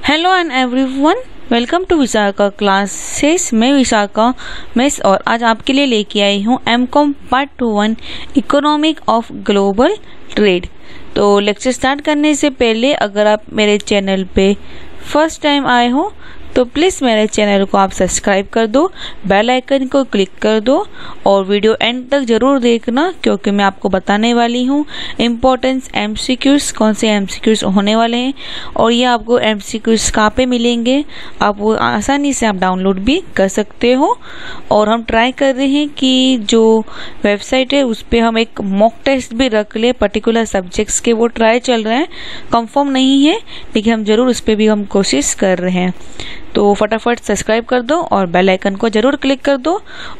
Hello and everyone, welcome to Vishakha classes. मैं Vishakha miss और आज आपके लिए लेके आई हूँ M Com part 1 economic of global trade. तो लेक्चर स्टार्ट करने से पहले अगर आप मेरे चैनल पे फर्स्ट टाइम आए हो तो प्लीज़ मेरे चैनल को आप सब्सक्राइब कर दो, बेल आइकन को क्लिक कर दो और वीडियो एंड तक ज़रूर देखना, क्योंकि मैं आपको बताने वाली हूँ इम्पोर्टेंस एमसीक्यूज़, कौन से एमसीक्यूज़ होने वाले हैं और ये आपको एमसीक्यूज़ कहाँ पे मिलेंगे, आप वो आसानी से आप डाउनलोड भी कर सकते हो। और हम ट्राई कर रहे हैं कि जो वेबसाइट है उस पर हम एक मॉक टेस्ट भी रख ले पर्टिकुलर सब्जेक्ट्स के। वो ट्राई चल रहे हैं, कंफर्म नहीं है, लेकिन हम ज़रूर उस पर भी हम कोशिश कर रहे हैं। तो फटाफट सब्सक्राइब कर दो और बेल आइकन को ज़रूर क्लिक कर दो।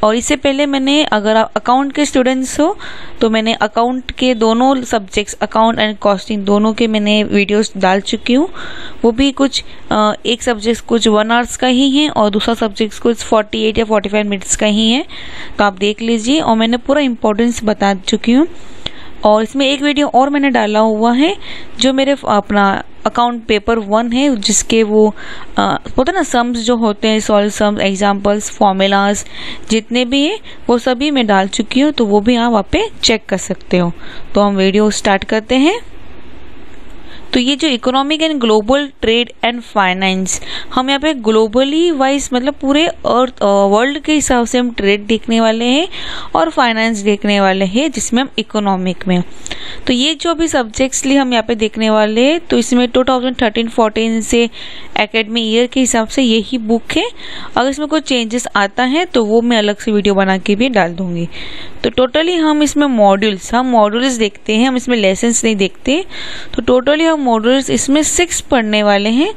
और इससे पहले मैंने, अगर आप अकाउंट के स्टूडेंट्स हो तो मैंने अकाउंट के दोनों सब्जेक्ट्स, अकाउंट एंड कॉस्टिंग, दोनों के मैंने वीडियोस डाल चुकी हूँ। वो भी कुछ एक सब्जेक्ट कुछ 1 आवर्स का ही है और दूसरा सब्जेक्ट कुछ 48 या 45 मिनट्स का ही है, तो आप देख लीजिए। और मैंने पूरा इम्पोर्टेंस बता चुकी हूँ। और इसमें एक वीडियो और मैंने डाला हुआ है जो मेरे अपना अकाउंट पेपर 1 है, जिसके वो होता है ना सम्स जो होते हैं, सॉल्व सम्स, एग्जाम्पल्स, फॉर्मूलाज जितने भी हैं वो सभी मैं डाल चुकी हूँ, तो वो भी आप वहाँ पे चेक कर सकते हो। तो हम वीडियो स्टार्ट करते हैं। तो ये जो economic and global trade and finance, हम यहाँ पे ग्लोबली वाइज मतलब पूरे अर्थ वर्ल्ड के हिसाब से हम ट्रेड देखने वाले हैं और फाइनेंस देखने वाले हैं, जिसमें हम इकोनॉमिक में। तो ये जो भी सब्जेक्ट्स लिए हम यहाँ पे देखने वाले हैं, तो इसमें 2013-14 से एकेडमिक ईयर के हिसाब से यही बुक है। अगर इसमें कोई चेंजेस आता है तो वो मैं अलग से वीडियो बना के भी डाल दूंगी। तो टोटली हम इसमें मॉड्यूल्स देखते हैं, हम इसमें लेसन्स नहीं देखते। तो टोटली हम मॉड्यूल्स इसमें 6 पढ़ने वाले हैं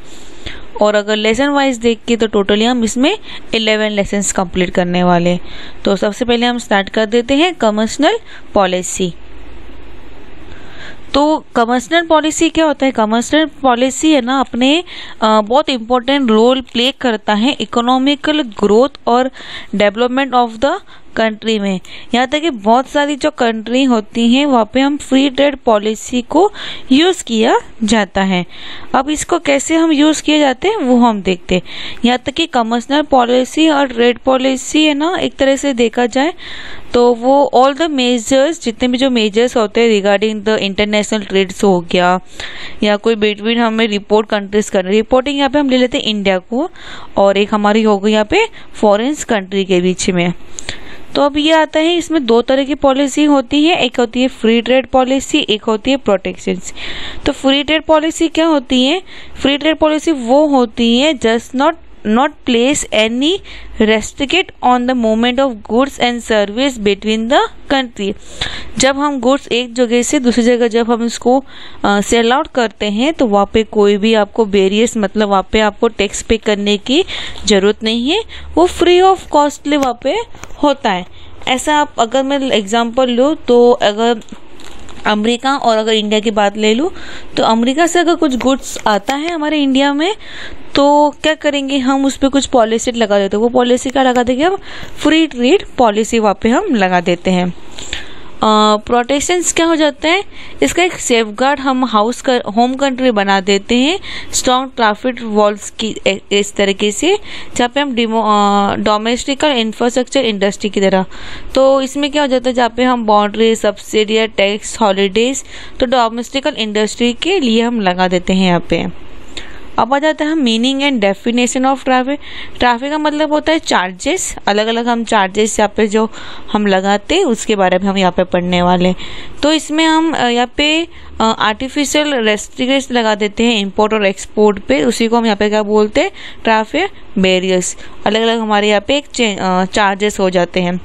और अगर लेसन वाइज देख के तो टोटली हम इसमें 11 लेसन्स कंप्लीट करने वाले। तो सबसे पहले हम स्टार्ट कर देते हैं कमर्शियल पॉलिसी। तो कमर्शियल पॉलिसी क्या होता है? कमर्शियल पॉलिसी है ना, अपने बहुत इम्पोर्टेंट रोल प्ले करता है इकोनॉमिकल ग्रोथ और डेवलपमेंट ऑफ द कंट्री में। यहाँ तक कि बहुत सारी जो कंट्री होती हैं वहाँ पे हम फ्री ट्रेड पॉलिसी को यूज़ किया जाता है। अब इसको कैसे हम यूज़ किए जाते हैं वो हम देखते हैं। यहाँ तक कि कमर्शियल पॉलिसी और ट्रेड पॉलिसी है ना, एक तरह से देखा जाए तो वो ऑल द मेजर्स, जितने भी जो मेजर्स होते हैं रिगार्डिंग द इंटरनेशनल ट्रेड्स हो गया या कोई बिटवीन हमें रिपोर्ट कंट्रीज करना, रिपोर्टिंग यहाँ पे हम ले लेते हैं इंडिया को, और एक हमारी हो गई यहाँ पे फॉरेन कंट्री के बीच में। तो अब ये आता है, इसमें 2 तरह की पॉलिसी होती है, एक होती है फ्री ट्रेड पॉलिसी, एक होती है प्रोटेक्शन। तो फ्री ट्रेड पॉलिसी क्या होती है? फ्री ट्रेड पॉलिसी वो होती है just not place any restrict on the movement of goods and service between the country। जब हम गुड्स एक जगह से दूसरी जगह जब हम इसको सेल आउट करते हैं तो वहाँ पे कोई भी आपको बेरियस, मतलब वहाँ पे आपको टैक्स पे करने की जरूरत नहीं है, वो फ्री ऑफ कॉस्टली वहाँ पे होता है। ऐसा आप अगर मैं एग्जांपल लूँ तो अगर अमेरिका और अगर इंडिया की बात ले लूँ तो अमेरिका से अगर कुछ गुड्स आता है हमारे इंडिया में तो क्या करेंगे, हम उस पर कुछ पॉलिसी लगा देते हैं। वो पॉलिसी क्या लगा देंगे? हम फ्री ट्रेड पॉलिसी वहाँ पे हम लगा देते हैं। प्रोटेक्शंस क्या हो जाता है? इसका एक सेफगार्ड हम होम कंट्री बना देते हैं, स्ट्रॉन्ग ट्रैफिक वॉल्स की इस तरीके से, जहाँ पे हम डोमेस्टिकल इंफ्रास्ट्रक्चर इंडस्ट्री की तरह। तो इसमें क्या हो जाता है, जहाँ पे हम बाउंड्री, सब्सिडी, टैक्स, हॉलीडेज, तो डोमेस्टिकल इंडस्ट्री के लिए हम लगा देते हैं यहाँ पे। अब आ जाता है हम meaning and definition of traffic. Traffic का मतलब होता है चार्जेस, अलग अलग हम चार्जेस यहाँ पे जो हम लगाते हैं उसके बारे में हम यहाँ पे पढ़ने वाले। तो इसमें हम यहाँ पे आर्टिफिशियल रेस्ट्रिक्शन लगा देते हैं इंपोर्ट और एक्सपोर्ट पे, उसी को हम यहाँ पे क्या बोलते हैं? Traffic barriers. अलग अलग हमारे यहाँ पे एक चार्जेस हो जाते हैं।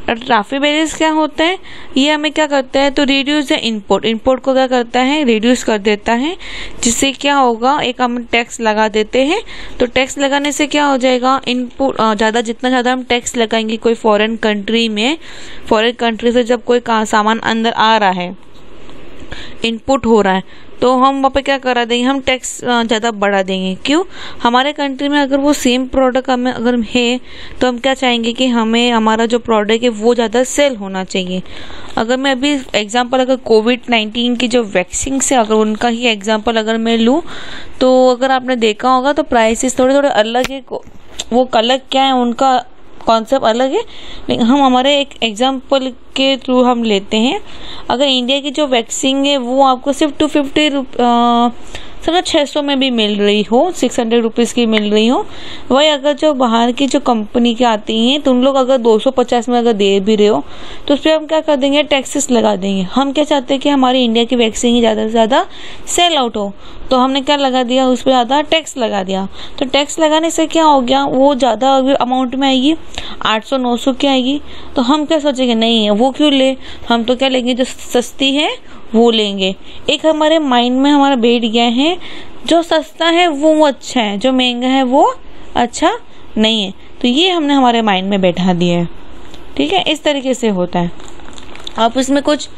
ट्रैफिक बैरियर्स क्या होता है? ये हमें क्या करता है, तो रिड्यूस द इंपोर्ट को क्या करता है? रिड्यूस कर देता है, जिससे क्या होगा, एक हम टैक्स लगा देते हैं। तो टैक्स लगाने से क्या हो जाएगा, इनपुट जितना ज़्यादा हम टैक्स लगाएंगे कोई फॉरेन कंट्री में, फॉरेन कंट्री से जब कोई सामान अंदर आ रहा है, इनपुट हो रहा है, तो हम वहाँ पे क्या करा देंगे, हम टैक्स ज़्यादा बढ़ा देंगे। क्यों? हमारे कंट्री में अगर वो सेम प्रोडक्ट हमें अगर है तो हम क्या चाहेंगे कि हमें हमारा जो प्रोडक्ट है वो ज़्यादा सेल होना चाहिए। अगर मैं अभी एग्जांपल अगर कोविड-19 की जो वैक्सीन से अगर उनका ही एग्जांपल अगर मैं लूँ, तो अगर आपने देखा होगा तो प्राइसेस थोड़े थोड़े अलग है। वो अलग क्या है, उनका कॉन्सेप्ट अलग है, लेकिन हम हमारे एक एग्जांपल के थ्रू हम लेते हैं। अगर इंडिया की जो वैक्सीन है वो आपको सिर्फ 250 समझो 600 में भी मिल रही हो, 600 रुपीज़ की मिल रही हो, वही अगर जो बाहर की जो कंपनी की आती हैं तो उन लोग अगर 250 में अगर दे भी रहे हो तो उस पर हम क्या कर देंगे, टैक्सेस लगा देंगे। हम क्या चाहते हैं कि हमारी इंडिया की वैक्सीन ही ज़्यादा से ज़्यादा सेल आउट हो, तो हमने क्या लगा दिया, उस पर ज़्यादा टैक्स लगा दिया। तो टैक्स लगाने से क्या हो गया, वो ज़्यादा अमाउंट में आएगी, 800-900 की आएगी। तो हम क्या सोचेंगे, नहीं है वो क्यों ले, हम तो क्या लेंगे, जो सस्ती है वो लेंगे। एक हमारे माइंड में हमारा बैठ गया है, जो सस्ता है वो अच्छा है, जो महंगा है वो अच्छा नहीं है। तो ये हमने हमारे माइंड में बैठा दिया है। ठीक है, इस तरीके से होता है। आप इसमें कुछ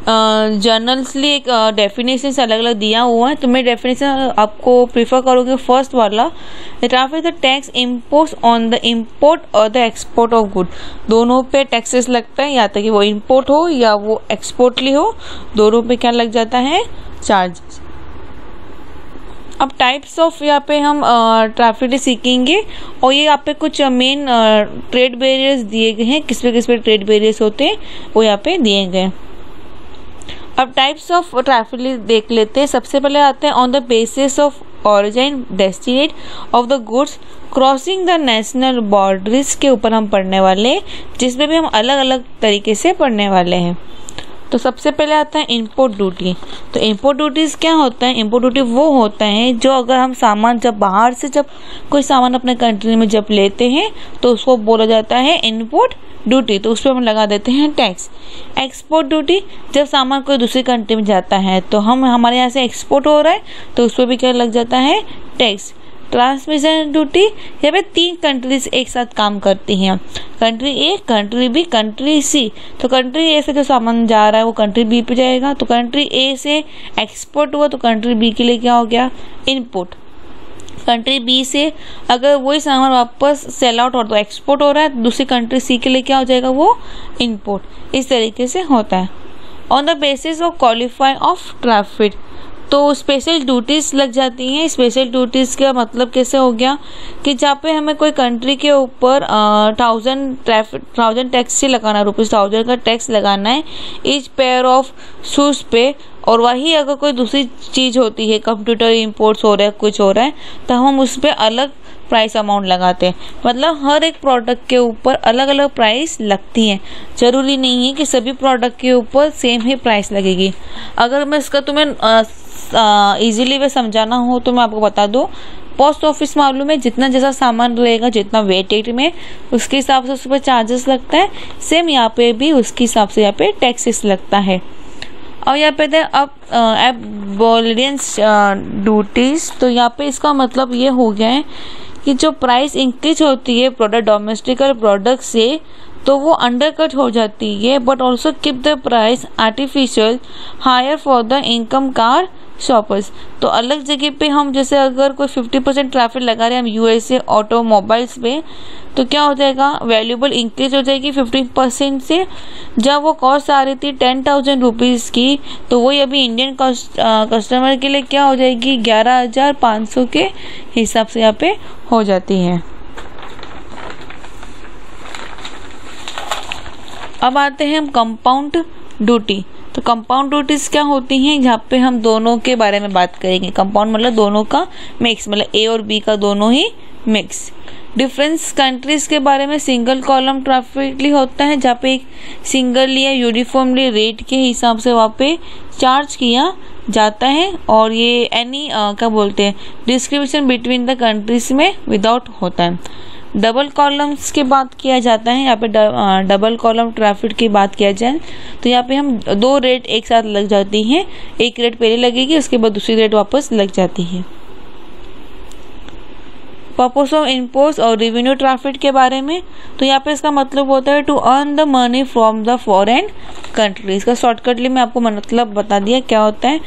जर्नल्सली एक डेफिनेशन अलग अलग दिया हुआ है, तो मैं डेफिनेशन आपको प्रीफर करूँगी फर्स्ट वाला, tariff is the tax impose on the import और द एक्सपोर्ट ऑफ गुड। दोनों पे टैक्सेस लगता है, या तक कि वो इम्पोर्ट हो या वो एक्सपोर्टली हो, दोनों पे क्या लग जाता है, चार्ज। अब टाइप्स ऑफ यहाँ पे हम ट्रैफिक सीखेंगे, और ये यहाँ पे कुछ मेन ट्रेड बैरियर्स दिए गए हैं, किस पे ट्रेड बैरियर्स होते हैं वो यहाँ पे दिए गए। अब टाइप्स ऑफ ट्रैफिक देख लेते हैं। सबसे पहले आते हैं on the basis of origin destination of the goods crossing the national borders के ऊपर हम पढ़ने वाले हैं, जिसमें भी हम अलग अलग तरीके से पढ़ने वाले हैं। तो सबसे पहले आता है इंपोर्ट ड्यूटी। तो इंपोर्ट ड्यूटीज क्या होता है, इंपोर्ट ड्यूटी वो होता है जो अगर हम सामान जब बाहर से जब कोई सामान अपने कंट्री में जब लेते हैं तो उसको बोला जाता है इंपोर्ट ड्यूटी, तो उस पर हम लगा देते हैं टैक्स। एक्सपोर्ट ड्यूटी, जब सामान कोई दूसरी कंट्री में जाता है तो हम हमारे यहाँ से एक्सपोर्ट हो रहा है तो उस पर भी क्या लग जाता है, टैक्स। ट्रांसमिशन ड्यूटी, यहाँ पे 3 कंट्रीज एक साथ काम करती हैं, कंट्री ए, कंट्री बी, कंट्री सी। तो कंट्री ए से जो सामान जा रहा है वो कंट्री बी पे जाएगा, तो कंट्री ए से एक्सपोर्ट हुआ तो कंट्री बी के लिए क्या हो गया, इनपुट। कंट्री बी से अगर वही सामान वापस सेल आउट हो तो एक्सपोर्ट हो रहा है, दूसरी कंट्री सी के लिए क्या हो जाएगा, वो इनपुट। इस तरीके से होता है। On the basis of qualify of traffic, तो स्पेशल ड्यूटीज़ लग जाती हैं। स्पेशल ड्यूटीज़ का मतलब कैसे हो गया कि जहाँ पे हमें कोई कंट्री के ऊपर 1000 टैक्स से लगाना, ₹1000 का टैक्स लगाना है ईच पेयर ऑफ शूज़ पे, और वही अगर कोई दूसरी चीज़ होती है, कंप्यूटर इंपोर्ट्स हो रहा है, कुछ हो रहा है, तो हम उस पर अलग प्राइस अमाउंट लगाते हैं। मतलब हर एक प्रोडक्ट के ऊपर अलग अलग प्राइस लगती हैं। जरूरी नहीं है कि सभी प्रोडक्ट के ऊपर सेम ही प्राइस लगेगी। अगर मैं इसका तुम्हें इजीली वे समझाना हो तो मैं आपको बता दूं, पोस्ट ऑफिस मालूम है, जितना जैसा सामान रहेगा, जितना वेटेड में, उसके हिसाब से उस पर चार्जेस लगता है। सेम यहाँ पे भी उसके हिसाब से यहाँ पे टैक्सेस लगता है। और यहाँ पे अब एबॉलिडेंस ड्यूटीज, तो यहाँ पे इसका मतलब ये हो गया है कि जो प्राइस इंक्रीज होती है प्रोडक्ट डोमेस्टिकल प्रोडक्ट से, तो वो अंडरकट हो जाती है, but also keep the price artificial higher for the income car shoppers. तो अलग जगह पे हम जैसे अगर कोई 50% ट्रैफिक लगा रहे हैं हम यूएसए ऑटोमोबाइल्स पे, तो क्या हो जाएगा, वैल्यूबल इंक्रीज हो जाएगी 15% से। जब वो कॉस्ट आ रही थी 10,000 रुपीज़ की, तो वही अभी इंडियन कस्टमर के लिए क्या हो जाएगी, 11,500 के हिसाब से यहाँ पे हो जाती है। अब आते हैं हम कंपाउंड ड्यूटी। तो कंपाउंड ड्यूटीज क्या होती हैं, जहाँ पे हम दोनों के बारे में बात करेंगे। कंपाउंड मतलब दोनों का मिक्स, मतलब ए और बी का दोनों ही मिक्स। डिफरेंस कंट्रीज के बारे में सिंगल कॉलम ट्रैफिकली होता है, जहाँ पे एक सिंगल या यूनिफॉर्मली रेट के हिसाब से वहाँ पे चार्ज किया जाता है, और ये एनी क्या बोलते हैं डिस्क्रिमिनेशन बिटवीन द कंट्रीज में विदाउट होता है। डबल कॉलम्स की बात किया जाता है, यहाँ पे डबल कॉलम ट्रैफिक की बात किया जाए तो यहाँ पे हम 2 रेट एक साथ लग जाती हैं, एक रेट पहले लगेगी उसके बाद दूसरी रेट वापस लग जाती है। पर्पस ऑफ इम्पोर्ट्स और रेवेन्यू ट्रैफिक के बारे में, तो यहाँ पे इसका मतलब होता है to earn the money from the foreign country. इसका शॉर्टकटली मैं आपको मतलब बता दिया क्या होता है।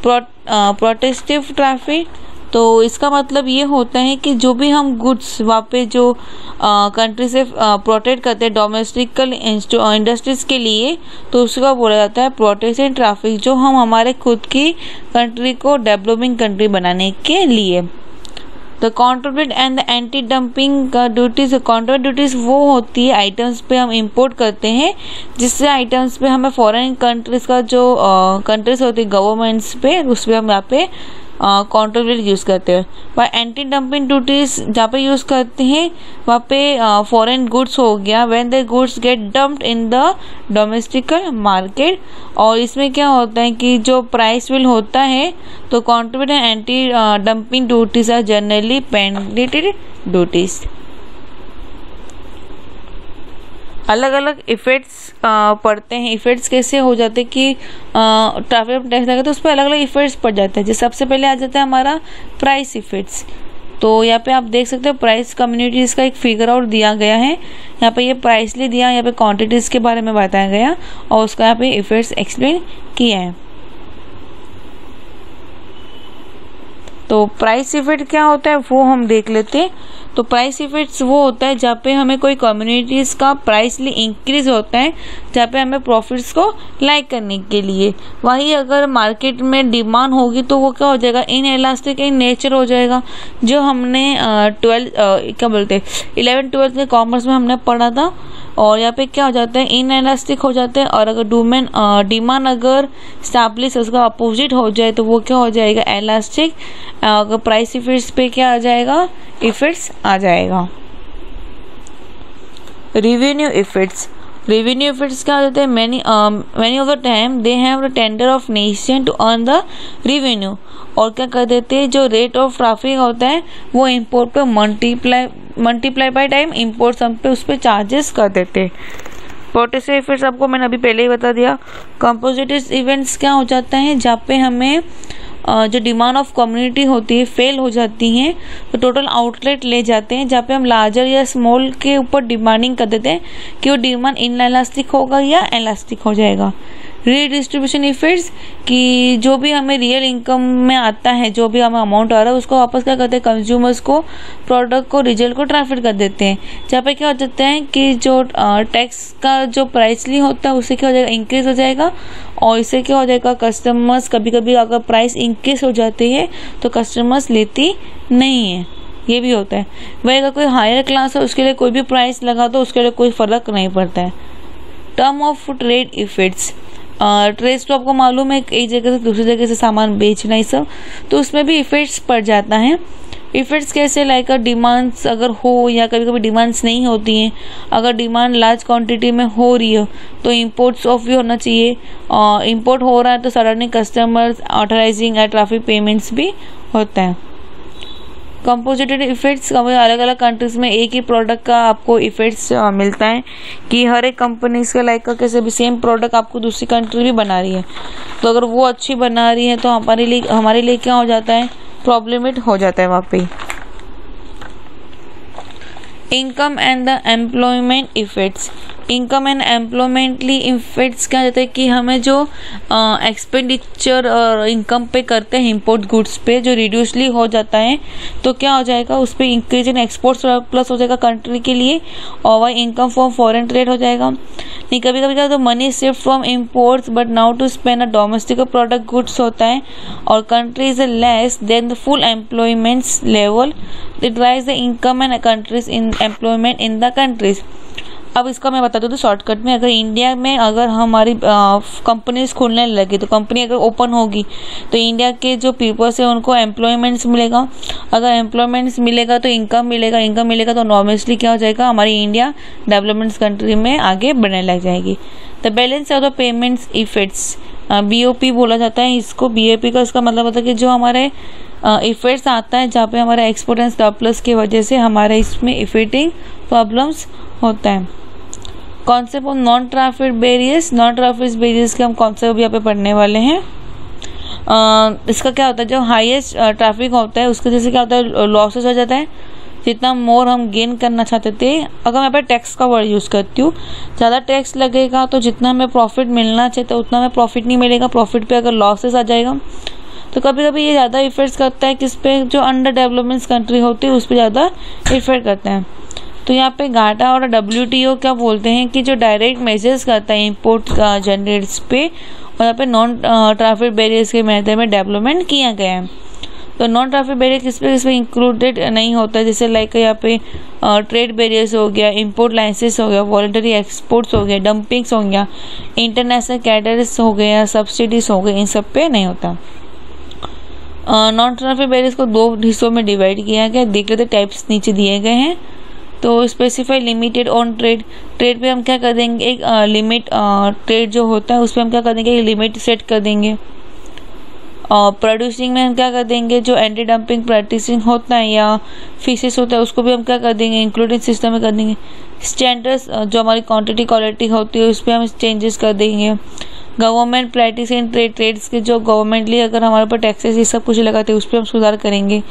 प्रोटेस्टिव ट्रैफिक, तो इसका मतलब ये होता है कि जो भी हम गुड्स वहाँ पे जो कंट्री से प्रोटेक्ट करते हैं डोमेस्टिकल इंडस्ट्रीज के लिए, तो उसका बोला जाता है प्रोटेक्शन ट्रैफिक, जो हम हमारे खुद की कंट्री को डेवलपिंग कंट्री बनाने के लिए। तो counterfeit and the anti dumping duties, counterfeit duties वो होती है आइटम्स पे हम इंपोर्ट करते हैं, जिससे आइटम्स पे हमें फॉरेन कंट्रीज का जो कंट्रीज होती है गवर्नमेंट्स पे, उस पर हम यहाँ पे काउंटरफेट यूज़ करते हैं। पर एंटी डंपिंग ड्यूटीज जहाँ पे यूज़ करते हैं वहाँ पे फॉरेन गुड्स हो गया, when the goods get dumped in the domestical market. और इसमें क्या होता है कि जो प्राइस विल होता है, तो counterfeit and anti dumping duties are generally penalty duties. अलग अलग इफ़ेक्ट्स पड़ते हैं। इफ़ेक्ट्स कैसे हो जाते हैं कि ट्रैफिक टैक्स लगा तो उस पर अलग अलग इफ़ेक्ट्स पड़ जाते हैं। जैसे सबसे पहले आ जाता है हमारा प्राइस इफ़ेक्ट्स। तो यहाँ पे आप देख सकते हो प्राइस कम्युनिटीज़ का एक फिगर आउट दिया गया है। यहाँ पे ये प्राइसली दिया, यहाँ पे क्वांटिटीज़ के बारे में बताया गया और उसका यहाँ पे इफ़ेक्ट्स एक्सप्लेन किया है। तो प्राइस इफेक्ट क्या होता है वो हम देख लेते हैं। तो प्राइस इफेक्ट्स वो होता है जहाँ पे हमें कोई कम्युनिटीज़ का प्राइसली इंक्रीज होता है, जहाँ पे हमें प्रॉफिट्स को लाइक करने के लिए। वहीं अगर मार्केट में डिमांड होगी तो वो क्या हो जाएगा, इन इलास्टिक इन नेचर हो जाएगा। जो हमने 11th-12th में कॉमर्स में हमने पढ़ा था। और यहाँ पे क्या हो जाता है, इन इलास्टिक हो जाता है। और अगर डिमांड अगर स्टैब्लिश उसका अपोजिट हो जाए तो वो क्या हो जाएगा, इलास्टिक। अगर प्राइस इफेक्ट्स पे क्या आ जाएगा, इफेक्ट्स आ जाएगा। रेवेन्यू इफेक्ट्स, रेवेन्यू इफेक्ट्स क्या होते हैं, many of the time they have the tender of nation to earn the revenue. और क्या कर देते हैं, जो रेट ऑफ ट्रैफिक होता है वो इंपोर्ट पे मल्टीप्लाई बाय टाइम इंपोर्ट सम पे उस पर चार्जेस कर देते हैं। प्रोटेस्टिव इफेक्ट्स आपको मैंने अभी पहले ही बता दिया। कंपोजिटिव इवेंट्स क्या हो जाता है, जहाँ पे हमें जो डिमांड ऑफ कम्युनिटी होती है फेल हो जाती हैं, तो टोटल आउटलेट ले जाते हैं, जहाँ पे हम लार्जर या स्मॉल के ऊपर डिमांडिंग कर देते हैं कि वो डिमांड इनइलास्टिक होगा या इलास्टिक हो जाएगा। रीडिस्ट्रीब्यूशन इफेक्ट्स, कि जो भी हमें रियल इनकम में आता है, जो भी हमें अमाउंट आ रहा है उसको वापस क्या करते हैं, कंज्यूमर्स को, प्रोडक्ट को, रिजल्ट को ट्रांसफर कर देते हैं। जहाँ पे क्या हो जाता है कि जो टैक्स का जो प्राइसली होता है उससे क्या हो जाएगा, इंक्रीज हो जाएगा। और इससे क्या हो जाएगा, कस्टमर्स कभी कभी अगर प्राइस इंक्रीज हो जाती है तो कस्टमर्स लेती नहीं है, ये भी होता है। वही अगर कोई हायर क्लास है उसके लिए कोई भी प्राइस लगा तो उसके लिए कोई फर्क नहीं पड़ता है। Term of trade effects, trades तो आपको मालूम है एक जगह से दूसरी जगह से सामान बेचना, ये सब, तो उसमें भी इफेक्ट्स पड़ जाता है। इफेक्ट्स कैसे, लाइक डिमांड्स अगर हो या कभी कभी डिमांड्स नहीं होती हैं। अगर डिमांड लार्ज क्वांटिटी में हो रही है तो इंपोर्ट्स ऑफ भी होना चाहिए। और इंपोर्ट हो रहा है तो सडनली कस्टमर्स ऑथराइजिंग या ट्रैफिक पेमेंट्स भी होता है। कंपोजिटेड इफेक्ट्स, अलग अलग कंट्रीज में एक ही प्रोडक्ट का आपको इफेक्ट्स मिलता है कि हर एक कंपनी इसके लाइक का कैसे भी सेम प्रोडक्ट आपको दूसरी कंट्री भी बना रही है, तो अगर वो अच्छी बना रही है तो हमारे लिए क्या हो जाता है, प्रॉब्लमेटिक हो जाता है वहाँ पे। Income and the employment effects, income and employment effects क्या होता है कि हमें जो एक्सपेंडिचर और इनकम पे करते हैं इंपोर्ट गुड्स पे जो रिड्यूसली हो जाता है, तो क्या हो जाएगा, उस पर इंक्रीज इन एक्सपोर्ट्स प्लस हो जाएगा कंट्री के लिए। और वही इनकम फ्रॉम फॉरेन ट्रेड हो जाएगा। नहीं, कभी कभी क्या तो money shift from imports but now to spend a domestic product goods होता है। और country is less than the full employments level, it rise the income and countries in employment in the countries. अब इसका मैं बता दूँ तो shortcut में, अगर इंडिया में अगर हमारी कंपनीज खुलने लगी तो कंपनी अगर ओपन होगी तो इंडिया के जो पीपल्स है उनको एम्प्लॉयमेंट्स मिलेगा। अगर एम्प्लॉयमेंट्स मिलेगा तो इनकम मिलेगा, इनकम मिलेगा तो नॉर्मली क्या हो जाएगा, हमारी इंडिया डेवलपमेंट्स कंट्री में आगे बढ़ने लग जाएगी। The balance of the payments effects, BOP बोला जाता है इसको। BOP का इसका मतलब होता है कि जो हमारे इफेक्ट्स आता है जहाँ पे हमारा एक्सपोर्ट एंड सरप्लस की वजह से हमारे इसमें इफेक्टिंग प्रॉब्लम्स होता है। Concept of non traffic barriers, non traffic barriers के हम कॉन्सेप्ट यहाँ पे पढ़ने वाले हैं। इसका क्या होता है, जो हाईएस्ट ट्रैफिक होता है उसके जैसे क्या होता है, लॉसेस हो जाता है। जितना मोर हम गेन करना चाहते थे, अगर मैं यहाँ पे टैक्स का वर्ड यूज़ करती हूँ, ज़्यादा टैक्स लगेगा तो जितना हमें प्रॉफिट मिलना चाहिए तो उतना हमें प्रॉफिट नहीं मिलेगा, प्रॉफिट पे अगर लॉसेस आ जाएगा। तो कभी कभी ये ज़्यादा इफेक्ट करता है किस पे, जो अंडर डेवलपमेंट कंट्री होती है उस पर ज़्यादा इफेक्ट करता है। तो यहाँ पे घाटा और WTO क्या बोलते हैं कि जो डायरेक्ट मेजर्स करता है इम्पोर्ट जनरेट्स पे, और यहाँ पे नॉन ट्रैफिक बैरियर्स के मेथड में डेवलपमेंट किया गया है। तो नॉन ट्रैफिक बैरियर किस पे इंक्लूडेड नहीं होता है, जैसे लाइक यहाँ पे ट्रेड बैरियर्स हो गया, इंपोर्ट लाइसेंस हो गया, वॉलंटरी एक्सपोर्ट्स हो गया, डंपिंग्स हो गया, इंटरनेशनल कैटर्स हो गया, सब्सिडीज हो गए, इन सब पे नहीं होता। नॉन ट्रैफिक बैरियर्स को 2 हिस्सों में डिवाइड किया गया। देख लेते टाइप्स नीचे दिए गए हैं। तो specify limited on trade, trade पे हम क्या कर देंगे, एक लिमिट ट्रेड जो होता है उस पर हम क्या कर देंगे, एक लिमिट सेट कर देंगे। और प्रोड्यूसिंग में हम क्या कर देंगे, जो एंटी डंपिंग प्रैक्टिसिंग होता है या फिशेस होता है उसको भी हम क्या कर देंगे, इंक्लूडिंग सिस्टम में कर देंगे। स्टैंडर्ड्स जो हमारी क्वांटिटी क्वालिटी होती है उस पर हम चेंजेस कर देंगे। गवर्नमेंट प्रैक्टिस इन ट्रेड्स के जो गवर्नमेंटली अगर हमारे ऊपर टैक्सेस ये सब कुछ लगाते हैं उस पर हम सुधार करेंगे।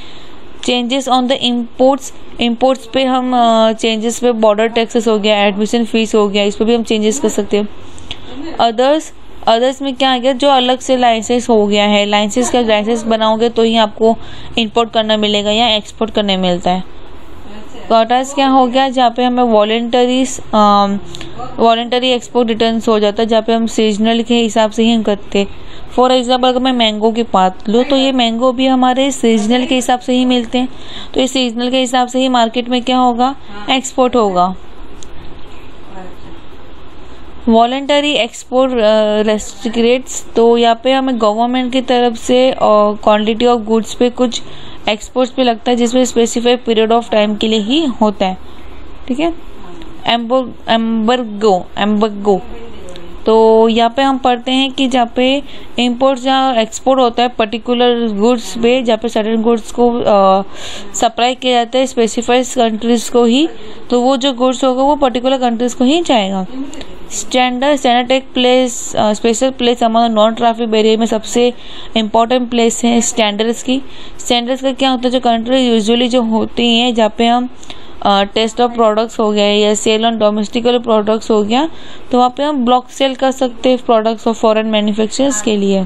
चेंजेस ऑन द इम्पोर्ट्स पे हम चेंजेस पे बॉर्डर टैक्सेस हो गया, एडमिशन फीस हो गया, इस पर भी हम चेंजेस कर सकते हैं। अदर्स में क्या आ गया, जो अलग से लाइसेंस हो गया है, लाइसेंस का लाइसेंस बनाओगे तो ही आपको इंपोर्ट करना मिलेगा या एक्सपोर्ट करने मिलता है। क्वाटास क्या हो गया, जहाँ पे हमें वॉलेंटरी एक्सपोर्ट रिटर्न्स हो जाता है, जहाँ पे हम सीजनल के हिसाब से ही हम करते हैं। फॉर एग्जाम्पल अगर मैं मैंगो की बात लूँ तो ये मैंगो भी हमारे सीजनल के हिसाब से ही मिलते हैं, तो ये सीजनल के हिसाब से ही मार्केट में क्या होगा, एक्सपोर्ट होगा। वॉलेंटरी एक्सपोर्ट रेस्ट्रिक्ट्स, तो यहाँ पे हमें गवर्नमेंट की तरफ से क्वांटिटी ऑफ गुड्स पे कुछ एक्सपोर्ट्स पे लगता है जिसमें स्पेसिफाइड पीरियड ऑफ टाइम के लिए ही होता है। ठीक है। एम्बर्गो, तो यहाँ पे हम पढ़ते हैं कि जहाँ पे इंपोर्ट जहाँ एक्सपोर्ट होता है पर्टिकुलर गुड्स पे, जहाँ पे सर्टेन गुड्स को सप्लाई किया जाता है स्पेसिफाइड कंट्रीज को ही, तो वो जो गुड्स होगा वो पर्टिकुलर कंट्रीज को ही जाएगा। Standard take place special place हमारा नॉन ट्रैफिक बैरियर में सबसे इम्पोर्टेंट प्लेस है स्टैंडर्ड्स की। स्टैंडर्ड्स का क्या होता है, जो कंट्री यूजुअली जो होती हैं जहाँ पे हम टेस्ट ऑफ प्रोडक्ट्स हो गया या सेल ऑन डोमेस्टिकल प्रोडक्ट्स हो गया, तो वहाँ पे हम ब्लॉक सेल कर सकते हैं प्रोडक्ट्स ऑफ फॉरेन मैन्युफैक्चरर्स के लिए।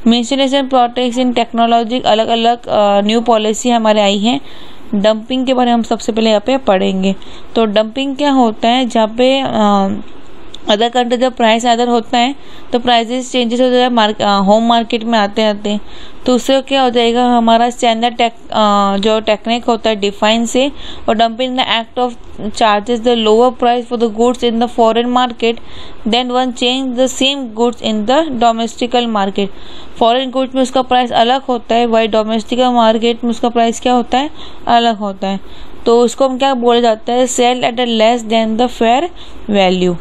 मिसलेनियस प्रोडक्ट्स इन टेक्नोलॉजी, अलग अलग न्यू पॉलिसी हमारे आई हैं। डंपिंग के बारे में हम सबसे पहले यहाँ पे पढ़ेंगे। तो डंपिंग क्या होता है, जहाँ पे अदर कंट्री जब प्राइस अदर होता है तो प्राइसेस चेंजेस हो जाए होम मार्केट में आते आते, तो उससे क्या हो जाएगा, हमारा स्टैंडर्ड जो टेक्निक होता है डिफाइन से, और dumping the act of charges the lower price for the goods in the foreign market then one change the same goods in the domestical market. Foreign goods में उसका प्राइस अलग होता है, वही डोमेस्टिकल मार्केट में उसका प्राइस क्या होता है, अलग होता है। तो उसको हम क्या बोला जाता है, sell at a less than the fair value.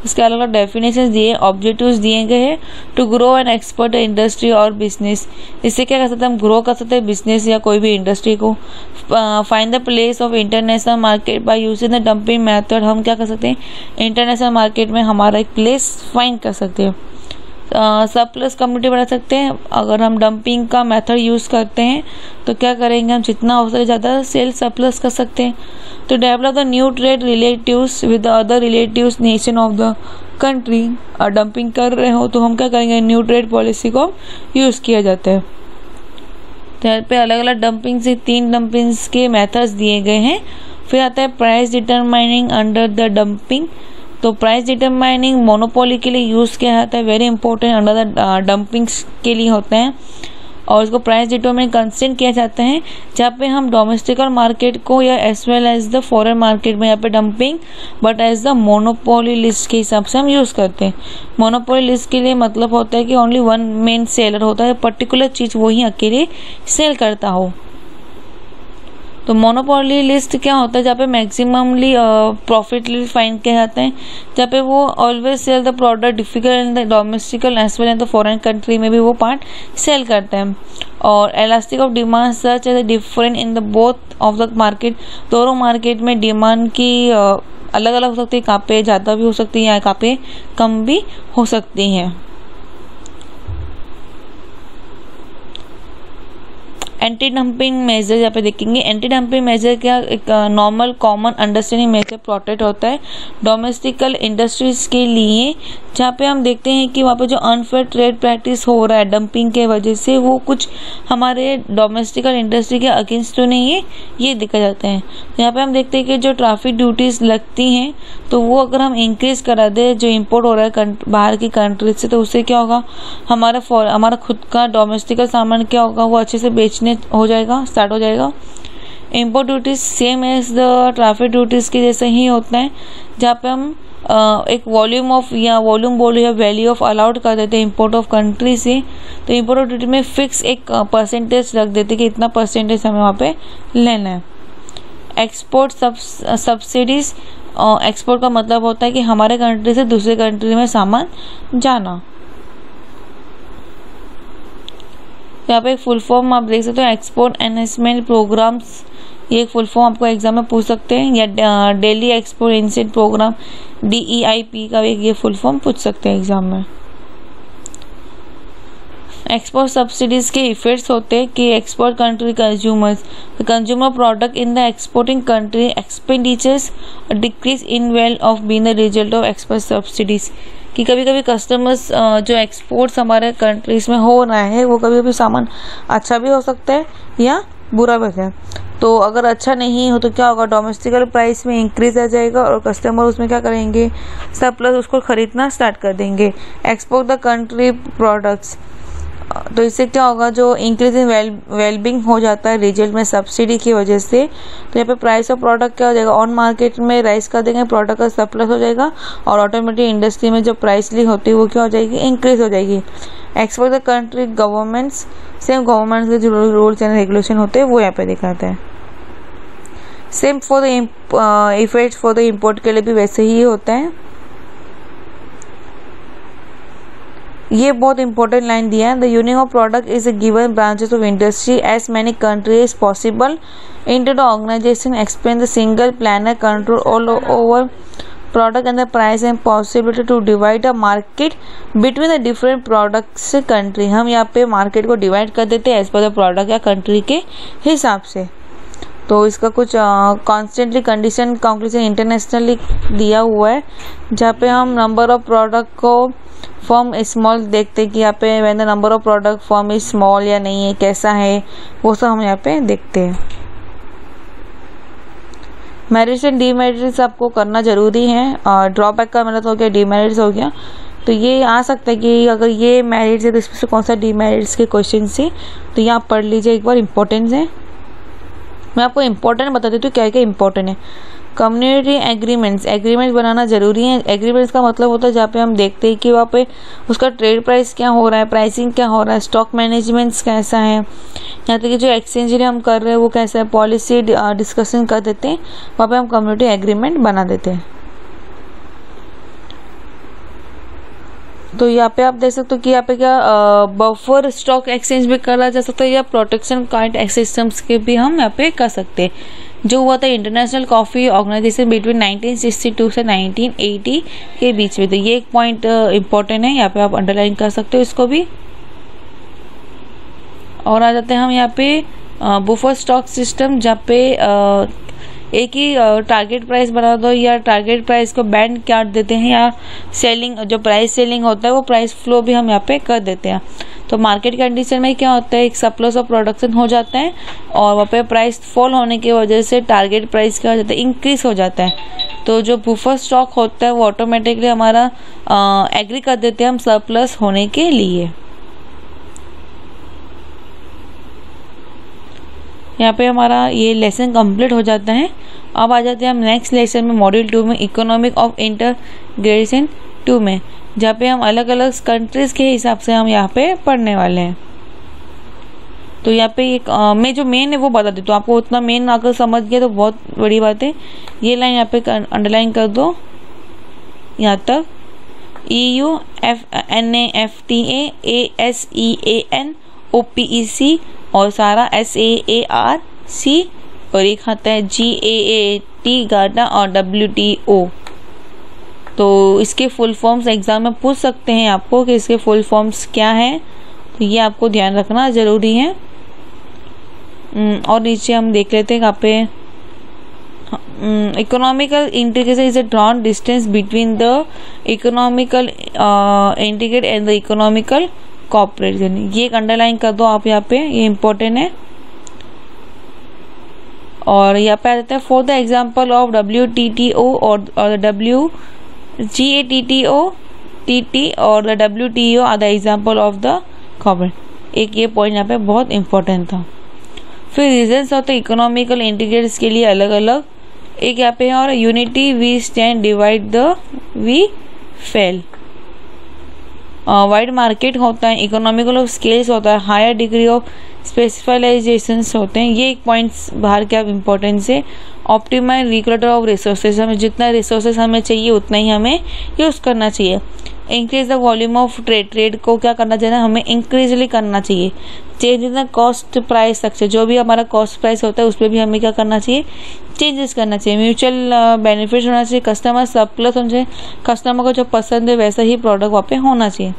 इसके अलग अलग डेफिनेशन दिए, ऑब्जेक्टिव्स दिए गए हैं। To grow and expert industry और बिजनेस, इससे क्या कर सकते हैं, हम ग्रो कर सकते हैं बिजनेस या कोई भी इंडस्ट्री को। Find the place of international market by using the dumping method, हम क्या कर सकते हैं, इंटरनेशनल मार्केट में हमारा एक प्लेस फाइंड कर सकते हैं। सरप्लस कम्युनिटी बढ़ा सकते हैं, अगर हम डंपिंग का मेथड यूज़ करते हैं तो क्या करेंगे, हम जितना हो सके ज़्यादा सेल सरप्लस कर सकते हैं। तो develop the new trade relatives with the other relatives nation of the country. Dumping कर रहे हो तो हम क्या करेंगे, न्यू ट्रेड पॉलिसी को यूज़ किया जाता है। तो यहाँ पे अलग अलग डंपिंग से 3 डंपिंग्स के मेथड्स दिए गए हैं। फिर आता है price determining under the dumping. तो प्राइस डिटरमाइनिंग मोनोपोली के लिए यूज़ किया जाता है, वेरी इंपॉर्टेंट अंडर द डंपिंग्स के लिए होता है। और इसको प्राइस डिटरमाइन कंसेंट किया जाता है जहाँ पे हम डोमेस्टिकल मार्केट को या as well as the foreign market में यहाँ पे dumping but as the monopoly list के हिसाब से हम यूज़ करते हैं। मोनोपोली लिस्ट के लिए मतलब होता है कि ओनली वन मेन सेलर होता है, पर्टिकुलर चीज़ वही अकेले सेल करता हो। तो मोनोपोली लिस्ट क्या होता है, जहाँ पे मैक्सिममली प्रॉफिट फाइंड किया जाता है, जहाँ पे वो always sell the product difficult in the domestical as well in the foreign country में भी वो पार्ट सेल करता है। और elastic of demand such as different in the both of the market, दोनों मार्केट में डिमांड की अलग अलग हो सकती है, कहाँ पे ज़्यादा भी हो सकती है या कहाँ पे कम भी हो सकती है। एंटी डंपिंग मेजर यहाँ पे देखेंगे। एंटी डंपिंग मेजर क्या, एक normal common understanding measure protect होता है डोमेस्टिकल इंडस्ट्रीज के लिए, जहाँ पे हम देखते हैं कि वहाँ पे जो अनफेयर ट्रेड प्रैक्टिस हो रहा है डंपिंग के वजह से, वो कुछ हमारे डोमेस्टिकल इंडस्ट्री के अगेंस्ट तो नहीं है, ये देखा जाता है। यहाँ पे हम देखते हैं कि जो ट्रैफिक ड्यूटीज लगती हैं तो वो अगर हम इंक्रीज करा दे जो इम्पोर्ट हो रहा है बाहर की कंट्रीज से, तो उससे क्या होगा, हमारा खुद का डोमेस्टिकल सामान क्या होगा, वो अच्छे से बेचने स्टार्ट हो जाएगा। Import duties same as the traffic duties के जैसे ही होता है, जहाँ पे हम एक वॉल्यूम ऑफ या वॉल्यूम बोलो या वैल्यू ऑफ अलाउड कर देते हैं इम्पोर्ट ऑफ कंट्री से। तो इम्पोर्ट ऑफ ड्यूटी में फिक्स एक परसेंटेज रख देते कि इतना परसेंटेज हमें वहाँ पे लेना है। एक्सपोर्ट सब्सिडीज, एक्सपोर्ट का मतलब होता है कि हमारे कंट्री से दूसरे कंट्री में सामान जाना। यहाँ पे एक फुल फॉर्म आप देख सकते हो, एक्सपोर्ट एनहेंसमेंट प्रोग्राम्स, ये एक फुल फॉर्म आपको एग्जाम में पूछ सकते हैं, या daily export incentive programme DEIP का एक ये फुल फॉर्म पूछ सकते हैं एग्जाम में। एक्सपोर्ट सब्सिडीज के इफेक्ट्स होते हैं कि export country consumers, consumer product in the exporting country expenditures decrease in well of being the result of export subsidies, कि कभी कभी कस्टमर्स जो एक्सपोर्ट्स हमारे कंट्रीज में हो रहा है वो कभी कभी सामान अच्छा भी हो सकता है या बुरा भी है। तो अगर अच्छा नहीं हो तो क्या होगा, डोमेस्टिकल प्राइस में इंक्रीज आ जाएगा और कस्टमर उसमें क्या करेंगे, सरप्लस उसको खरीदना स्टार्ट कर देंगे। एक्सपोर्ट द कंट्री प्रोडक्ट्स, तो इससे क्या होगा, जो इंक्रीज इन वेलबिंग हो जाता है रिजल्ट में सब्सिडी की वजह से, तो यहाँ पे प्राइस ऑफ प्रोडक्ट क्या हो जाएगा, ऑन मार्केट में राइज कर देंगे, प्रोडक्ट का सरप्लस हो जाएगा और ऑटोमेटिक इंडस्ट्री में जो प्राइस ली होती है वो क्या हो जाएगी, इंक्रीज हो जाएगी। Export the country governments, same government के जो रूल्स एंड रेगुलेशन होते हैं वो यहाँ पे दिखाते हैं। Same for the effect for the import के लिए भी वैसे ही होता है। ये बहुत इंपॉर्टेंट लाइन दिया है, the union of product is a given branches of industry as many country as possible into the organization, explain the single planner control all over product and the price and possibility to divide the market between the different products country। हम यहाँ पे market को divide कर देते हैं as per the product या country के हिसाब से। तो इसका कुछ कॉन्स्टेंटली कंडीशन कंक्लूजन इंटरनेशनली दिया हुआ है, जहाँ पे हम नंबर ऑफ प्रोडक्ट को फॉर्म स्मॉल देखते हैं कि यहाँ पे when the number of product form is small या नहीं है, कैसा है, वो सब हम यहाँ पे देखते हैं। मेरिट्स एंड डीमेरिट्स आपको करना जरूरी है, और ड्रॉबैक का मतलब हो गया, डीमेरिट्स हो गया। तो ये आ सकता है कि अगर ये मेरिट्स है तो इसमें से कौन सा डीमेरिट्स के क्वेश्चन से, तो यहाँ पढ़ लीजिए एक बार, इंपॉर्टेंस है। मैं आपको इम्पोर्टेंट बता देती हूँ क्या क्या इंपॉर्टेंट है। कम्युनिटी एग्रीमेंट्स, एग्रीमेंट्स बनाना जरूरी है। एग्रीमेंट्स का मतलब होता है जहाँ पे हम देखते हैं कि वहाँ पे उसका ट्रेड प्राइस क्या हो रहा है, प्राइसिंग क्या हो रहा है, स्टॉक मैनेजमेंट्स कैसा है, यहाँ तक कि जो एक्सचेंज हम कर रहे हैं वो कैसा है, पॉलिसी डिस्कशन कर देते हैं, वहाँ पे हम कम्युनिटी एग्रीमेंट बना देते हैं। तो यहाँ पे आप देख सकते हो कि यहाँ पे क्या बफर स्टॉक एक्सचेंज भी करा जा सकता है, या प्रोटेक्शन कार्ड सिस्टम्स के भी हम यहाँ पे कर सकते हैं। जो हुआ था इंटरनेशनल कॉफी ऑर्गेनाइजेशन बिटवीन 1962 से 1980 के बीच में। तो ये एक पॉइंट इंपॉर्टेंट है, यहाँ पे आप अंडरलाइन कर सकते हो इसको भी। और आ जाते हैं हम यहाँ पे बफर स्टॉक सिस्टम, जहाँ पे एक ही टारगेट प्राइस बना दो या टारगेट प्राइस को बैंड काट देते हैं, या सेलिंग जो प्राइस सेलिंग होता है वो प्राइस फ्लो भी हम यहाँ पे कर देते हैं। तो मार्केट कंडीशन में क्या होता है, एक सरप्लस ऑफ प्रोडक्शन हो जाता है और वहाँ पे प्राइस फॉल होने की वजह से टारगेट प्राइस क्या हो जाता है, इंक्रीज हो जाता है। तो जो बफर स्टॉक होता है वो ऑटोमेटिकली हमारा एग्री कर देते हैं हम सरप्लस होने के लिए। यहाँ पे हमारा ये लेसन कंप्लीट हो जाता है। अब आ जाते हैं हम नेक्स्ट लेसन में, मॉड्यूल 2 में, इकोनॉमिक ऑफ इंटीग्रेशन 2 में, जहाँ पे हम अलग अलग कंट्रीज के हिसाब से हम यहाँ पे पढ़ने वाले हैं। तो यहाँ पे एक मैं जो मेन है वो बता देती हूँ आपको, उतना मेन अगर समझ गया तो बहुत बड़ी बात है। ये लाइन यहाँ पे अंडरलाइन कर दो यहाँ तक, EU NAFTA ASEAN OPEC और सारा SAARC, और एक आता है GAAT गाटा और WTO। तो इसके फुल फॉर्म्स एग्जाम में पूछ सकते हैं आपको कि इसके फुल फॉर्म्स क्या हैं, तो ये आपको ध्यान रखना जरूरी है। और नीचे हम देख लेते हैं यहाँ पे economical integration is a drawn distance between the economical integrate and the economical cooperation. ये एक अंडरलाइन कर दो आप यहाँ पे, ये इंपॉर्टेंट है। और यहाँ पे आ जाता है for the example of WTTO और GATTO TT और the WTO are the example of the cooperate. एक ये पॉइंट यहाँ पे बहुत इंपॉर्टेंट था। फिर रीजन्स होते हैं इकोनॉमिकल इंटीग्रेट्स के लिए अलग अलग। एक यहाँ पे है और unity we stand divide the we fail. Wide market होता है, इकोनॉमिकल ऑफ स्केल्स होता है, हायर डिग्री ऑफ स्पेशलाइजेशंस होते हैं। ये एक पॉइंट्स बाहर के आप इम्पोर्टेंस है। ऑप्टिमाइज रिक्रूटर ऑफ रिसोर्सेज, हमें जितना रिसोर्सेज हमें चाहिए उतना ही हमें यूज़ करना चाहिए। Increase the volume of trade को क्या करना चाहिए, हमें इंक्रीजली करना चाहिए। Change in the cost price structure, जो भी हमारा कॉस्ट प्राइस होता है उस पर भी हमें क्या करना चाहिए, चेंजेस करना चाहिए। म्यूचुअल बेनिफिट होना चाहिए, कस्टमर सरप्लस होना चाहिए, कस्टमर को जो पसंद है वैसा ही प्रोडक्ट वहाँ पे होना चाहिए।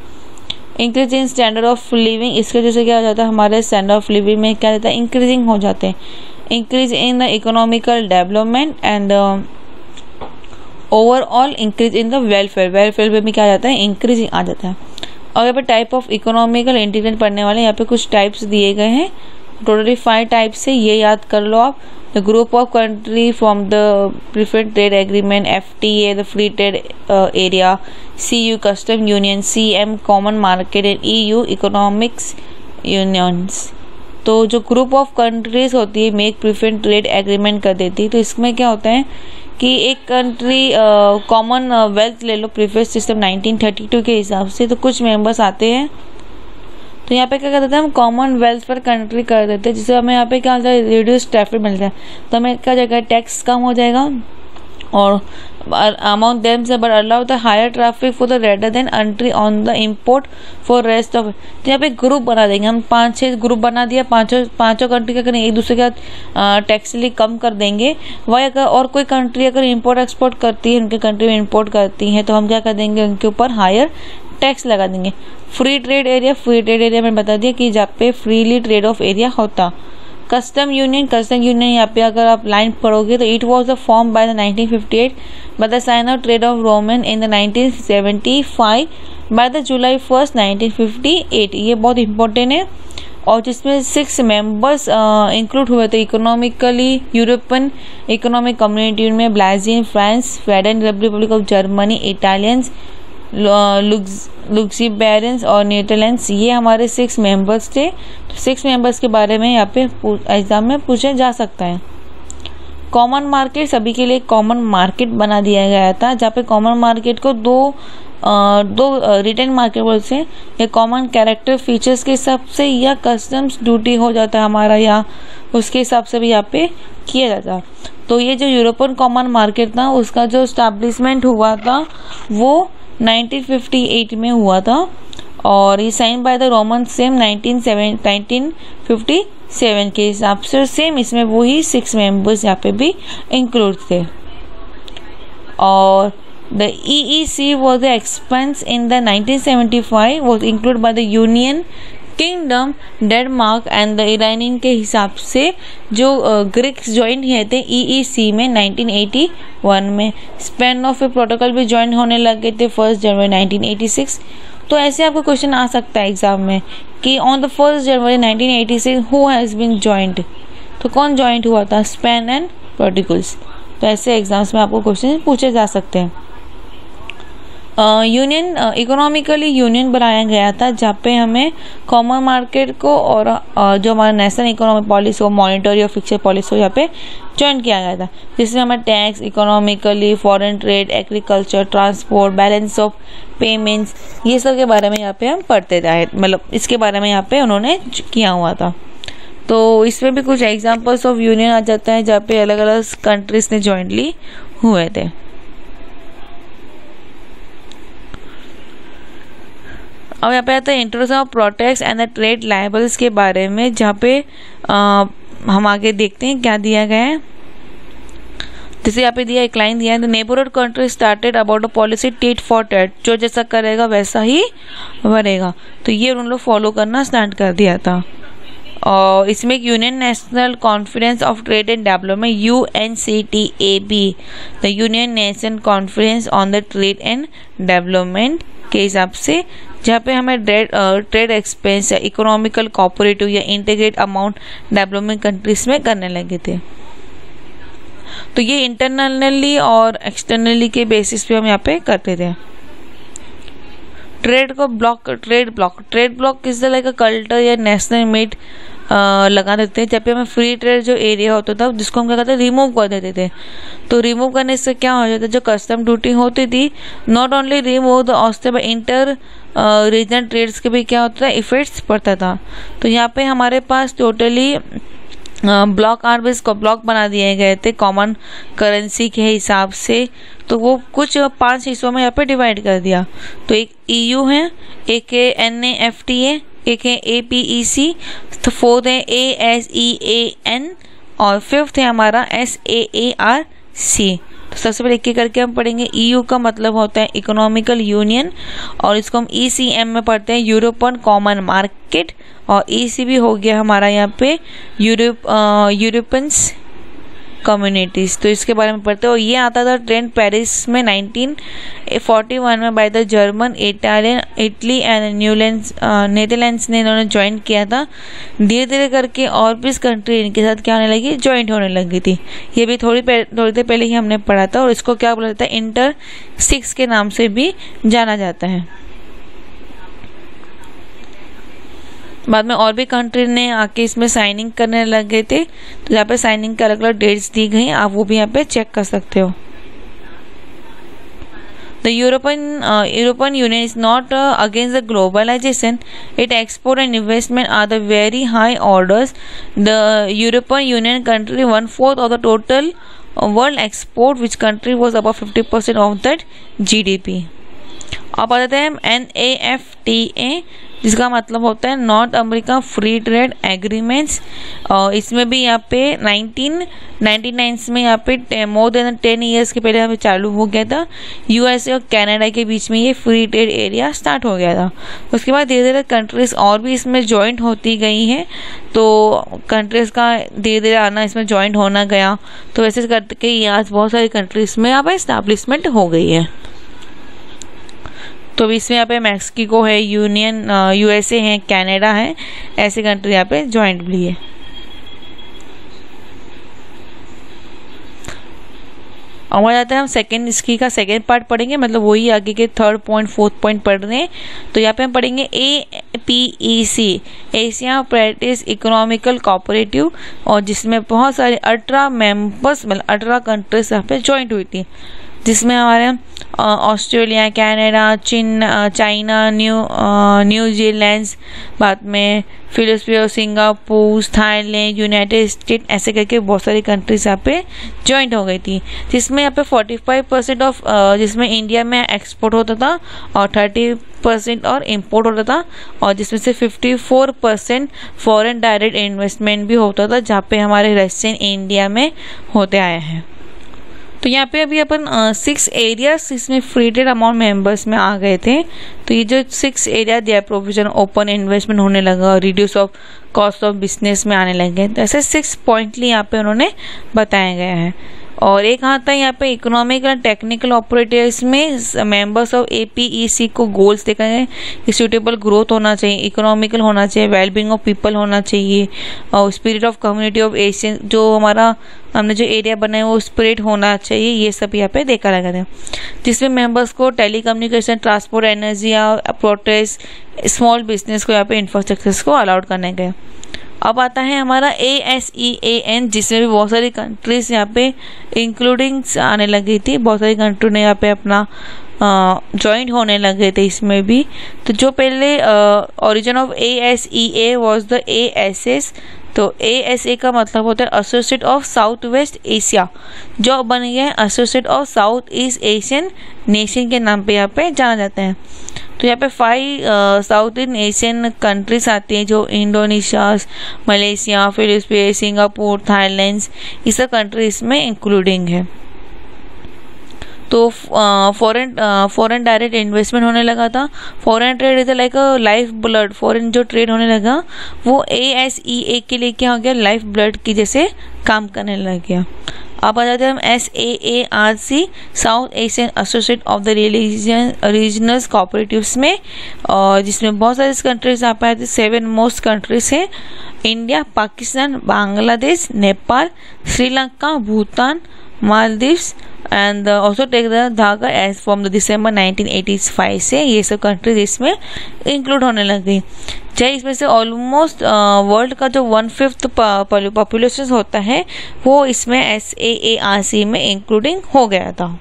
Increase in standard of living, इसके वजह से क्या हो जाता है, हमारे स्टैंडर्ड ऑफ लिविंग में क्या रहता है, इंक्रीजिंग हो जाते हैं। Increase in the economical development and overall increase in the welfare, welfare में भी क्या आ जाता है, इंक्रीजिंग आ जाता है। और यहाँ पे टाइप ऑफ इकोनॉमिकल इंटीग्रेट पढ़ने वाले यहाँ पे कुछ टाइप्स दिए गए हैं, टोटली 5 टाइप्स है, ये याद कर लो आप। The group of country from the preferred trade agreement, FTA the free trade area, CU custom union, CM common market and EU economics unions. तो जो ग्रुप ऑफ कंट्रीज होती है मेक प्रिफर्ड ट्रेड एग्रीमेंट कर देती है। तो इसमें क्या होता है कि एक कंट्री कॉमन वेल्थ ले लो, प्रीफेस सिस्टम 1932 के हिसाब से, तो कुछ मेंबर्स आते हैं। तो यहाँ पे क्या कर देते हैं, हम कॉमन वेल्थ पर कंट्री कर देते हैं, जिससे हमें यहाँ पे क्या होता है, रिड्यूस टैरिफ मिलता है। तो हमें क्या जाएगा, टैक्स कम हो जाएगा और अमाउंट देम से but allow the higher traffic for the reader then entry on the import for rest of. तो यहाँ पे ग्रुप बना देंगे हम, 5-6 ग्रुप बना दिया, पांचों कंट्री क्या करेंगे, एक दूसरे का टैक्स कम कर देंगे। वही अगर और कोई कंट्री अगर इम्पोर्ट एक्सपोर्ट करती है, उनके कंट्री में इम्पोर्ट करती है, तो हम क्या कर देंगे, उनके ऊपर हायर टैक्स लगा देंगे। Free trade area, free trade area में बता दिया कि जहाँ पे फ्रीली ट्रेड ऑफ एरिया होता। कस्टम यूनियन, कस्टम यूनियन यहाँ पे अगर आप लाइन पढ़ोगे तो it was the form by the 1958 by the sign of trade of Roman in the 1975 by the July 1 1958। ये बहुत इंपॉर्टेंट है। और जिसमें 6 मेंबर्स इंक्लूड हुए थे इकोनॉमिकली यूरोपियन इकोनॉमिक कम्युनिटी में, Brazil, France, federal Republic of Germany, Italians, Luxembourg और Netherlands. ये हमारे 6 मेंबर्स थे। तो 6 मेंबर्स के बारे में यहाँ पे एग्जाम में पूछा जा सकता है। कॉमन मार्केट, सभी के लिए कॉमन मार्केट बना दिया गया था, जहाँ पे कॉमन मार्केट को दो रिटेन मार्केट बोलते हैं, या कॉमन कैरेक्टर फीचर्स के हिसाब से या कस्टम्स ड्यूटी हो जाता है हमारा, या उसके हिसाब से भी यहाँ पे किया जाता। तो ये जो यूरोपियन कॉमन मार्केट था उसका जो स्टैब्लिशमेंट हुआ था वो 1958 में हुआ था, और ये sign by the Roman same 1957 के हिसाब से। सेम इसमें वही 6 मेंबर्स यहाँ पे भी इंक्लूड थे। और the EEC was the expense in the 1975 was included by the Union kingdom, Denmark and the Iranian के हिसाब से जो ग्रीक्स ज्वाइन हुए थे EEC में 1981 में। स्पेन ऑफ ए प्रोटोकॉल भी ज्वाइन होने लगे थे 1 जनवरी 1986। तो ऐसे आपको क्वेश्चन आ सकता है एग्जाम में कि on the 1 January 1986 who has been joint, तो कौन ज्वाइंट हुआ था, स्पेन एंड पोर्टुगल्स। तो ऐसे एग्जाम्स में आपको क्वेश्चन पूछे जा सकते हैं। यूनियन, इकोनॉमिकली यूनियन बनाया गया था जहाँ पे हमें कॉमन मार्केट को और जो हमारा नेशनल इकोनॉमिक पॉलिसी हो, मॉनिटरी और फिक्सर पॉलिसी हो, यहाँ पे ज्वाइन किया गया था, जिसमें हमें tax, economically, foreign trade, agriculture, transport, balance of payments, ये सब के बारे में यहाँ पे हम पढ़ते जाए, मतलब इसके बारे में यहाँ पे उन्होंने किया हुआ था। तो इसमें भी कुछ एग्जाम्पल्स ऑफ यूनियन आ जाता है जहाँ पे अलग अलग कंट्रीज ने ज्वाइंटली हुए थे। अब यहाँ पे आता है introduction of protects and the trade labels के बारे में, जहाँ पे हम आगे देखते हैं क्या दिया गया है। जैसे यहाँ पे दिया एक लाइन दिया है, the neighbourhood country started about a policy tit for tat, जो जैसा करेगा वैसा ही बनेगा। तो ये उन लोग फॉलो करना स्टार्ट कर दिया था। और इसमें एक union national conference of trade and development UNCTAB, the union nation conference on the trade and development के हिसाब से, जहाँ पे हमें ट्रेड एक्सपेंस या इकोनॉमिकल कोऑपरेटिव या इंटीग्रेट अमाउंट डेवलपमेंट कंट्रीज में करने लगे थे। तो ये इंटरनली और एक्सटर्नली के बेसिस पे हम यहाँ पे करते थे। Trade block is like a culture या नेशनल मीट लगा देते हैं, जब पे हमें फ्री ट्रेड जो एरिया होता था जिसको हम क्या करते रिमूव कर देते थे। तो रिमूव करने से क्या हो जाता, जो कस्टम ड्यूटी होती थी, नॉट ओनली रिमूव द ऑस्टे बाय इंटर रीजनल ट्रेड्स के भी क्या होता था, इफेक्ट्स पड़ता था। तो यहाँ पे हमारे पास टोटली ब्लॉक बना दिए गए थे कॉमन करेंसी के हिसाब से। तो वो कुछ 5 हिस्सों में यहाँ पे डिवाइड कर दिया। तो एक EU है, एक है NAFTA, एक है APEC, तो 4th है ASEAN और 5th है हमारा SAARC। तो सबसे पहले एक करके हम पढ़ेंगे। EU का मतलब होता है इकोनॉमिकल यूनियन, और इसको हम ECM में पढ़ते हैं, यूरोपियन कॉमन मार्केट, और ECB हो गया हमारा यहाँ पे यूरोपियन कम्युनिटीज। तो इसके बारे में पढ़ते हैं। और ये आता था ट्रेंड पेरिस में 1941 में by the German, Italy and Netherlands ने इन्होंने ज्वाइन किया था। धीरे धीरे करके और भी इस कंट्री इनके साथ क्या होने लगी, ज्वाइंट होने लगी थी। ये भी थोड़ी देर पहले ही हमने पढ़ा था। और इसको क्या बोला जाता है, इंटर 6 के नाम से भी जाना जाता है। बाद में और भी कंट्री ने आके इसमें साइनिंग करने लग गए थे। तो यहाँ पे साइनिंग के अलग अलग डेट्स दी गई, आप वो भी यहाँ पे चेक कर सकते हो। The European Union is not against the globalization. Its export and investment are the very high orders. The European Union country 1/4 of the total world export, which country was above 50% of that GDP. अब आते हैं NAFTA, जिसका मतलब होता है north America free trade agreements. और इसमें भी यहाँ पे 1999 में यहाँ पे मोर देन 10 ईयर्स के पहले यहाँ पे चालू हो गया था। USA और कनाडा के बीच में ये फ्री ट्रेड एरिया स्टार्ट हो गया था। उसके बाद धीरे धीरे कंट्रीज और भी इसमें ज्वाइंट होती गई हैं। तो कंट्रीज का धीरे धीरे आना, इसमें ज्वाइंट होना गया। तो वैसे करके आज बहुत सारी कंट्रीज में यहाँ पे इस्टेब्लिशमेंट हो गई है। तो इसमें यहाँ पे मैक्सिको है, USA है, कनाडा है, ऐसे कंट्री यहाँ पे ज्वाइंट भी है। और जाते हैं हम इसकी का सेकेंड पार्ट पढ़ेंगे, मतलब वही आगे के 3rd पॉइंट 4th पॉइंट पढ़ रहे हैं। तो यहाँ पे हम पढ़ेंगे APEC, Asia practice economical cooperative, और जिसमें बहुत सारे 18 मेंबर्स, मतलब 18 कंट्रीज यहाँ पे ज्वाइंट हुई थी, जिसमें हमारे ऑस्ट्रेलिया, कनाडा, चाइना, न्यूजीलैंड, बाद में Philippines, Singapore, Thailand, United state, ऐसे करके बहुत सारी कंट्रीज यहाँ पे ज्वाइंट हो गई थी। जिसमें यहाँ पे 45% ऑफ जिसमें इंडिया में एक्सपोर्ट होता था और 30% और इम्पोर्ट होता था, और जिसमें से 54% फॉरेन डायरेक्ट इन्वेस्टमेंट भी होता था, जहाँ पे हमारे रशियन इंडिया में होते आए हैं। तो यहाँ पे अभी अपन 6 एरियाज इसमें फ्री ट्रेड अमाउंट मेंबर्स में आ गए थे। तो ये जो 6 एरिया दिया, प्रोविजन, ओपन इन्वेस्टमेंट होने लगा, reduce of cost of business में आने लगे। तो ऐसे 6 पॉइंटली यहाँ पे उन्होंने बताया गया है। और एक आता है यहाँ पे इकोनॉमिक एंड टेक्निकल ऑपरेटर्स में मेंबर्स ऑफ APEC को गोल्स देखा है कि सूटेबल ग्रोथ होना चाहिए, इकोनॉमिकल होना चाहिए, वेलबींग ऑफ पीपल होना चाहिए, और spirit of community of Asian, जो हमारा हमने जो एरिया बनाया वो स्पिरिट होना चाहिए। ये सब यहाँ पे देखा लगा था, जिसमें मेंबर्स को टेली कम्युनिकेशन, ट्रांसपोर्ट, एनर्जी या प्रोटेस्ट, स्मॉल बिजनेस को यहाँ पे इंफ्रास्ट्रक्चर्स को अलाउड करने गए। अब आता है हमारा ASEAN, जिसमें भी बहुत सारी कंट्रीज यहाँ पे इंक्लूडिंग आने लगी थी। बहुत सारी कंट्री ने यहाँ पे अपना ज्वाइंट होने लगे थे इसमें भी। तो जो पहले origin of ASEA was the ASS। तो ASA का मतलब होता है associate of south west Asia, जो बन गया है associate of south east Asian nation के नाम पे यहाँ पे जाना जाता है। तो यहाँ पे 5 साउथ ईस्ट एशियन कंट्रीज आती हैं, जो Indonesia, Malaysia, Philippines, Singapore, Thailand, ये सब कंट्रीज में इंक्लूडिंग है। तो फॉरेन डायरेक्ट इन्वेस्टमेंट होने लगा था। Foreign trade is like a life blood, foreign जो ट्रेड होने लगा वो ASEA के लिए क्या हो गया, लाइफ ब्लड की जैसे काम करने लग गया। अब आ जाते हैं हम SAARC, south Asian associate of the regional cooperatives में, और जिसमें बहुत सारे कंट्रीज आप आए थे। 7 मोस्ट कंट्रीज हैं, India, Pakistan, Bangladesh, Nepal, Sri Lanka, Bhutan, Maldives and also take the Dhaka age from the December 1985 से ये सब कंट्रीज इसमें इंक्लूड होने लग गई। चाहे इसमें से ऑलमोस्ट वर्ल्ड का जो 1/5 पॉपुलेशन होता है वो इसमें SAARC में इंक्लूडिंग हो गया था।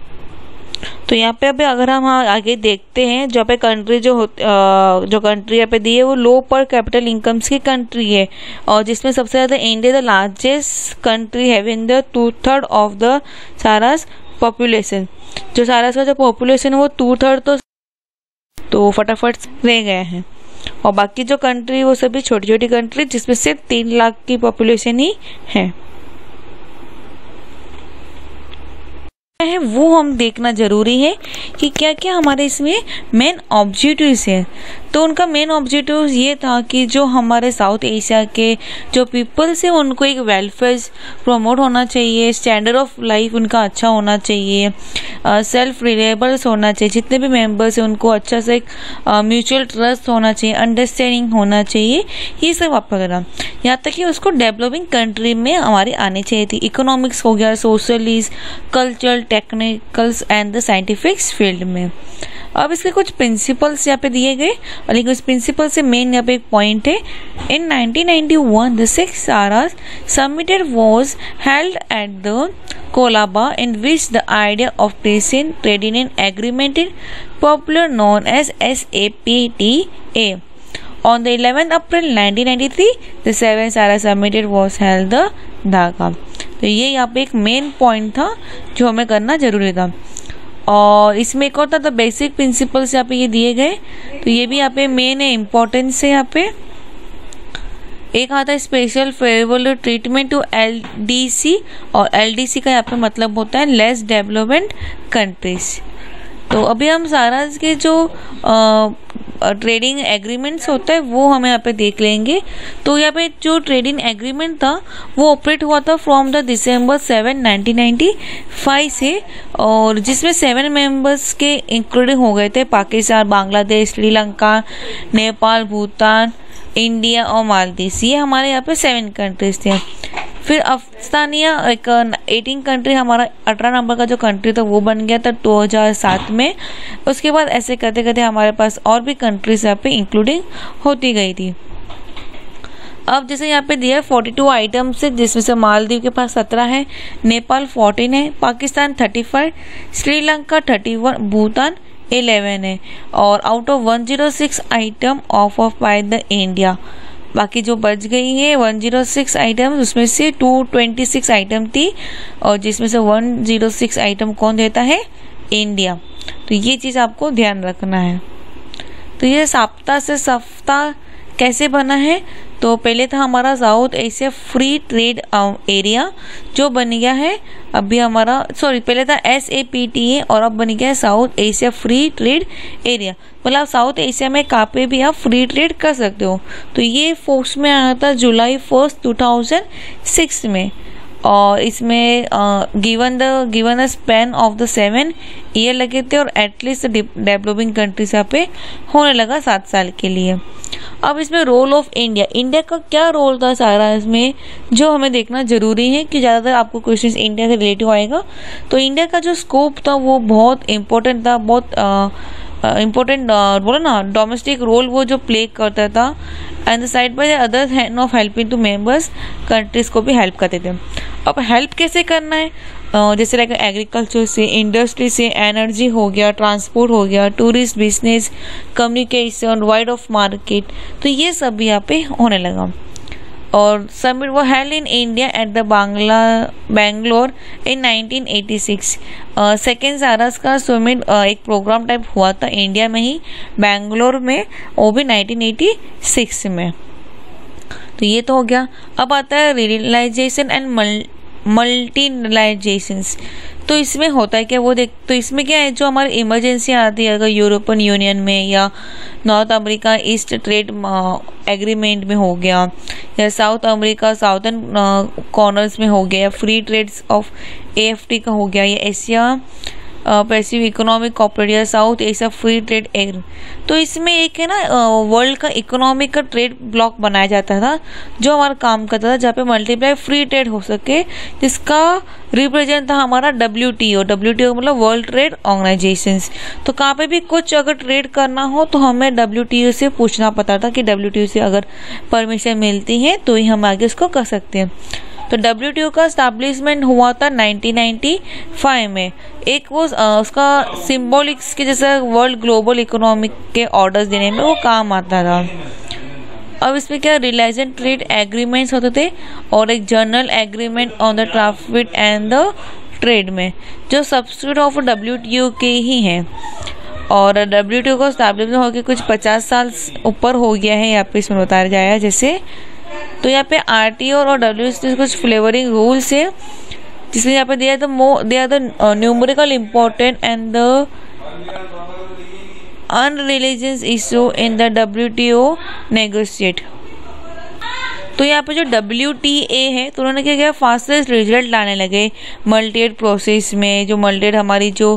तो यहाँ पे अभी अगर हम आगे देखते हैं, जो पे कंट्री जो कंट्री यहाँ पे दी है वो लो पर कैपिटल इनकम्स की कंट्री है, और जिसमें सबसे ज़्यादा India the largest country having the 2/3 of the SAARC population. जो सारास का जो पॉपुलेशन है वो 2/3 तो फटाफट रह गए हैं, और बाकी जो कंट्री वो सभी छोटी छोटी कंट्री जिसमें सिर्फ 3 लाख की पॉपुलेशन ही है वो हम देखना जरूरी है कि क्या क्या हमारे इसमें मेन ऑब्जेक्टिव्स है। तो उनका मेन ऑब्जेक्टिव ये था कि जो हमारे साउथ एशिया के जो पीपल्स है उनको एक वेलफेयर प्रमोट होना चाहिए, स्टैंडर्ड ऑफ लाइफ उनका अच्छा होना चाहिए, सेल्फ रिलायबल्स होना चाहिए, जितने भी मेंबर्स हैं उनको अच्छा से एक म्यूचुअल ट्रस्ट होना चाहिए, अंडरस्टैंडिंग होना चाहिए, ये सब आप करना। यहाँ तक कि उसको डेवलपिंग कंट्री में हमारी आनी चाहिए थी। इकोनॉमिक्स हो गया, socialist, cultural, technicals and the scientific field में। अब इसके कुछ प्रिंसिपल्स यहाँ पे दिए गए, और लेकिन उस प्रिंसिपल से मेन यहाँ पे एक पॉइंट है। In 1991 the 6 SAARC summit was held at the Colombo in which the idea of present trade union agreement in popular known as SAPTA। On the 11th April 1993, the 7 Sara Summit was held the Dhaka। तो ये यहाँ पे एक main point था जो हमें करना जरूरी था। और इसमें एक और था द बेसिक प्रिंसिपल्स यहाँ पे ये दिए गए, तो ये भी यहाँ पे मेन है, इम्पोर्टेंस है यहाँ पे। एक आता है special favourable treatment to LDC, और LDC का यहाँ पे मतलब होता है लेस डेवलपमेंट कंट्रीज। तो अभी हम सारा के जो ट्रेडिंग एग्रीमेंट्स होता है वो हमें यहाँ पे देख लेंगे। तो यहाँ पे जो ट्रेडिंग एग्रीमेंट था वो ऑपरेट हुआ था फ्रॉम द December 7, 1995 से, और जिसमें 7 मेंबर्स के इंक्लूडिंग हो गए थे पाकिस्तान, बांग्लादेश, श्रीलंका, नेपाल, भूटान, इंडिया और मालदीव। ये हमारे यहाँ पे 7 कंट्रीज थे। फिर अफगानिस्तानिया एक 18 कंट्री, हमारा 18 नंबर का जो कंट्री था वो बन गया था 2007 में। उसके बाद ऐसे करते करते हमारे पास और भी कंट्रीज यहाँ पे इंक्लूडिंग होती गई थी। अब जैसे यहाँ पे दिया 42 आइटम्स है, जिसमें से मालदीव के पास 17 है, नेपाल 14 है, पाकिस्तान 35, श्रीलंका 31, भूटान 11 है, और out of 106 item of by the India. बाकी जो बच गई है 106 आइटम, उसमें से 226 आइटम थी, और जिसमें से 106 आइटम कौन देता है, इंडिया। तो ये चीज़ आपको ध्यान रखना है। तो ये साप्ताह से सफ्ताह कैसे बना है, तो पहले था हमारा south Asia free trade area जो बन गया है अभी हमारा, पहले था SAPTA और अब बन गया है south Asia free trade area. मतलब साउथ एशिया में कहाँ पे भी आप फ्री ट्रेड कर सकते हो। तो ये फोर्स में आया था July 1, 2006 में, और इसमें given the span of the 7 year लगे थे, और एटलीस्ट डेवलपिंग कंट्रीज यहाँ पे होने लगा 7 साल के लिए। अब इसमें रोल ऑफ इंडिया का क्या रोल था सारा इसमें, जो हमें देखना जरूरी है कि ज़्यादातर आपको क्वेश्चंस इंडिया से रिलेटिव आएगा। तो इंडिया का जो स्कोप था वो बहुत इम्पोर्टेंट था, बहुत इम्पोर्टेंट बोलो ना, डोमेस्टिक रोल वो जो प्ले करता था, and the side by the other hand of helping to members countries को भी हेल्प करते थे। अब हेल्प कैसे करना है, जैसे लाइक एग्रीकल्चर से, इंडस्ट्री से, एनर्जी हो गया, ट्रांसपोर्ट हो गया, tourist business, communication, wide of market, तो ये सब भी यहाँ पे होने लगा। और समिट वो held in India at the Bangalore in 1986। Second SAARC का समिट एक प्रोग्राम टाइप हुआ था इंडिया में ही, बैंगलोर में, वो भी 1986 में। तो ये तो हो गया। अब आता है रियलाइजेशन एंड मल्टीलाइजेशंस। तो इसमें होता है क्या वो देख, तो इसमें क्या है, जो हमारी इमरजेंसी आती है अगर यूरोपियन यूनियन में या north America east trade agreement में हो गया, या साउथ अमेरिका साउथर्न कॉर्नर्स में हो गया, या फ्री ट्रेड्स ऑफ AFT का हो गया, या एशिया पैसिफिक इकोनॉमिक कॉर्पोरेट या south Asia free trade agree, तो इसमें एक है ना वर्ल्ड का इकोनॉमिक का ट्रेड ब्लॉक बनाया जाता था जो हमारा काम करता था, जहाँ पे मल्टीप्लाई फ्री ट्रेड हो सके, जिसका रिप्रेजेंट था हमारा WTO मतलब वर्ल्ड ट्रेड ऑर्गेनाइजेशंस। तो कहाँ पे भी कुछ अगर ट्रेड करना हो तो हमें WTO से पूछना पड़ता था कि WTO से अगर परमिशन मिलती है तो ही हम आगे उसको कर सकते हैं। तो WTO का स्टैब्लिशमेंट हुआ था 1995 में। एक वो उसका सिम्बॉलिक्स के जैसा वर्ल्ड ग्लोबल इकोनॉमिक के ऑर्डर्स देने में वो काम आता था। अब इसमें क्या रिलेशन ट्रेड एग्रीमेंट्स होते थे और एक general agreement on the traffic and the trade में, जो सब्स्टिट्यूट ऑफ WTO के ही हैं। और WTO को स्टैब्लिशमेंट होकर कुछ 50 साल ऊपर हो गया है, यहाँ पे इसमें बताया जाया है जैसे। तो यहाँ पे RTO और WTO कुछ फ्लेवरिंग रूल्स है, जिसमें यहाँ पे they are the numerical important and the unreligious issue in the WTO negotiate. तो यहाँ पे जो WTA है तो उन्होंने क्या किया, फास्टेस्ट रिजल्ट लाने लगे मल्टीएड प्रोसेस में। जो मल्टीएड हमारी जो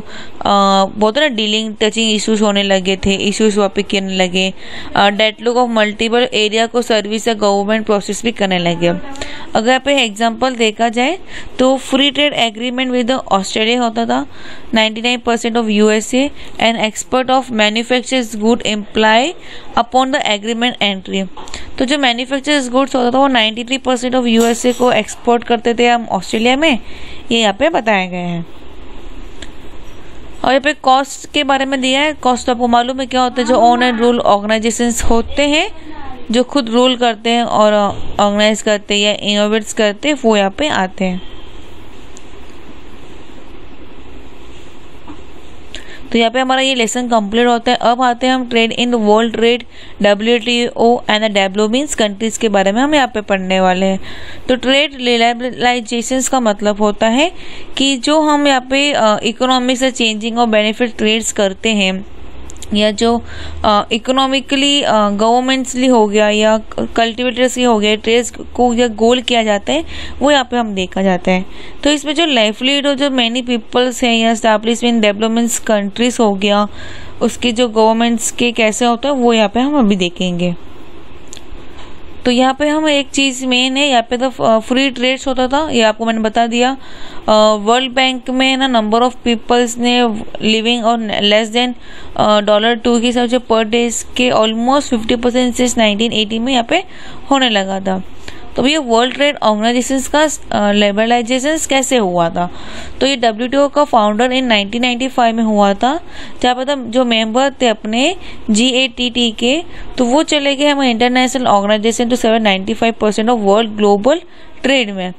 बहुत ना डीलिंग टचिंग इश्यूज होने लगे थे, इश्यूज वापस करने लगे, डेडलॉक ऑफ मल्टीपल एरिया को सर्विस या गवर्नमेंट प्रोसेस भी करने लगे। अगर यहाँ पे एग्जांपल देखा जाए तो free trade agreement with Australia होता था, 99% of USA and expert of manufactures good imply upon the agreement entry. तो जो मैन्युफैक्चर्स गुड्स होता था वो 93% ऑफ USA को एक्सपोर्ट करते थे हम ऑस्ट्रेलिया में, ये यहाँ पे बताए गए हैं। और यहाँ पे कॉस्ट के बारे में दिया है। कॉस्ट आपको मालूम है क्या होता है, जो ऑन एंड रूल ऑर्गेनाइजेशंस होते हैं जो खुद रूल करते हैं और ऑर्गेनाइज करते हैं या इनोवेट्स करते हैं, वो यहाँ पे आते हैं। तो यहाँ पे हमारा ये लेसन कंप्लीट होता है। अब आते हैं हम trade in world trade WTO and the developing countries के बारे में हम यहाँ पे पढ़ने वाले हैं। तो ट्रेड लिबरलाइजेशंस का मतलब होता है कि जो हम यहाँ पे इकोनॉमिक से चेंजिंग और बेनिफिट ट्रेड्स करते हैं, या जो इकोनॉमिकली गवर्नमेंट्सली हो गया या कल्टिवेटर्स ही हो गया, ट्रेड्स को या गोल किया जाता है, वो यहाँ पे हम देखा जाता है। तो इसमें जो लाइवलीहुड और जो मैनी पीपल्स हैं या एस्टैब्लिशमेंट डेवलपमेंट्स कंट्रीज हो गया, उसके जो गवर्नमेंट्स के कैसे होता है वो यहाँ पे हम अभी देखेंगे। तो यहाँ पे हम एक चीज़ मेन है, यहाँ पे तो फ्री ट्रेड्स होता था, ये आपको मैंने बता दिया। वर्ल्ड बैंक में ना नंबर ऑफ पीपल्स ने लिविंग और लेस देन $2 के हिसाब से पर डे के ऑलमोस्ट 50% से 1980 में यहाँ पे होने लगा था। तो ये वर्ल्ड ट्रेड ऑर्गेनाइजेशंस का लिबरलाइजेशन कैसे हुआ था, तो ये WTO का फाउंडर इन 1995 में हुआ था, जहाँ पर जो मेंबर थे अपने GATT के, तो वो चले गए हमारे international organisation to 95% of world global trade में।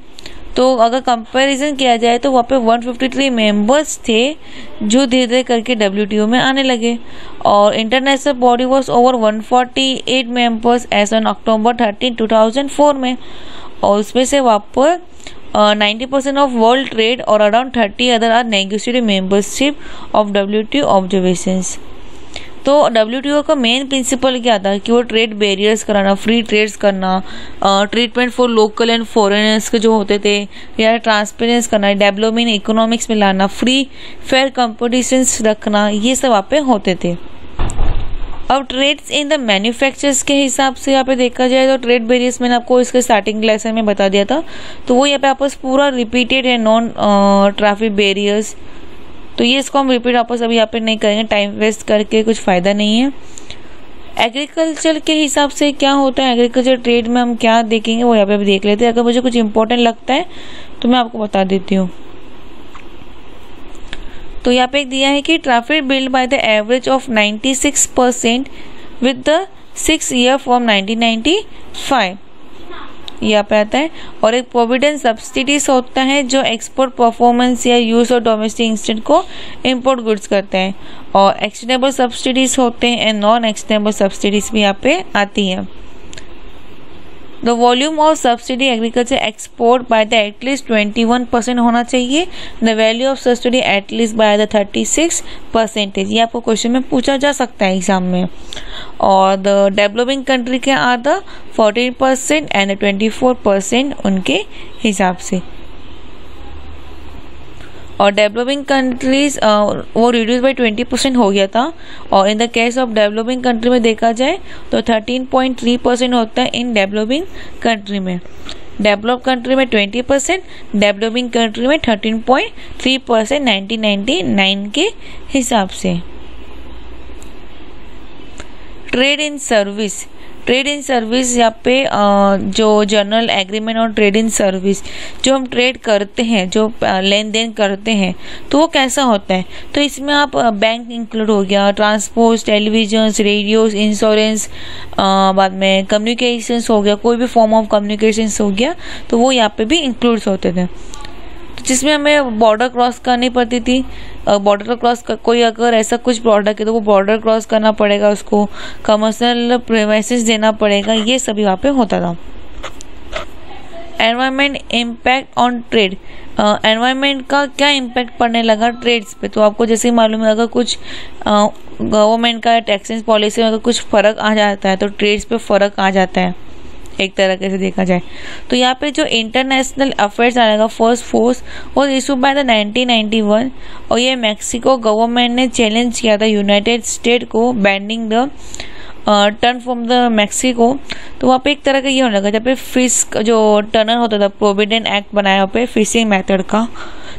तो अगर कंपैरिजन किया जाए तो वहाँ पे 153 मेंबर्स थे जो धीरे धीरे करके WTO में आने लगे, और international body was over 148 members as on October 13, 2004 में। और उसमें से वहाँ पर 90% ऑफ वर्ल्ड ट्रेड और around 30 other are negotiated membership of WTO observations. तो WTO का मेन प्रिंसिपल क्या था कि वो ट्रेड बैरियर्स कराना, फ्री ट्रेड्स करना, treatment for local and foreigners के जो होते थे, या ट्रांसपेरेंस करना, डेवलपमेंट इकोनॉमिक्स में लाना, फ्री फेयर कंपटीशंस रखना, ये सब वहाँ पे होते थे। अब ट्रेड्स इन द मैन्युफैक्चर्स के हिसाब से यहाँ पे देखा जाए तो ट्रेड बैरियर्स मैंने आपको इसके स्टार्टिंग लेसन में बता दिया था, तो वो यहाँ पे आपस पूरा रिपीटेड है, नॉन ट्रैफिक बैरियर्स। तो ये इसको हम रिपीट वापस अभी यहाँ पे नहीं करेंगे, टाइम वेस्ट करके कुछ फ़ायदा नहीं है। एग्रीकल्चर के हिसाब से क्या होता है, एग्रीकल्चर ट्रेड में हम क्या देखेंगे वो यहाँ पे भी देख लेते हैं। अगर मुझे कुछ इंपॉर्टेंट लगता है तो मैं आपको बता देती हूँ। तो यहाँ पे दिया है कि traffic build by the average of 96% with the 6 year from 1995, यहाँ पे आता है। और एक प्रोविडेंस सब्सिडीज होता है जो एक्सपोर्ट परफॉर्मेंस या यूज और डोमेस्टिक इंस्टेंट को इंपोर्ट गुड्स करते हैं, और एक्सटेनेबल सब्सिडीज होते हैं एंड नॉन एक्सटेनेबल सब्सिडीज भी यहाँ पे आती हैं। The volume of subsidy agriculture export by the at least 21% होना चाहिए, the value of subsidy at least by the 36%। ये आपको क्वेश्चन में पूछा जा सकता है एग्जाम में। और द डेवलपिंग कंट्री के आर द 14% एंड 24% उनके हिसाब से। और डेवलपिंग कंट्रीज वो रिड्यूस बाई 20% हो गया था। और in the case of developing country में देखा जाए तो 13.3% होता है इन डेवलपिंग कंट्री में। डेवलप कंट्री में 20%, डेवलपिंग कंट्री में 13.3% 1999 के हिसाब से। Trade in service, trade in service यहाँ पे जो जनरल एग्रीमेंट और ट्रेड इन सर्विस, जो हम ट्रेड करते हैं, जो लेन देन करते हैं, तो वो कैसा होता है। तो इसमें आप बैंक इंक्लूड हो गया, ट्रांसपोर्ट, टेलीविजन, रेडियोस, इंश्योरेंस, बाद में कम्युनिकेशंस हो गया, कोई भी फॉर्म ऑफ कम्युनिकेशंस हो गया, तो वो यहाँ पे भी इंक्लूड्स होते थे। जिसमें हमें बॉर्डर क्रॉस करनी पड़ती थी। बॉर्डर क्रॉस कोई अगर ऐसा कुछ प्रोडक्ट है तो वो बॉर्डर क्रॉस करना पड़ेगा, उसको कमर्शियल प्रीमाइसेस देना पड़ेगा, ये सभी वहाँ पे होता था। Environment impact on trade, environment का क्या इम्पैक्ट पड़ने लगा ट्रेड्स पे। तो आपको जैसे ही मालूम है, अगर कुछ गवर्नमेंट का टैक्सेस पॉलिसी में अगर कुछ फ़र्क आ जाता है तो ट्रेड्स पे फ़र्क आ जाता है एक तरह से देखा जाए। तो यहाँ पे जो इंटरनेशनल अफेयर्स आएगा फर्स्ट फोर्स वो इशू बाय द 1991, और ये मैक्सिको गवर्नमेंट ने चैलेंज किया था यूनाइटेड स्टेट को banning the turn from the Mexico. तो वहाँ पे एक तरह का ये होने लगा, जब पे फिश जो टर्नर होता था, प्रोविडेंट एक्ट बनाया वहाँ पे फिशिंग मेथड का।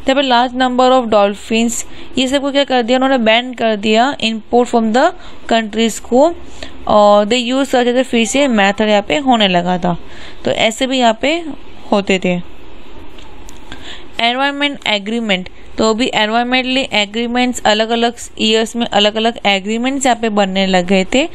जब पे लार्ज नंबर ऑफ डॉल्फिन्स, ये सब को क्या कर दिया उन्होंने, बैन कर दिया इम्पोर्ट फ्रॉम द कंट्रीज को, और they use such as fishing method यहाँ पे होने लगा था। तो ऐसे भी यहाँ पे होते थे। एनवायरमेंट एग्रीमेंट, तो भी एनवायरमेंटली एग्रीमेंट्स अलग अलग ईयर्स में अलग अलग एग्रीमेंट्स यहाँ पे बनने लग गए थे।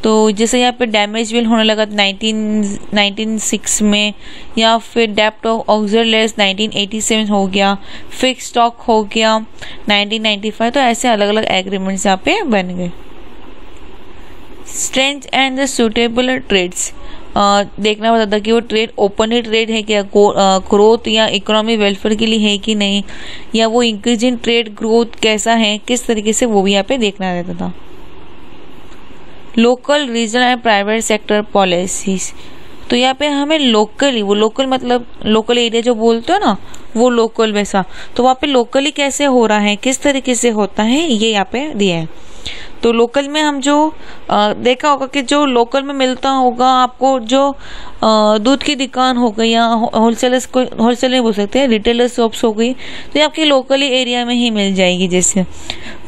तो जैसे यहाँ पे डैमेज बिल होने लगा 1906 में, या फिर डेप्ट ऑफ ऑक्सिलरीज 1987 हो गया, फिक्स स्टॉक हो गया 1995। तो ऐसे अलग अलग एग्रीमेंट्स यहाँ पे बन गए। Strength and the suitable trades, देखना पड़ता था कि वो ट्रेड ओपनली ट्रेड है क्या, ग्रोथ या इकोनॉमी वेलफेयर के लिए है कि नहीं, या वो इंक्रीज इन ट्रेड ग्रोथ कैसा है, किस तरीके से, वो भी यहाँ पे देखना रहता था। Local, regional and private sector policies, तो यहाँ पे हमें लोकली, वो लोकल मतलब लोकल एरिया जो बोलते हो ना, वो लोकल वैसा, तो वहाँ पे लोकली कैसे हो रहा है, किस तरीके से होता है, ये यहाँ पे दिया है। तो लोकल में हम जो देखा होगा कि जो लोकल में मिलता होगा आपको, जो दूध की दुकान हो गई या होलसेलर्स को, होलसेल नहीं बोल सकते, रिटेलर शॉप्स हो गई, तो ये आपके लोकली एरिया में ही मिल जाएगी। जैसे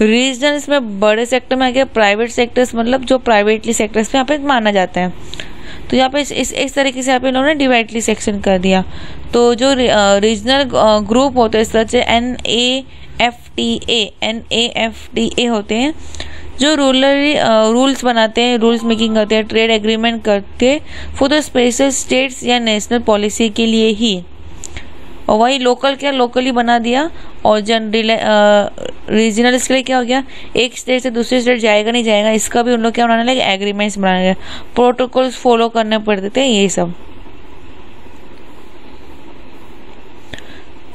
रीजनल, इसमें बड़े सेक्टर में आ गया, प्राइवेट सेक्टर्स मतलब जो प्राइवेटली सेक्टर्स पे यहाँ पे माना जाता है। तो यहाँ पे इस तरीके से यहाँ पे इन्होंने डिवाइडली सेक्शन कर दिया। तो जो रीजनल ग्रुप होते हैं, सच NAFTA होते हैं, जो रूल्स बनाते हैं, रूल्स मेकिंग करते हैं, ट्रेड एग्रीमेंट करते हैं फॉर द स्पेशल स्टेट्स या नेशनल पॉलिसी के लिए ही। और वही लोकल क्या, लोकली बना दिया। और रीजनल इसके लिए क्या हो गया, एक स्टेट से दूसरे स्टेट जाएगा नहीं जाएगा, इसका भी उन लोग क्या बनाने लगे, एग्रीमेंट्स बनाने लगे, प्रोटोकॉल्स फॉलो करने पड़ते थे, ये सब।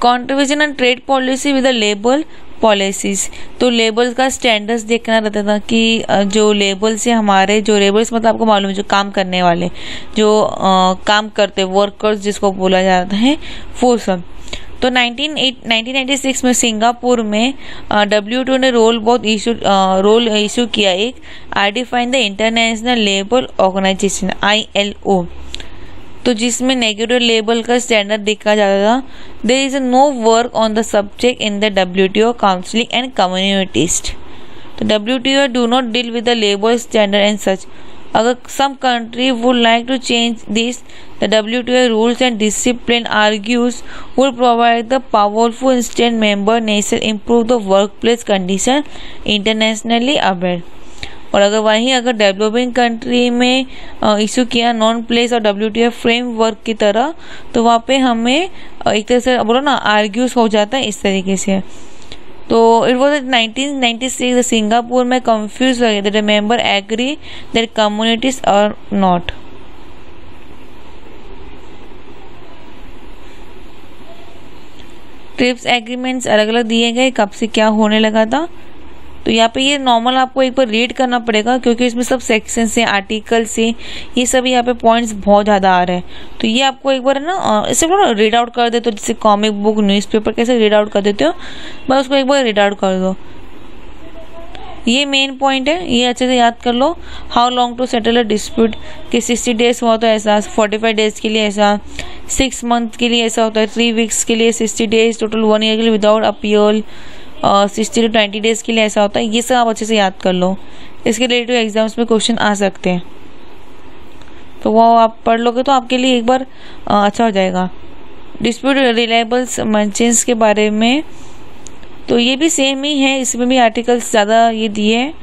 Contribution on trade policy with the label policies, तो लेबल्स का स्टैंडर्ड्स देखना रहता था कि जो लेबल्स है हमारे, जो लेबल्स मतलब आपको मालूम है, जो काम करने वाले, जो काम करते वर्कर्स जिसको बोला जाता है, वो सब। तो 1996 में सिंगापुर में WTO ने रोल इशू किया, एक I define the international labour organisation ILO, तो जिसमें नेगेटिव लेबल का स्टैंडर्ड देखा जाता था। There is no work on the subject in the WTO counselling and communities, तो WTO do not deal with the labour standard and such. अगर some country would like to change this, the WTO rules and discipline argues would provide the powerful instant member nation improve the workplace condition internationally aware। और अगर वहीं अगर developing country में issue किया non place और WTO framework की तरह, तो वहाँ पे हमें एक तरह से बोलो ना आर्ग्यूज हो जाता है इस तरीके से। तो इट वॉज 1996 सिंगापुर में कंफ्यूज हो गया, that member agree that communities are not. TRIPS agreements अलग अलग दिए गए, कब से क्या होने लगा था। तो यहाँ पे ये नॉर्मल आपको एक बार रीड करना पड़ेगा क्योंकि इसमें सब सेक्शन से, आर्टिकल से, ये सब यहाँ पे पॉइंट्स बहुत ज़्यादा आ रहे हैं। तो ये आपको एक बार ना इसे थोड़ा रीड आउट कर दे, तो जैसे कॉमिक बुक, न्यूज़पेपर कैसे रीड आउट कर देते हो, बस उसको एक बार रीड आउट कर दो। ये मेन पॉइंट है, ये अच्छे से याद कर लो। How long to settle a dispute, कि 60 डेज हुआ तो ऐसा, 45 डेज के लिए ऐसा, 6 मंथ के लिए ऐसा होता है, 3 वीक्स के लिए 60 डेज, टोटल 1 ईयर के लिए विदाउट अपील, 60 to 20 डेज के लिए ऐसा होता है। ये सब आप अच्छे से याद कर लो, इसके रिलेटेड एग्जाम्स में क्वेश्चन आ सकते हैं, तो वो आप पढ़ लोगे तो आपके लिए एक बार अच्छा हो जाएगा। डिस्प्यूट रिलायबल्स मर्चेंट्स के बारे में, तो ये भी सेम ही है, इसमें भी आर्टिकल्स ज़्यादा ये दिए हैं,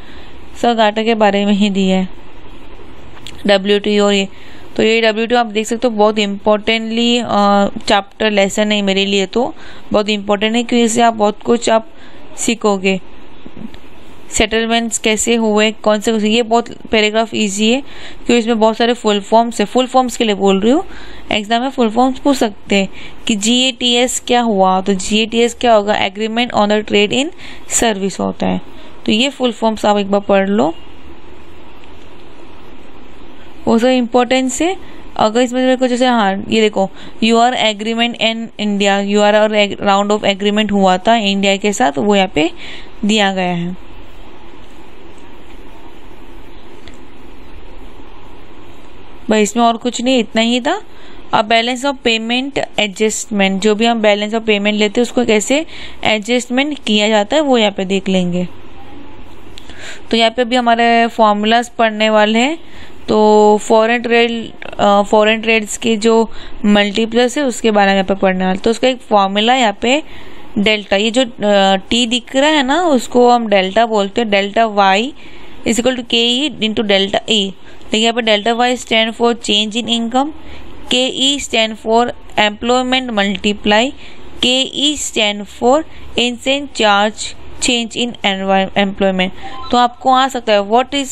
सब डाटा के बारे में ही दिए है, WTO। ये तो ये WTO आप देख सकते हो, बहुत इम्पोर्टेंटली चैप्टर लेसन है मेरे लिए, तो बहुत इम्पोर्टेंट है क्योंकि इससे आप बहुत कुछ आप सीखोगे। सेटलमेंट्स कैसे हुए, कौन से, ये बहुत पैराग्राफ इजी है क्योंकि इसमें बहुत सारे फुल फॉर्म्स है। फुल फॉर्म्स के लिए बोल रही हूँ, एग्जाम में फुल फॉर्म्स पूछ सकते हैं कि GATS क्या हुआ, तो GATS क्या होगा, agreement on the trade in service होता है। तो ये फुल फॉर्म्स आप एक बार पढ़ लो, वो सब इम्पोर्टेंस है। अगर इसमें मेरे को जैसे हाँ ये देखो, यूआर एग्रीमेंट इन इंडिया, यूआर और राउंड ऑफ एग्रीमेंट हुआ था इंडिया के साथ, वो यहाँ पे दिया गया है। भाई इसमें और कुछ नहीं, इतना ही था। अब बैलेंस ऑफ पेमेंट एडजस्टमेंट, जो भी हम बैलेंस ऑफ पेमेंट लेते हैं उसको कैसे एडजस्टमेंट किया जाता है वो यहाँ पे देख लेंगे। तो यहाँ पे भी हमारे फॉर्मूलाज पढ़ने वाले हैं। तो फॉरेन ट्रेड्स के जो मल्टीप्लस है उसके बारे में यहाँ पे पढ़ने वाले। तो उसका एक फॉर्मूला यहाँ पे डेल्टा, ये जो टी दिख रहा है ना उसको हम डेल्टा बोलते हैं। Delta Y is equal to K E into delta E. लेकिन यहाँ पे delta Y stand for change in income, K E stand for employment multiply, K E stand for instant charge change in employment. तो आपको आ सकता है what is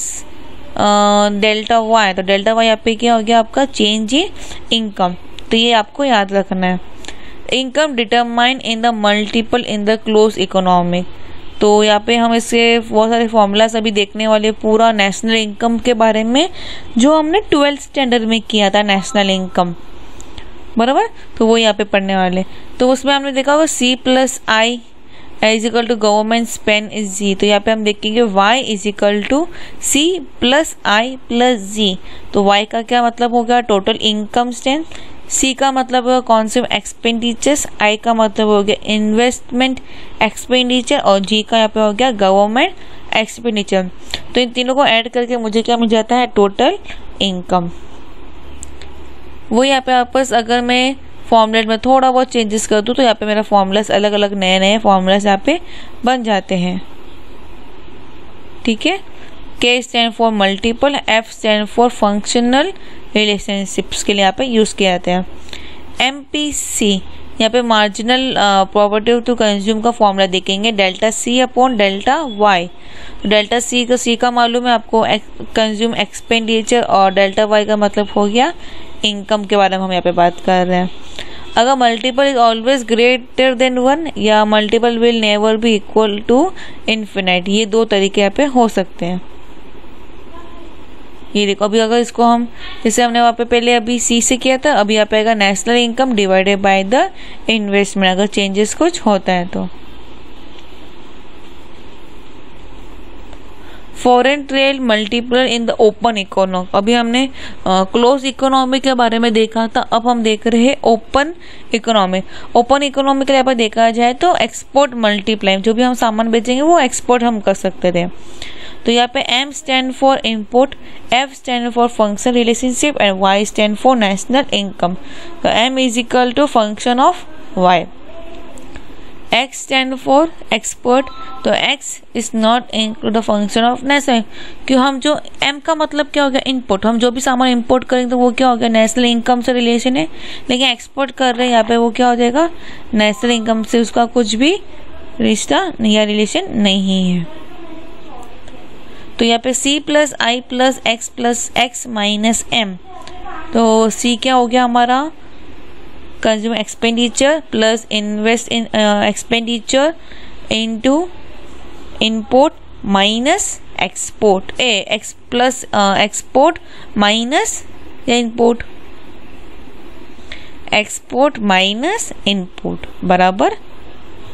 delta Y, तो delta Y यहाँ पे क्या हो गया आपका चेंज इन इनकम। तो ये आपको याद रखना है। Income determine in the multiple in the close economic. तो यहाँ पे हम इससे बहुत सारे फॉर्मूलाज अभी देखने वाले, पूरा नेशनल इनकम के बारे में जो हमने 12th स्टैंडर्ड में किया था, नेशनल इनकम बराबर, तो वो यहाँ पे पढ़ने वाले। तो उसमें हमने देखा होगा C plus I is equal to government spend is G. तो यहाँ पे हम देखेंगे Y is equal to C plus I plus G. तो Y का क्या मतलब हो गया टोटल इनकम स्टैंड, C का मतलब होगा कंज्यूम एक्सपेंडिचर्स, I का मतलब हो गया इन्वेस्टमेंट एक्सपेंडिचर और G का यहाँ पे हो गया गवर्नमेंट एक्सपेंडिचर। तो इन तीनों को ऐड करके मुझे क्या मिल जाता है टोटल इनकम। वो यहाँ पे वापस अगर मैं फॉर्मूलेट में थोड़ा बहुत चेंजेस कर दूँ तो यहाँ पे मेरा फॉर्मूलास अलग अलग नए नए फॉर्मूलास यहाँ पे बन जाते हैं। ठीक है, K stand for multiple, F stand for functional relationships के लिए यहाँ पे यूज़ किया जाता है। MPC यहाँ पे मार्जिनल प्रॉपर्टी टू कंज्यूम का फॉर्मूला देखेंगे, delta C upon delta Y। Delta C का मालूम है आपको कंज्यूम एक्सपेंडिचर, और डेल्टा Y का मतलब हो गया इनकम के बारे में हम यहाँ पे बात कर रहे हैं। अगर multiple is always greater than 1 या multiple will never be equal to infinite, ये दो तरीके यहाँ पे हो सकते हैं। ये देखो अभी अगर इसको हम जैसे हमने वहाँ पे पहले अभी C से किया था, अभी यहाँ पे आएगा national income divided by the investment, अगर चेंजेस कुछ होता है तो। Foreign trade multiple in the open economy, अभी हमने क्लोज इकोनॉमी के बारे में देखा था, अब हम देख रहे हैं ओपन इकोनॉमी। ओपन इकोनॉमी के लिए पर देखा जाए तो एक्सपोर्ट मल्टीप्लाई, जो भी हम सामान बेचेंगे वो एक्सपोर्ट हम कर सकते थे। तो यहाँ पे M stand for import, F stand for function relationship and Y stand for national income. तो M is equal to function of Y। X stand for export, तो X is not include the function of national, क्यों हम जो M का मतलब क्या हो गया इनपुट, हम जो भी सामान इंपोर्ट करेंगे तो वो क्या हो गया नेशनल इनकम से रिलेशन है, लेकिन एक्सपोर्ट कर रहे हैं यहाँ पे वो क्या हो जाएगा नेशनल इनकम से उसका कुछ भी रिश्ता या रिलेशन नहीं है। तो यहाँ पे C plus I plus x minus M, तो C क्या हो गया हमारा consumer expenditure plus invest in expenditure into import minus export plus export minus या इंपोर्ट, एक्सपोर्ट माइनस इंपोर्ट बराबर।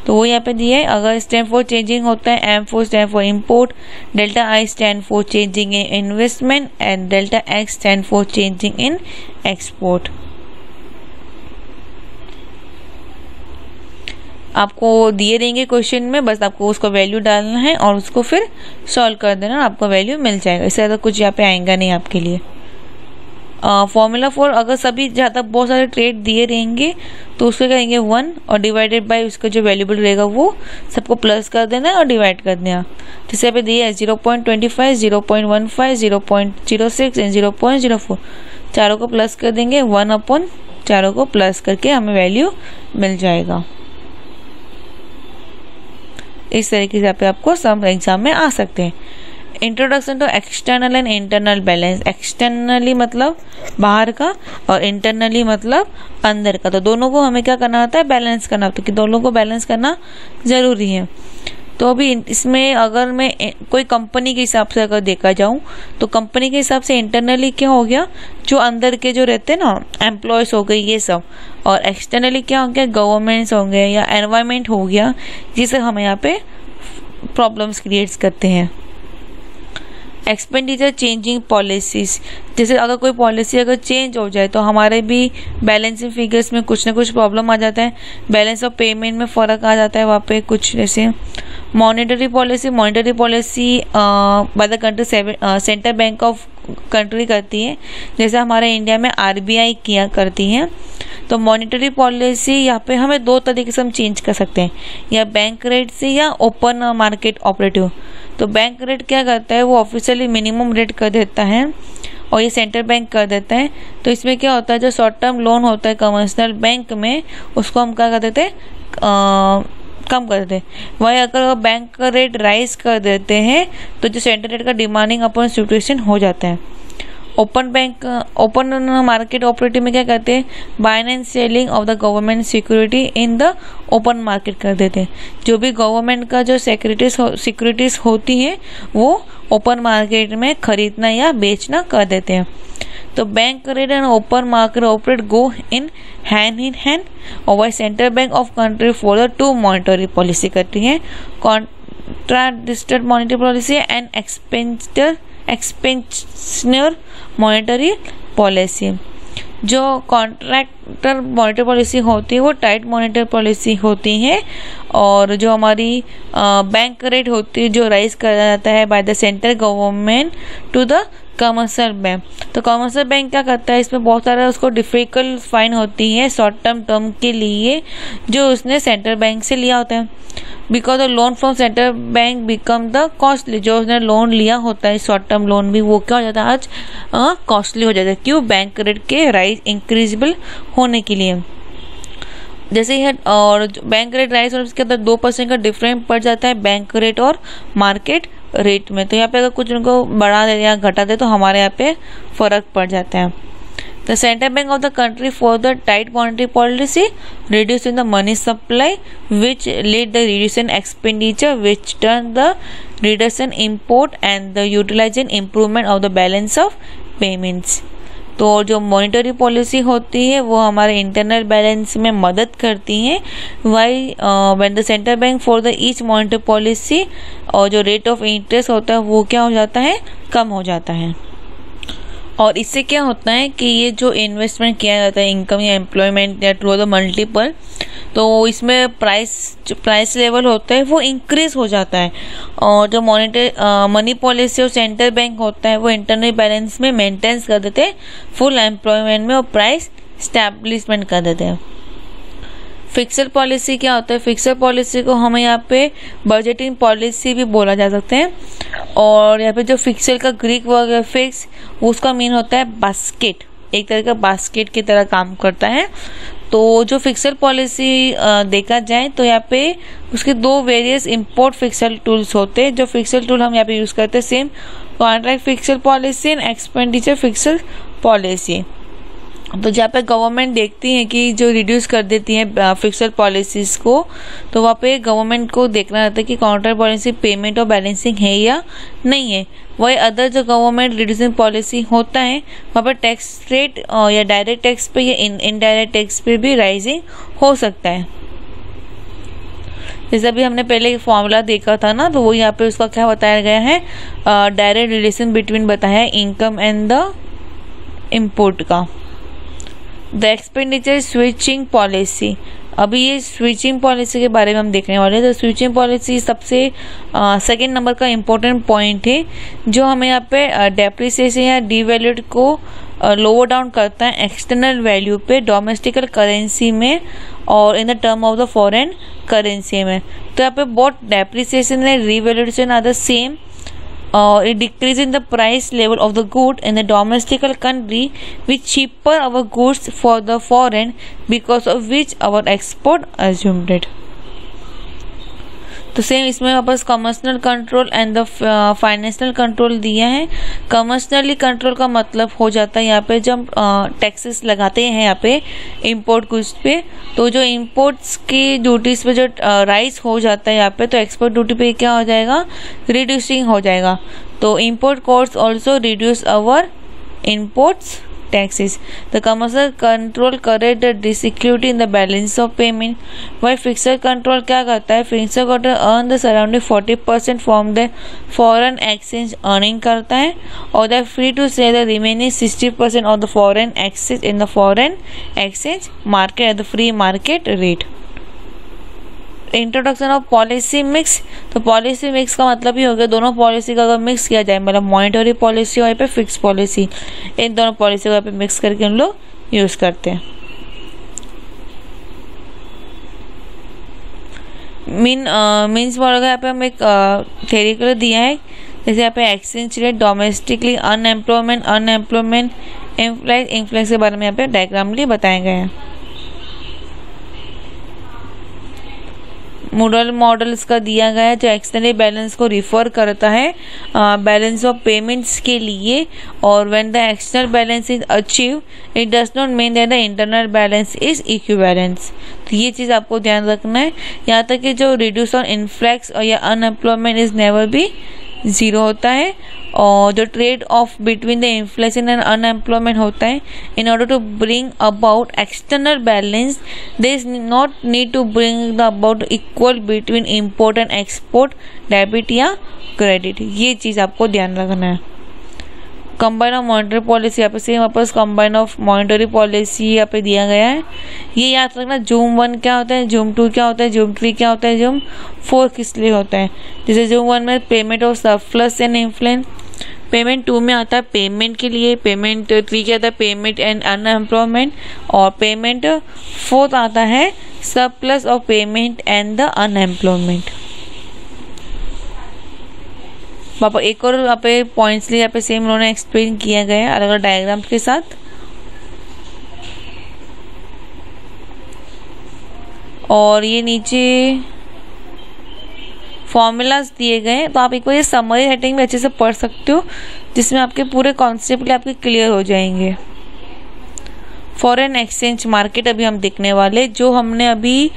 तो वो यहाँ पे दिया है। अगर स्टैंड फॉर चेंजिंग होता है M4 stand for import, delta I stand for changing in investment and delta X stand for changing in export. आपको दिए रहेंगे क्वेश्चन में, बस आपको उसको वैल्यू डालना है और उसको फिर सॉल्व कर देना, आपको वैल्यू मिल जाएगा। इससे ज़्यादा कुछ यहाँ पे आएगा नहीं आपके लिए। फॉर्मूला फॉर अगर सभी ज़्यादा बहुत सारे ट्रेड दिए रहेंगे तो उसको करेंगे 1 और डिवाइडेड बाय उसका जो वैल्यूबल रहेगा वो सबको प्लस कर देना है और डिवाइड कर देना। जैसे पे दिया है 0.25, 0.15, 0.06 एंड 0.04, चारों को प्लस कर देंगे, 1 अपॉन चारों को प्लस करके हमें वैल्यू मिल जाएगा। इस तरीके से यहाँ पे आपको सम एग्जाम में आ सकते हैं। Introduction to external and internal balance. Externally मतलब बाहर का और इंटरनली मतलब अंदर का, तो दोनों को हमें क्या करना होता है, बैलेंस करना होता है, कि दोनों को बैलेंस करना जरूरी है। तो अभी इसमें अगर मैं कोई कंपनी के हिसाब से अगर देखा जाऊं तो कंपनी के हिसाब से इंटरनली क्या हो गया, जो अंदर के जो रहते हैं ना एम्प्लॉयज हो गए ये सब, और एक्सटर्नली क्या हो गया, गवर्नमेंट्स हो गए या एनवायरमेंट हो गया, जिसे हम यहाँ पे प्रॉब्लम्स क्रिएट्स करते हैं। एक्सपेंडिचर चेंजिंग पॉलिसीज, जैसे अगर कोई पॉलिसी अगर चेंज हो जाए तो हमारे भी बैलेंसिंग फिगर्स में कुछ ना कुछ प्रॉब्लम आ जाता है, बैलेंस ऑफ पेमेंट में फ़र्क आ जाता है वहाँ पे कुछ। जैसे monetary policy by the country central bank of country करती है, जैसे हमारे इंडिया में RBI किया करती है। तो मॉनेटरी पॉलिसी यहाँ पे हमें दो तरीके से हम चेंज कर सकते हैं, या बैंक रेट से या ओपन मार्केट ऑपरेटिव। तो बैंक रेट क्या करता है, वो ऑफिशियली मिनिमम रेट कर देता है और ये सेंट्रल बैंक कर देता है। तो इसमें क्या होता है, जो शॉर्ट टर्म लोन होता है कमर्शियल बैंक में, उसको हम क्या कर देते हैं, कम कर देते हैं। वही अगर बैंक का रेट राइज कर देते हैं तो जो सेंट्रल रेट का डिमांडिंग अपॉन सिचुएशन हो जाता है। ओपन मार्केट ऑपरेटिव में क्या करते हैं, buying and selling of the government security in the open market कर देते हैं। जो भी गवर्नमेंट का जो सिक्योरिटीज होती हैं वो ओपन मार्केट में खरीदना या बेचना कर देते हैं। तो bank rate and open market operate go in hand और वही central bank of country follow to monetary policy करती है, contradicted monetary policy and expansionary monetary policy. जो कॉन्ट्रैक्टर मॉनेटरी पॉलिसी होती है वो टाइट मॉनेटरी पॉलिसी होती है, और जो हमारी बैंक रेट होती है जो राइज करा जाता है by the central government to the commercial bank. तो कमर्शियल बैंक क्या करता है, इसमें बहुत सारा उसको डिफिकल्ट फाइन होती है शॉर्ट टर्म के लिए जो उसने सेंट्रल बैंक से लिया होता है। Because the loan from central bank become the costly, जो उसने लोन लिया होता है शॉर्ट टर्म लोन भी, वो क्या हो जाता है आज कॉस्टली हो जाता है। क्यों, बैंक रेट के राइज इंक्रीजेबल होने के लिए। जैसे ही और बैंक रेट राइज और उसके अंदर 2% का डिफरेंस पड़ जाता है बैंक रेट और मार्केट रेट में। तो यहाँ पे अगर कुछ उनको बढ़ा दे या घटा दे तो हमारे यहाँ पे फर्क पड़ जाता है। The Central Bank of the country for the tight monetary policy reducing the money supply, which lead the reduction expenditure, which turn the reduction import and the utilization improvement of the balance of payments। तो जो monetary policy होती है वो हमारे internal balance में मदद करती है। Why when the central bank for the each monetary policy, और जो रेट ऑफ इंटरेस्ट होता है वो क्या हो जाता है, कम हो जाता है। और इससे क्या होता है कि ये जो इन्वेस्टमेंट किया जाता है इनकम या एम्प्लॉयमेंट या थ्रू द मल्टीपल, तो इसमें प्राइस लेवल होता है वो इंक्रीज हो जाता है। और जो मनी पॉलिसी और सेंट्रल बैंक होता है वो इंटरनल बैलेंस में मेंटेन्स कर देते हैं फुल एम्प्लॉयमेंट में, और प्राइस स्टैब्लिशमेंट कर देते हैं। फिक्सड पॉलिसी क्या होता है, फिक्सड पॉलिसी को हमें यहाँ पे बजटिंग पॉलिसी भी बोला जा सकता है। और यहाँ पे जो फिक्सड का ग्रीक वर्ड है फिक्स, उसका मीन होता है बास्केट, एक तरह का बास्केट की तरह काम करता है। तो जो फिक्सड पॉलिसी देखा जाए तो यहाँ पे उसके दो वेरियस इंपोर्ट फिक्सड टूल्स होते हैं। जो फिक्सड टूल हम यहाँ पे यूज करते हैं same contract fixed policy and expenditure fixed policy. तो जहाँ पे गवर्नमेंट देखती है कि जो रिड्यूस कर देती है फिक्स्ड पॉलिसीज को, तो वहाँ पे गवर्नमेंट को देखना रहता है कि काउंटर पॉलिसी पेमेंट और बैलेंसिंग है या नहीं है। वही अदर जो गवर्नमेंट रिड्यूसिंग पॉलिसी होता है वहाँ पर टैक्स रेट या डायरेक्ट टैक्स पे या इनडायरेक्ट टैक्स पे भी राइजिंग हो सकता है। जैसे अभी हमने पहले एक फॉर्मूला देखा था ना, तो वो यहाँ पे उसका क्या बताया गया है, डायरेक्ट रिलेशन बिटवीन बताया है इनकम एंड द इम्पोर्ट का। द एक्सपेंडिचर स्विचिंग पॉलिसी, अभी ये स्विचिंग पॉलिसी के बारे में हम देखने वाले हैं। तो स्विचिंग पॉलिसी सबसे सेकेंड नंबर का इम्पोर्टेंट पॉइंट है, जो हमें यहाँ पे डेप्रिसिएशन या डिवैल्यूड को लोअर डाउन करता है एक्सटर्नल वैल्यू पे डोमेस्टिकल करेंसी में और in the term of the foreign currency में। तो यहाँ पे both depreciation and revaluation are the same, it decrease in the price level of the good in the domestical country which cheaper our goods for the foreign, because of which our export assumed it। तो same इसमें वापस commercial control and the financial control दिया है। Commercially control का मतलब हो जाता है यहाँ पे जब टैक्सेस लगाते हैं यहाँ पे इंपोर्ट गुड्स पे, तो जो इंपोर्ट्स की ड्यूटीज पे जो राइज हो जाता है यहाँ पे, तो एक्सपोर्ट ड्यूटी पे क्या हो जाएगा, रिड्यूसिंग हो जाएगा। तो import courts also reduce our imports taxes। The commercial control correct the disequity in the balance of payment, while fixed control क्या करता है, fixed control earn the surrounding 40% from the foreign exchange earning करता है, और they are free to sell the remaining 60% of the foreign exchange in the foreign exchange market at the free market rate। Introduction of policy mix, तो policy mix का मतलब ही हो गया दोनों policy का अगर मिक्स किया जाए, मतलब मॉनेटरी पॉलिसी और पे फिक्स पॉलिसी, इन दोनों पॉलिसी को पे मिक्स करके हम लोग यूज करते हैं। मीन्स वर्ड यहाँ पे हम एक थ्योरी को दिया है, जैसे यहाँ पे exchange rate, domestically unemployment, employees, influence के बारे में यहाँ पे डायग्रामली बताए गए हैं। मॉडल्स का दिया गया है जो एक्सटर्नल बैलेंस को रिफर करता है बैलेंस ऑफ पेमेंट्स के लिए, और when the external balance is achieve it does not mean that the internal balance is equivalence. तो ये चीज़ आपको ध्यान रखना है, यहाँ तक कि जो रिड्यूस ऑन इन्फ्लक्स और या अनएम्प्लॉयमेंट इज नेवर भी ज़ीरो होता है, और जो trade off between the inflation and unemployment होता है, in order to bring about external balance they is not need to bring the about equal between import and export debit या credit. ये चीज़ आपको ध्यान रखना है। कंबाइन ऑफ मॉनेटरी पॉलिसी, यहाँ पे सेम वापस कंबाइन ऑफ मॉनेटरी पॉलिसी यहाँ पे दिया गया है। ये याद रखना, जूम 1 क्या होता है, जूम 2 क्या होता है, जूम 3 क्या होता है, जूम 4 किस लिए होता है। जैसे जूम 1 में payment of surplus and inflation, payment 2 में आता है पेमेंट के लिए, पेमेंट 3 क्या आता है पेमेंट एंड अनएम्प्लॉयमेंट, और पेमेंट 4 आता है surplus of payment and the unemployment. पापा एक और यहाँ पे पॉइंट्स लिए यहाँ पे सेम उन्होंने एक्सप्लेन किया गया है अलग अलग डायग्राम्स के साथ, और ये नीचे फॉर्मूलाज दिए गए हैं, तो आप एक बार ये समरी हेडिंग में अच्छे से पढ़ सकते हो, जिसमें आपके पूरे कॉन्सेप्ट आपके क्लियर हो जाएंगे। फॉरेन एक्सचेंज मार्केट अभी हम देखने वाले, जो हमने अभी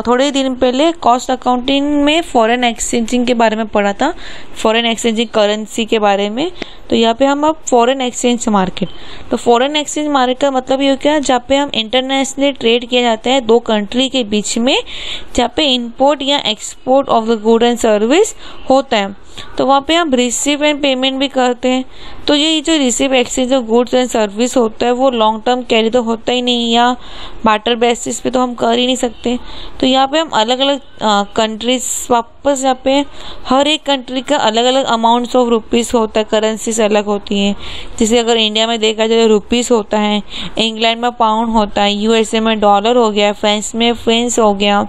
थोड़े दिन पहले कॉस्ट अकाउंटिंग में फॉरेन एक्सचेंजिंग के बारे में पढ़ा था, फॉरेन एक्सचेंजिंग करेंसी के बारे में। तो यहाँ पे हम अब फॉरेन एक्सचेंज मार्केट, तो फॉरेन एक्सचेंज मार्केट का मतलब ये क्या, जहाँ पे हम इंटरनेशनली ट्रेड किया जाता है दो कंट्री के बीच में, जहाँ पे इंपोर्ट या export of the good and service होता है। तो वहाँ पे हम रिसीव एंड पेमेंट भी करते हैं। तो ये जो receive exchange of goods and service होता है वो लॉन्ग टर्म कैरी तो होता ही नहीं, या बार्टर बेसिस पे तो हम कर ही नहीं सकते। तो यहाँ पे हम अलग अलग कंट्रीज वापस, यहाँ पे हर एक कंट्री का अलग अलग अमाउंट्स ऑफ रुपीज़ होता है, करेंसीज अलग होती हैं। जैसे अगर इंडिया में देखा जाए रुपीज़ होता है, इंग्लैंड में पाउंड होता है, यूएसए में डॉलर हो गया, फ्रांस में फ्रेंच हो गया।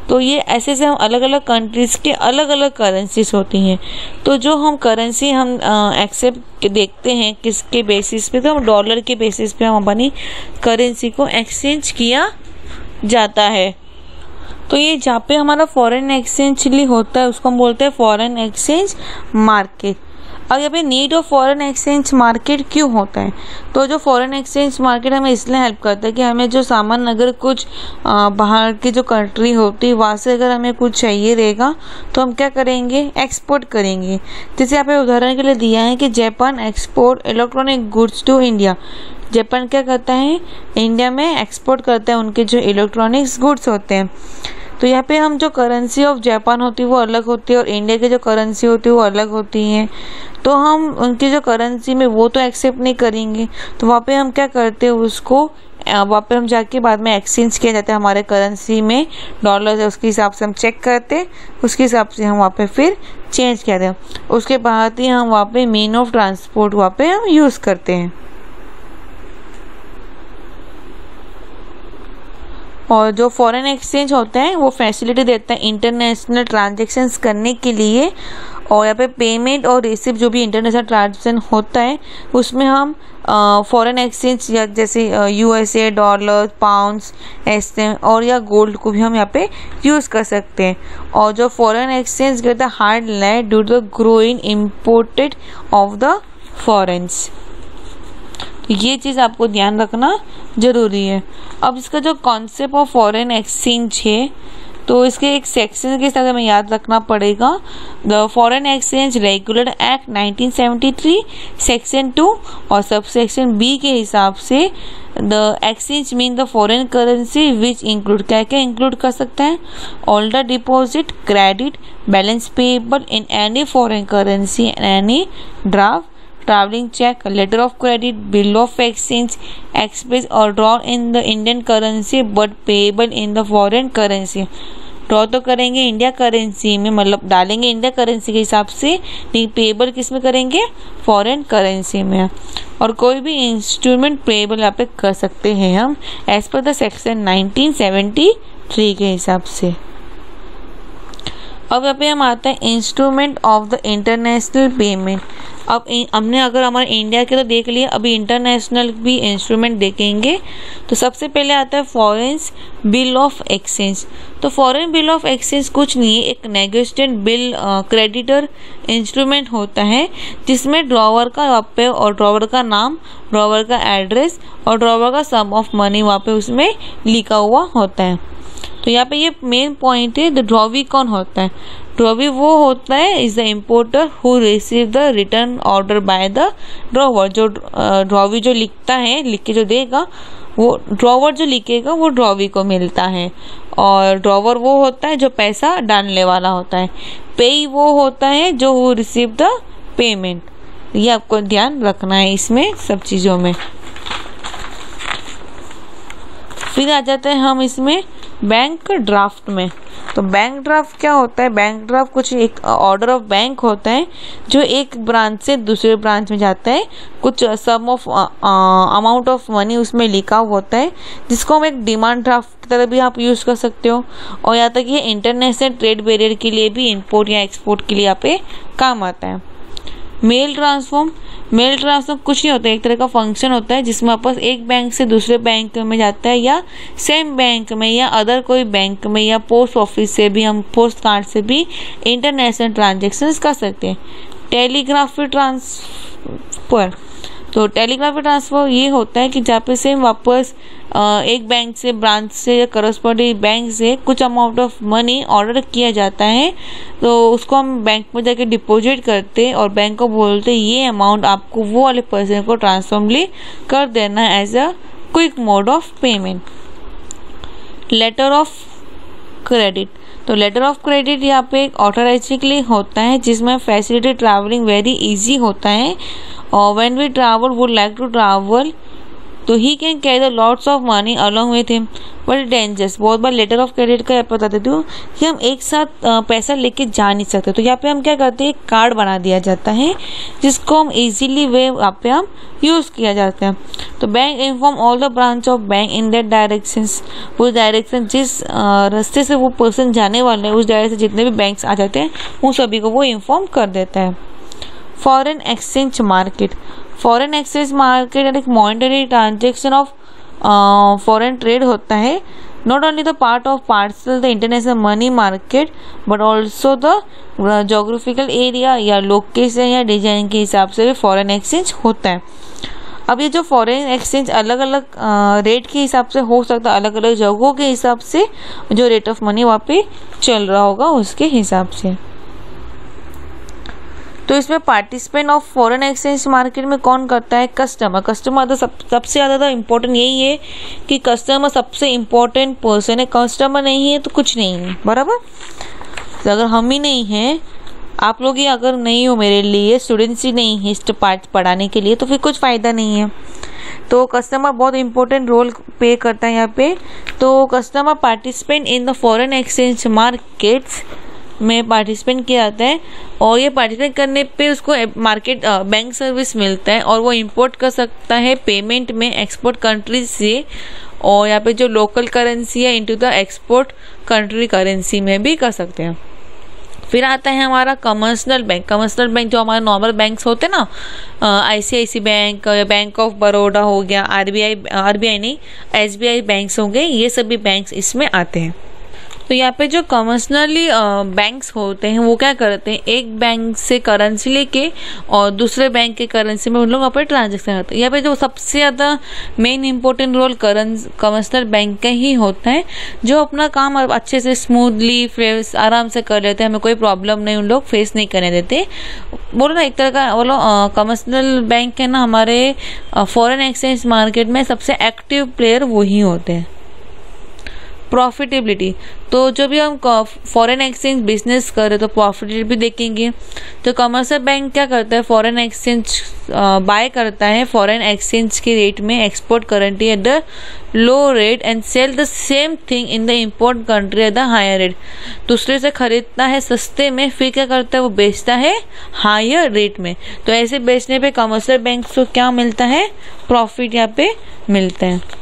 तो ये ऐसे से हम अलग अलग कंट्रीज़ के अलग अलग करेंसीज होती हैं। तो जो हम करेंसी हम एक्सेप्ट देखते हैं किसके बेसिस पे, तो हम डॉलर के बेसिस पे हम अपनी करेंसी को एक्सचेंज किया जाता है। तो ये जहाँ पे हमारा फॉरेन एक्सचेंज होता है उसको हम बोलते हैं फॉरेन एक्सचेंज मार्केट। अब यहाँ पे need of foreign exchange market क्यों होता है? तो जो फॉरेन एक्सचेंज मार्केट हमें इसलिए हेल्प करता है कि हमें जो सामान अगर कुछ बाहर की जो कंट्री होती है वहाँ से अगर हमें कुछ चाहिए रहेगा तो हम क्या करेंगे, एक्सपोर्ट करेंगे। जैसे यहाँ पे उदाहरण के लिए दिया है कि Japan export electronic goods to India. Japan क्या करता है, इंडिया में एक्सपोर्ट करता है उनके जो इलेक्ट्रॉनिक्स गुड्स होते हैं। तो यहाँ पे हम जो करेंसी ऑफ जापान होती है वो अलग होती है और इंडिया की जो करेंसी होती है वो अलग होती है। तो हम उनकी जो करेंसी में वो तो एक्सेप्ट नहीं करेंगे, तो वहाँ पे हम क्या करते हैं, उसको वहाँ पे हम जाके बाद में एक्सचेंज किया जाता है हमारे करेंसी में, डॉलर है उसके हिसाब से हम चेक करते हैं, उसके हिसाब से हम वहाँ पे फिर चेंज करते हैं। उसके बाद ही हम वहाँ पे मीन ऑफ ट्रांसपोर्ट वहाँ पे हम यूज़ करते हैं। और जो फॉरेन एक्सचेंज होता है वो फैसिलिटी देता है इंटरनेशनल ट्रांजैक्शंस करने के लिए। और यहाँ पे पेमेंट और रिसीव जो भी इंटरनेशनल ट्रांजैक्शन होता है उसमें हम फॉरेन एक्सचेंज या जैसे यूएसए डॉलर, पाउंड्स, एसएम और या गोल्ड को भी हम यहाँ पे यूज़ कर सकते हैं। और जो फॉरेन एक्सचेंज करता है hard land due to the growing imported of the foreigns. ये चीज़ आपको ध्यान रखना जरूरी है। अब इसका जो कॉन्सेप्ट ऑफ फॉरेन एक्सचेंज है तो इसके एक सेक्शन के साथ हमें याद रखना पड़ेगा। The foreign exchange regulate act 1973 section 2 और सब सेक्शन बी के हिसाब से the exchange mean the foreign currency which include, क्या क्या इंक्लूड कर सकता है, all the deposit, credit, balance payable in any foreign currency and any draft, traveling check, letter of credit, bill of exchange, express or draw in the Indian currency but payable in the foreign currency। Draw तो करेंगे India currency में, मतलब डालेंगे India currency के हिसाब से, लेकिन payable किस में करेंगे, फॉरेन करेंसी में। और कोई भी इंस्ट्रूमेंट पेबल यहाँ पे कर सकते हैं हम एज पर द सेक्शन 1973 के हिसाब से। अब यहाँ पे हम आता है instrument of the international payment. अब हमने अगर हमारे इंडिया के तो देख लिया, अभी इंटरनेशनल भी इंस्ट्रूमेंट देखेंगे। तो सबसे पहले आता है फॉरेन बिल ऑफ एक्सचेंज। तो फॉरेन बिल ऑफ एक्सचेंज कुछ नहीं है, एक नेगोशिएटेड बिल क्रेडिटर इंस्ट्रूमेंट होता है जिसमें ड्रॉवर का वहाँ पे और ड्रॉवर का नाम, ड्रॉवर का एड्रेस और ड्रॉवर का सम ऑफ मनी वहाँ पे उसमें लिखा हुआ होता है। तो यहाँ पे ये मेन पॉइंट है। द ड्रॉवी कौन होता है, ड्रॉवी वो होता है is the importer who receive the return order by the drawer. जो ड्रॉवी जो लिखता है, लिख के जो देगा, वो ड्रॉवर जो लिखेगा वो ड्रॉवी को मिलता है। और ड्रॉवर वो होता है जो पैसा डालने वाला होता है। पेई वो होता है जो हु रिसीव द पेमेंट। ये आपको ध्यान रखना है इसमें सब चीज़ों में। फिर आ जाते हैं हम इसमें बैंक ड्राफ्ट में। तो बैंक ड्राफ्ट क्या होता है, बैंक ड्राफ्ट कुछ एक ऑर्डर ऑफ बैंक होता है जो एक ब्रांच से दूसरे ब्रांच में जाता है, कुछ सम ऑफ अमाउंट ऑफ मनी उसमें लिखा हुआ होता है, जिसको हम एक डिमांड ड्राफ्ट की तरह भी आप यूज़ कर सकते हो। और यहाँ तक ये इंटरनेशनल ट्रेड बैरियर के लिए भी, इंपोर्ट या एक्सपोर्ट के लिए यहाँ पे काम आता है। मेल ट्रांसफॉर्म, मेल ट्रांसफर कुछ नहीं होता है, एक तरह का फंक्शन होता है जिसमें आपस एक बैंक से दूसरे बैंक में जाता है या सेम बैंक में या अदर कोई बैंक में या पोस्ट ऑफिस से भी, हम पोस्ट कार्ड से भी इंटरनेशनल ट्रांजैक्शंस कर सकते हैं। टेलीग्राफी ट्रांसफर, तो टेलीग्राफी ट्रांसफर ये होता है कि जहाँ पे से वापस एक बैंक से, ब्रांच से या करस्पॉन्डिंग बैंक से कुछ अमाउंट ऑफ मनी ऑर्डर किया जाता है, तो उसको हम बैंक में जाके डिपॉजिट करते हैं और बैंक को बोलते हैं ये अमाउंट आपको वो वाले पर्सन को ट्रांसफॉर्मली कर देना है as a quick mode of payment. Letter of credit, तो लेटर ऑफ क्रेडिट यहाँ पे एक ऑथराइजिंग के लिए होता है जिसमें फैसिलिटी ट्रैवलिंग वेरी इजी होता है। और when we travel would like to travel तो he can carry the lots of money along with him but dangerous. बहुत बार लेटर ऑफ क्रेडिट का बता देती हूँ कि हम एक साथ पैसा लेके जा नहीं सकते, तो यहाँ पे हम क्या करते हैं, एक कार्ड बना दिया जाता है जिसको हम इजीली वे यहाँ पे हम यूज़ किया जाता है। तो bank inform all the branch of bank in that directions, उस डायरेक्शन जिस रास्ते से वो पर्सन जाने वाले हैं उस डायरेक्शन से जितने भी बैंक्स आ जाते हैं उन सभी को वो इन्फॉर्म कर देता है। Foreign exchange market, foreign exchange market एक monetary transaction of foreign trade होता है not only the part of parcel the international money market but also the geographical area या लोकेशन या डिजाइन के हिसाब से भी फॉरेन एक्सचेंज होता है। अब ये जो फॉरेन एक्सचेंज अलग अलग रेट के हिसाब से हो सकता है, अलग अलग जगहों के हिसाब से जो रेट ऑफ मनी वहाँ पे चल रहा होगा उसके हिसाब से। तो इसमें participant of foreign exchange market में कौन करता है? कस्टमर। कस्टमर तो सबसे ज़्यादा इम्पोर्टेंट यही है कि कस्टमर सबसे इम्पोर्टेंट पर्सन है। कस्टमर नहीं है तो कुछ नहीं है, बराबर। तो अगर हम ही नहीं हैं, आप लोग ही अगर नहीं हो, मेरे लिए स्टूडेंट्स ही नहीं है इस पार्ट पढ़ाने के लिए, तो फिर कुछ फ़ायदा नहीं है। तो कस्टमर बहुत इंपॉर्टेंट रोल प्ले करता है यहाँ पे। तो customer participant in the foreign exchange markets में पार्टिसिपेंट किया जाता है और ये पार्टिसिपेंट करने पे उसको मार्केट बैंक सर्विस मिलता है और वो इंपोर्ट कर सकता है पेमेंट में एक्सपोर्ट कंट्रीज से, और यहाँ पे जो लोकल करेंसी है into the export country currency में भी कर सकते हैं। फिर आता है हमारा कमर्शियल बैंक। कमर्शियल बैंक जो हमारे नॉर्मल बैंक्स होते हैं ना, ICICI बैंक या बैंक ऑफ बड़ौदा हो गया, RBI नहीं, SBI बैंक्स हो गए, ये सभी बैंक्स इसमें आते हैं। तो यहाँ पे जो कमर्शियली बैंक्स होते हैं वो क्या करते हैं, एक बैंक से करेंसी लेके और दूसरे बैंक के करेंसी में उन लोग अपने ट्रांजेक्शन करते हैं। यहाँ पे जो सबसे ज़्यादा main important role commercial bank का ही होता है, जो अपना काम अच्छे से स्मूथली आराम से कर लेते हैं, हमें कोई प्रॉब्लम नहीं उन लोग फेस नहीं करने देते। बोलो ना एक तरह का बोलो कमर्शियल बैंक है ना, हमारे फॉरेन एक्सचेंज मार्केट में सबसे एक्टिव प्लेयर वही होते हैं। प्रॉफिटेबिलिटी, तो जो भी हम फॉरेन एक्सचेंज बिजनेस कर रहे तो प्रॉफिटेबिलिटी भी देखेंगे। तो कमर्शियल बैंक क्या करता है, फॉरेन एक्सचेंज बाय करता है फॉरेन एक्सचेंज के रेट में export currency at the low rate and sell the same thing in the import country at the higher rate. दूसरे से खरीदता है सस्ते में, फिर क्या करता है वो बेचता है हायर रेट में। तो ऐसे बेचने पे कमर्शियल बैंक को क्या मिलता है, प्रॉफिट यहाँ पे मिलता है।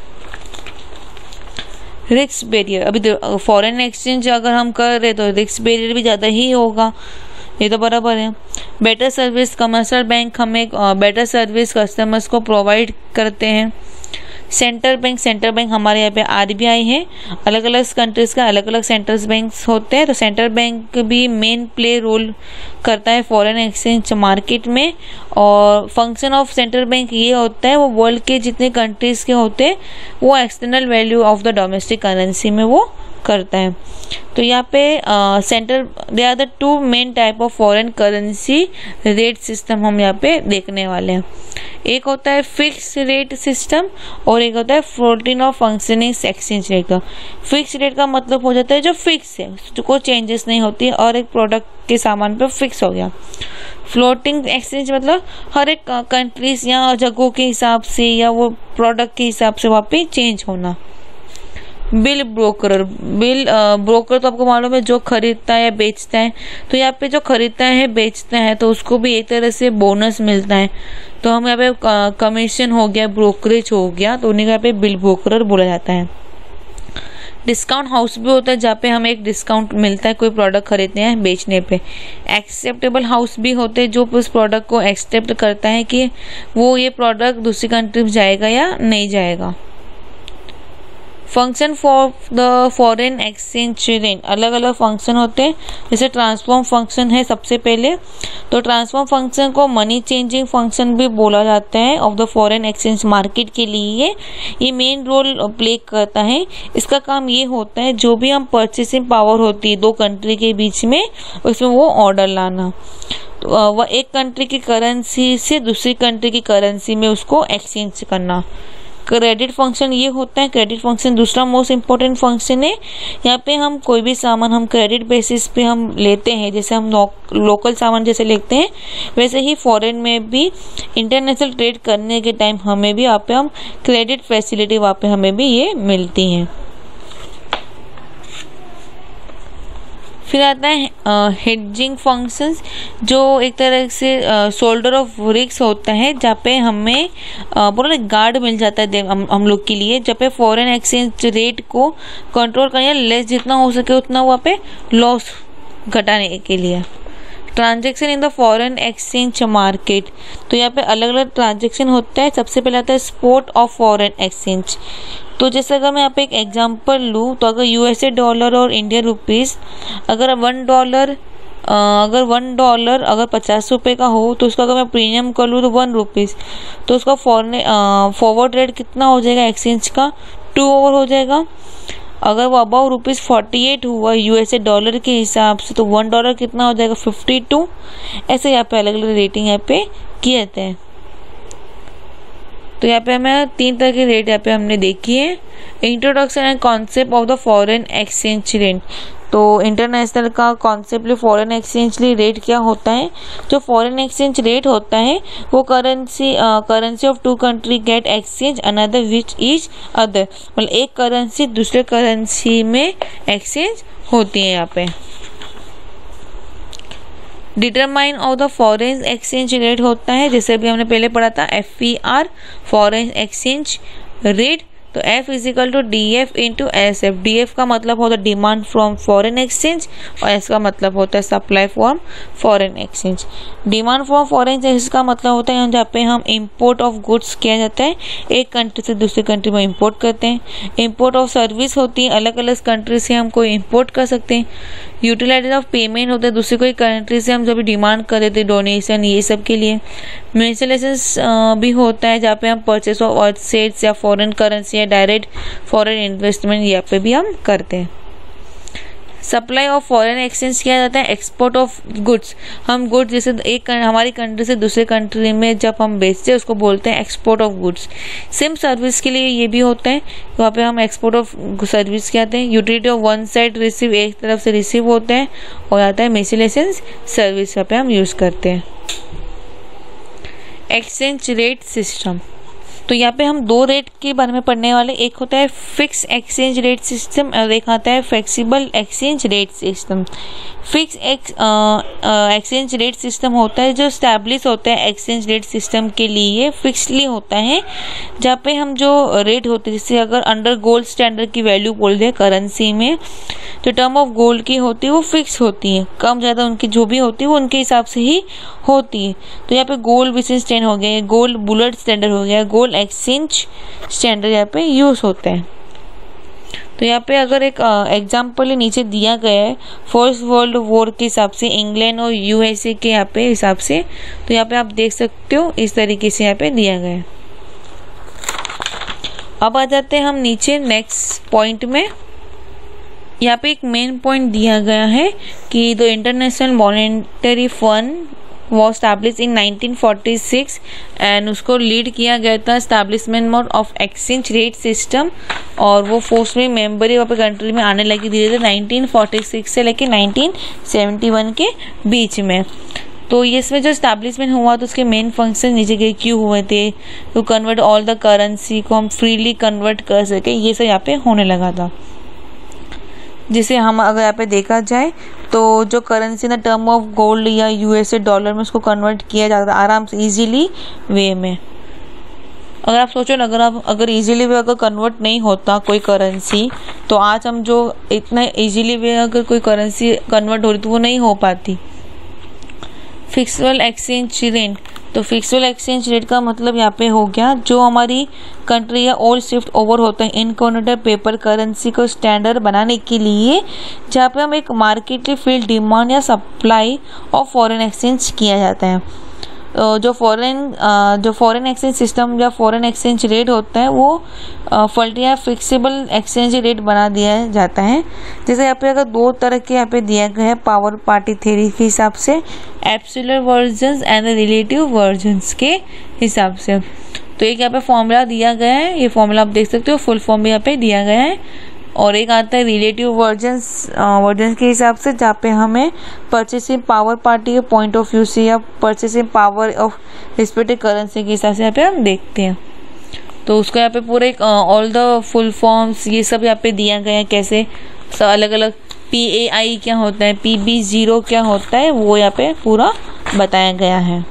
रिस्क बैरियर, अभी फॉरेन एक्सचेंज अगर हम कर रहे तो रिस्क बैरियर भी ज़्यादा ही होगा, ये तो बराबर है। बेटर सर्विस, कमर्शियल बैंक हमें बेटर सर्विस कस्टमर्स को प्रोवाइड करते हैं। सेंट्रल बैंक हमारे यहाँ पे RBI है, अलग अलग कंट्रीज का अलग अलग सेंट्रल बैंक्स होते हैं। तो सेंट्रल बैंक भी मेन प्ले रोल करता है फॉरेन एक्सचेंज मार्केट में। और फंक्शन ऑफ सेंट्रल बैंक ये होता है, वो वर्ल्ड के जितने कंट्रीज के होते हैं वो external value of the domestic currency में वो करता है। तो यहाँ पे central they are the two main type of foreign currency rate system हम यहाँ पे देखने वाले हैं। एक होता है फिक्स रेट सिस्टम और एक होता है floating of functioning exchange rate का। फिक्स रेट का मतलब हो जाता है जो फिक्स है, कोई चेंजेस नहीं होती और एक प्रोडक्ट के सामान पे फिक्स हो गया। फ्लोटिंग एक्सचेंज मतलब हर एक कंट्रीज या जगहों के हिसाब से या वो प्रोडक्ट के हिसाब से वहाँ पे चेंज होना। बिल ब्रोकर तो आपको मालूम है जो खरीदता है या बेचता है। तो यहाँ पे जो खरीदता है बेचता है तो उसको भी एक तरह से बोनस मिलता है। तो हम यहाँ पे कमीशन हो गया, ब्रोकरेज हो गया, तो उन्हीं को यहाँ पे बिल ब्रोकर बोला जाता है। डिस्काउंट हाउस भी होता है जहाँ पे हमें एक डिस्काउंट मिलता है कोई प्रोडक्ट खरीदते हैं बेचने पे। एक्सेप्टेबल हाउस भी होते हैं जो उस प्रोडक्ट को एक्सेप्ट करता है कि वो ये प्रोडक्ट दूसरी कंट्री में जाएगा या नहीं जाएगा। Function for the foreign exchange rate, अलग अलग फंक्शन होते हैं। जैसे ट्रांसफॉर्म फंक्शन है सबसे पहले, तो ट्रांसफॉर्म फंक्शन को मनी चेंजिंग फंक्शन भी बोला जाता है of the foreign exchange market के लिए। ये मेन रोल प्ले करता है। इसका काम ये होता है जो भी हम परचेसिंग पावर होती है दो कंट्री के बीच में, उसमें वो ऑर्डर लाना, तो वह एक कंट्री की करेंसी से दूसरी कंट्री की करेंसी में उसको एक्सचेंज करना। क्रेडिट फंक्शन ये होता है, क्रेडिट फंक्शन दूसरा मोस्ट इम्पोर्टेंट फंक्शन है। यहाँ पे हम कोई भी सामान हम क्रेडिट बेसिस पे हम लेते हैं, जैसे हम लोकल सामान जैसे लेते हैं वैसे ही फॉरेन में भी इंटरनेशनल ट्रेड करने के टाइम हमें भी यहाँ पे हम क्रेडिट फैसिलिटी वहाँ पे हमें भी ये मिलती हैं। फिर आता है हेजिंग फंक्शंस, जो एक तरह से शोल्डर ऑफ रिस्क होता है जहाँ पे हमें बोलो ना गार्ड मिल जाता है हम लोग के लिए, जहाँ पे फॉरेन एक्सचेंज रेट को कंट्रोल करना, लेस जितना हो सके उतना वहाँ पे लॉस घटाने के लिए। Transaction in the foreign exchange market, तो यहाँ पे अलग अलग ट्रांजेक्शन होता है। सबसे पहले आता है स्पॉट ऑफ फॉरेन एक्सचेंज। तो जैसे अगर मैं यहाँ पे एक एग्जांपल लूँ, तो अगर यूएसए डॉलर और इंडियन रुपीस, अगर $1 अगर 50 रुपये का हो, तो उसका अगर मैं प्रीमियम कर लूँ तो ₹1, तो उसका फॉरवर्ड रेट कितना हो जाएगा एक्सचेंज का, 2 ओवर हो जाएगा। अगर वो अबाउ ₹48 हुआ यूएसए डॉलर के हिसाब से, तो $1 कितना हो जाएगा, 52। ऐसे यहाँ पे अलग अलग रेटिंग यहाँ पे किए जाते हैं। तो यहाँ पे हमें 3 तरह के रेट यहाँ पे हमने देखी है। Introduction and concept of the foreign exchange rate. तो इंटरनेशनल का कॉन्सेप्ट फॉरेन एक्सचेंज रेट क्या होता है। जो फॉरेन एक्सचेंज रेट होता है वो currency of 2 country gate exchange another which each other, मतलब एक करेंसी दूसरे करेंसी में एक्सचेंज होती है। यहाँ पे determine of the foreign exchange rate होता है, जैसे अभी हमने पहले पढ़ा था FER फॉरेन एक्सचेंज रेट। तो F is equal to DF into SF। DF का मतलब होता है डिमांड फ्रॉम फॉरेन एक्सचेंज और S का मतलब होता है supply from foreign exchange. Demand from foreign exchange का मतलब होता है जहाँ पे हम इंपोर्ट ऑफ गुड्स किया जाता है, एक कंट्री से दूसरी कंट्री में इंपोर्ट करते हैं। इंपोर्ट ऑफ सर्विस होती है, अलग अलग कंट्री से हम कोई इंपोर्ट कर सकते हैं। यूटिलाइजेशन ऑफ पेमेंट होता है, दूसरी कोई कंट्री से हम जब डिमांड कर देते हैं डोनेशन ये सब के लिए। मिसलेनियस भी होता है जहाँ पे हम परचेस ऑफ असेट्स या फॉरेन करेंसी या डायरेक्ट फॉरेन इन्वेस्टमेंट यहाँ पे भी हम करते हैं। सप्लाई ऑफ फॉरेन एक्सचेंज किया जाता है। एक्सपोर्ट ऑफ गुड्स, हम गुड्स जैसे हमारी कंट्री से दूसरे कंट्री में जब हम बेचते हैं उसको बोलते हैं export of goods. Same service के लिए ये भी होता है, वहाँ पे हम एक्सपोर्ट ऑफ सर्विस कहते हैं। Utility of one side receive, एक तरफ से रिसीव होते हैं, और आता है मिसलेनियस सर्विस, यहाँ पे हम यूज करते हैं। एक्सचेंज रेट सिस्टम, तो यहाँ पे हम 2 रेट के बारे में पढ़ने वाले। एक होता है फिक्स एक्सचेंज रेट सिस्टम और एक आता है flexible exchange rate system. Fix exchange rate system होता है जो स्टैब्लिश होता है एक्सचेंज रेट सिस्टम के लिए, फिक्सली होता है, जहाँ पे हम जो रेट होते हैं, जैसे अगर अंडर गोल्ड स्टैंडर्ड की वैल्यू बोल दें करेंसी में, जो टर्म ऑफ गोल्ड की होती है वो फिक्स होती है, कम ज़्यादा उनकी जो भी होती है वो उनके हिसाब से ही होती है। तो यहाँ पे गोल्ड बिजनेस स्टैंड हो गया, गोल्ड बुलेट स्टैंडर्ड हो गया, गोल्ड एक्सचेंज स्टैंडर्ड यहाँ पे यूज होते हैं। तो यहाँ पे अगर एक एग्जाम्पल नीचे दिया गया है फर्स्ट वर्ल्ड वॉर के हिसाब से, इंग्लैंड और USA के यहाँ पे हिसाब से, तो यहाँ पे आप देख सकते हो इस तरीके से यहाँ पे दिया गया है। अब आ जाते हैं हम नीचे नेक्स्ट पॉइंट में। यहाँ पे एक मेन पॉइंट दिया गया है कि द इंटरनेशनल मॉनेटरी फंड वो स्टैब्लिश इन 1946 एंड उसको लीड किया गया था establishment of exchange rate system, और वो फोर्सफुली मेंबर वहाँ पे कंट्री में आने लगी धीरे धीरे 1946 से लेके 1971 के बीच में। तो इसमें जो स्टैब्लिशमेंट हुआ तो उसके मेन फंक्शन नीचे के क्यों हुए थे, to convert all the currency को हम फ्रीली कन्वर्ट कर सके, ये सब यहाँ पे होने लगा था। जिसे हम अगर यहाँ पे देखा जाए तो जो करेंसी ना टर्म ऑफ गोल्ड या USA डॉलर में उसको कन्वर्ट किया जाता है आराम से इजीली वे में। अगर आप सोचो ना, अगर इजीली वे अगर कन्वर्ट नहीं होता कोई करेंसी, तो आज हम जो इतना इजीली वे अगर कोई करेंसी कन्वर्ट हो रही तो वो नहीं हो पाती। फिक्सेबल एक्सचेंज रेट, तो फिक्सेबल एक्सचेंज रेट का मतलब यहाँ पे हो गया जो हमारी कंट्री या और शिफ्ट ओवर होता है इन कन्वर्टर पेपर करेंसी को स्टैंडर्ड बनाने के लिए, जहाँ पे हम एक मार्केट फील्ड डिमांड या सप्लाई ऑफ फॉरेन एक्सचेंज किया जाता है। जो फॉरेन एक्सचेंज सिस्टम या फॉरेन एक्सचेंज रेट होता है वो फल्टी या फिक्सेबल एक्सचेंज रेट बना दिया जाता है। जैसे यहाँ पे अगर 2 तरह के यहाँ पे दिया गया है पावर पार्टी थ्योरी के हिसाब से, absolute versions and relative versions के हिसाब से। तो एक यहाँ पे फॉर्मूला दिया गया है, ये फॉर्मूला आप देख सकते हो, फुल फॉर्म भी यहाँ पे दिया गया है। और एक आता है रिलेटिव वर्जन्स के हिसाब से, जहाँ पे हमें परचेसिंग पावर पार्टी के पॉइंट ऑफ व्यू से या purchasing power of respective currency के हिसाब से यहाँ पे हम देखते हैं। तो उसको यहाँ पे पूरे ऑल द फुल फॉर्म्स ये सब यहाँ पे दिया गया है, कैसे सब अलग अलग PAI क्या होता है, PB0 क्या होता है, वो यहाँ पे पूरा बताया गया है।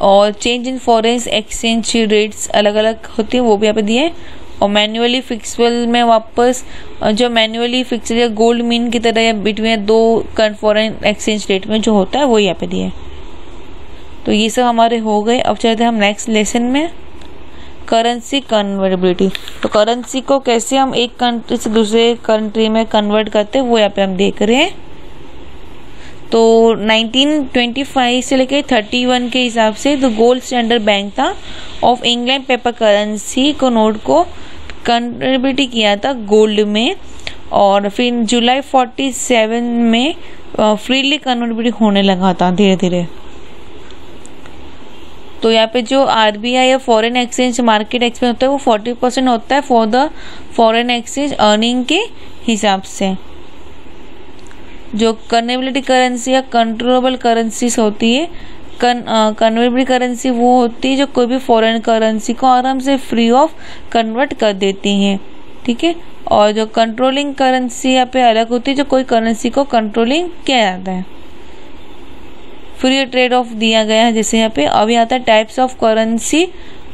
और change in foreign exchange rates अलग अलग होती है, वो भी यहाँ पे दिए। और मैन्युअली फिक्सेबल में वापस जो मैन्युअली फिक्सेबल या गोल्ड मीन की तरह या बिटवीन 2 फॉरेन एक्सचेंज रेट में जो होता है वो यहाँ पे दिए। तो ये सब हमारे हो गए। अब चलते हम नेक्स्ट लेसन में, करेंसी कन्वर्टिबिलिटी। तो करेंसी को कैसे हम एक कंट्री से दूसरे कंट्री में कन्वर्ट करते हैं वो यहाँ पे हम देख रहे हैं। तो 1925 से लेकर 31 के हिसाब से द गोल्ड स्टैंडर्ड बैंक था ऑफ इंग्लैंड पेपर करेंसी को नोट को कन्वर्टिबिलिटी किया था गोल्ड में, और फिर जुलाई 47 में फ्रीली कन्वर्टिबिलिटी होने लगा था धीरे धीरे। तो यहाँ पे जो आरबीआई या फॉरेन एक्सचेंज मार्केट एक्सपेंस होता है वो 40% होता है for the foreign exchange earning के हिसाब से। जो कन्वर्टिबिलिटी करेंसी या कंट्रोलेबल करेंसीज होती है, कन्वर्टिबिलिटी करेंसी वो होती है जो कोई भी फॉरेन करेंसी को आराम से फ्री ऑफ कन्वर्ट कर देती हैं, ठीक है। और जो कंट्रोलिंग करेंसी यहाँ पे अलग होती है, जो कोई करेंसी को कंट्रोलिंग किया जाता है, फ्री ट्रेड ऑफ दिया गया है। जैसे यहाँ पे अभी आता है टाइप्स ऑफ करेंसी